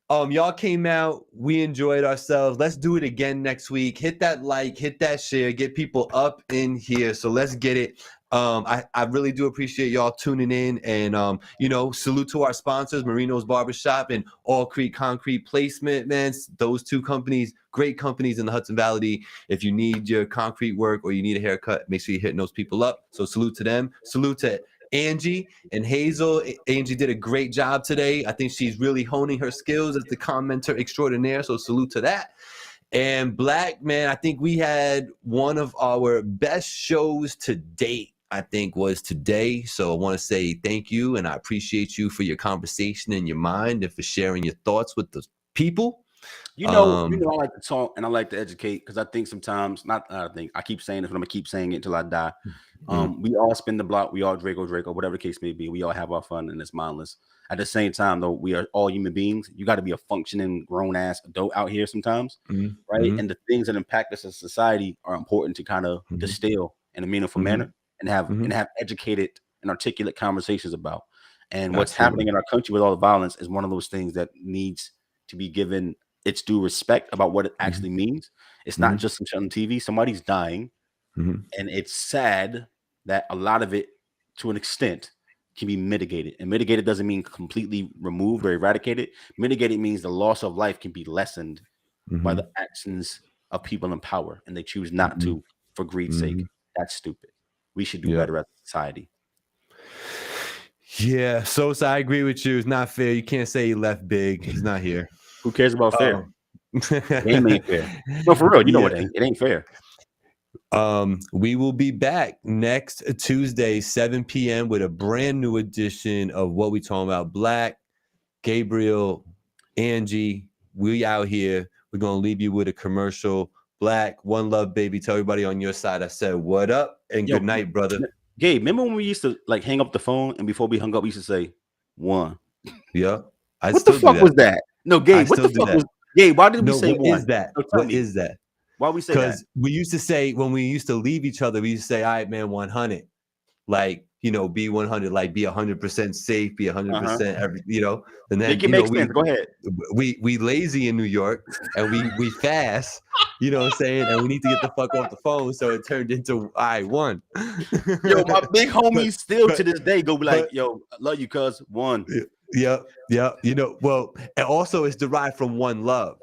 S2: Y'all came out. We enjoyed ourselves. Let's do it again next week. Hit that like, hit that share, get people up in here. So let's get it. I really do appreciate y'all tuning in and, salute to our sponsors, Marino's Barbershop and All Creek Concrete Placement, man. Those two companies, great companies in the Hudson Valley. If you need your concrete work or you need a haircut, make sure you're hitting those people up. So salute to them. Salute to Angie and Hazel. Angie did a great job today. I think she's really honing her skills as the commenter extraordinaire. So salute to that. And Black, man, I think we had one of our best shows to date. I think was today. So I want to say thank you and I appreciate you for your conversation and your mind and for sharing your thoughts with the people.
S1: You know, I like to talk and I like to educate because I think sometimes, I keep saying this, but I'm gonna keep saying it until I die. We all spin the block, we all Draco, whatever the case may be. We all have our fun and it's mindless. At the same time, though, we are all human beings. You got to be a functioning grown ass adult out here sometimes, right? And the things that impact us as a society are important to kind of distill in a meaningful manner and have educated and articulate conversations about. And what's happening in our country with all the violence is one of those things that needs to be given its due respect about what it actually means. It's not just some shit on TV. Somebody's dying, and it's sad that a lot of it, to an extent, can be mitigated. And mitigated doesn't mean completely removed or eradicated. Mitigated means the loss of life can be lessened by the actions of people in power, and they choose not to for greed's sake. That's stupid. We should do better as a society.
S2: Yeah, Sosa, I agree with you. It's not fair. You can't say he left big. He's not here.
S1: Who cares about fair? It ain't fair. No, for real. You know it ain't fair.
S2: We will be back next Tuesday, 7 p.m. with a brand new edition of What We Talking About. Black, Gabriel, Angie, we out here. We're going to leave you with a commercial. Black, one love, baby. Tell everybody on your side I said what up and good night, brother.
S1: Gabe, remember when we used to like hang up the phone and before we hung up, we used to say one?
S2: Yeah.
S1: What the fuck was that? No, Gabe, what the fuck was Gabe? Why did we say one?
S2: What is that? What is that?
S1: Why we say that? Because
S2: we used to say when we used to leave each other, we used to say, all right, man, 100. Like, be 100, like be 100% safe, be 100% every, and then
S1: make it make sense. Go ahead.
S2: We lazy in New York and we fast, you know what I'm saying? And we need to get the fuck off the phone. So it turned into one.
S1: Yo, my big homies still to this day go be like, yo, I love you, cuz one.
S2: Yeah. Well, and also it's derived from one love.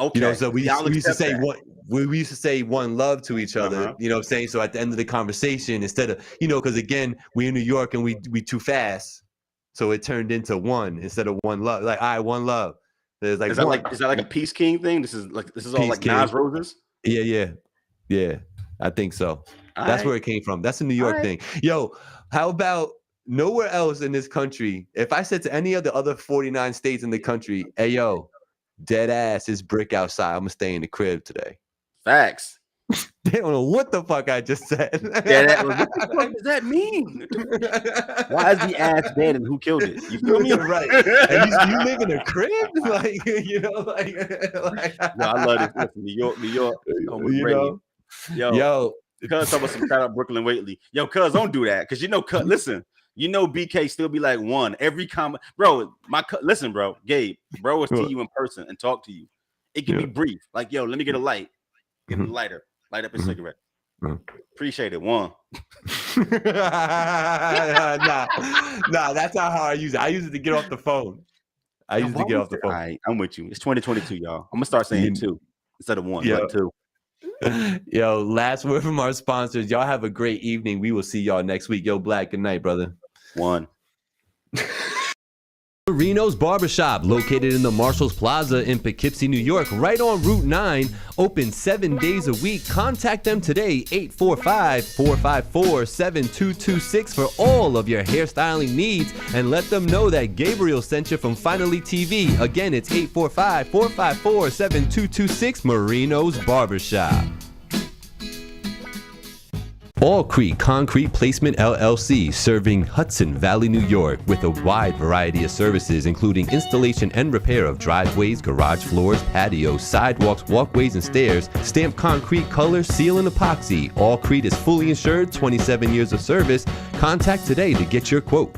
S1: Okay.
S2: So we used to say one. We used to say one love to each other. You know what I'm saying? So at the end of the conversation, instead of because again we're in New York and we too fast, so it turned into one instead of one love. Like, all right, one love. There's like
S1: is that like a Peace King thing? This is all like
S2: King.
S1: Nas Roses.
S2: Yeah. I think so. That's where it came from. That's a New York thing. Yo, how about nowhere else in this country? If I said to any of the other 49 states in the country, hey yo, dead ass is brick outside, I'm gonna stay in the crib today.
S1: Facts.
S2: They don't know what the fuck I just said.
S1: What the fuck does that mean? Why is the ass dead and who killed it? You feel me?
S2: Right. And you live in a crib? Like,
S1: No, I love it. Listen, New York. Yo. Cuz talking about some shout out Brooklyn Waitley. Yo, cuz don't do that. Cause listen, BK still be like one every comment. Bro, listen, bro, Gabe, bro will see you in person and talk to you. It can be brief. Like, yo, let me get a light. Give him a lighter. Light up a cigarette. Appreciate it. One.
S2: Nah, that's not how I use it. I use it to get off the phone. All
S1: right, I'm with you. It's 2022, y'all. I'm gonna start saying two instead of one. But two.
S2: Yo, last word from our sponsors. Y'all have a great evening. We will see y'all next week. Yo, Black, good night, brother.
S1: One.
S2: Marino's Barbershop, located in the Marshalls Plaza in Poughkeepsie, New York, right on Route 9, open 7 days a week. Contact them today, 845-454-7226 for all of your hairstyling needs, and let them know that Gabriel sent you from Finally TV. Again, it's 845-454-7226, Marino's Barbershop. All Creek Concrete Placement LLC, serving Hudson Valley, New York, with a wide variety of services, including installation and repair of driveways, garage floors, patios, sidewalks, walkways, and stairs, stamped concrete, color, seal, and epoxy. All Creek is fully insured, 27 years of service. Contact today to get your quote.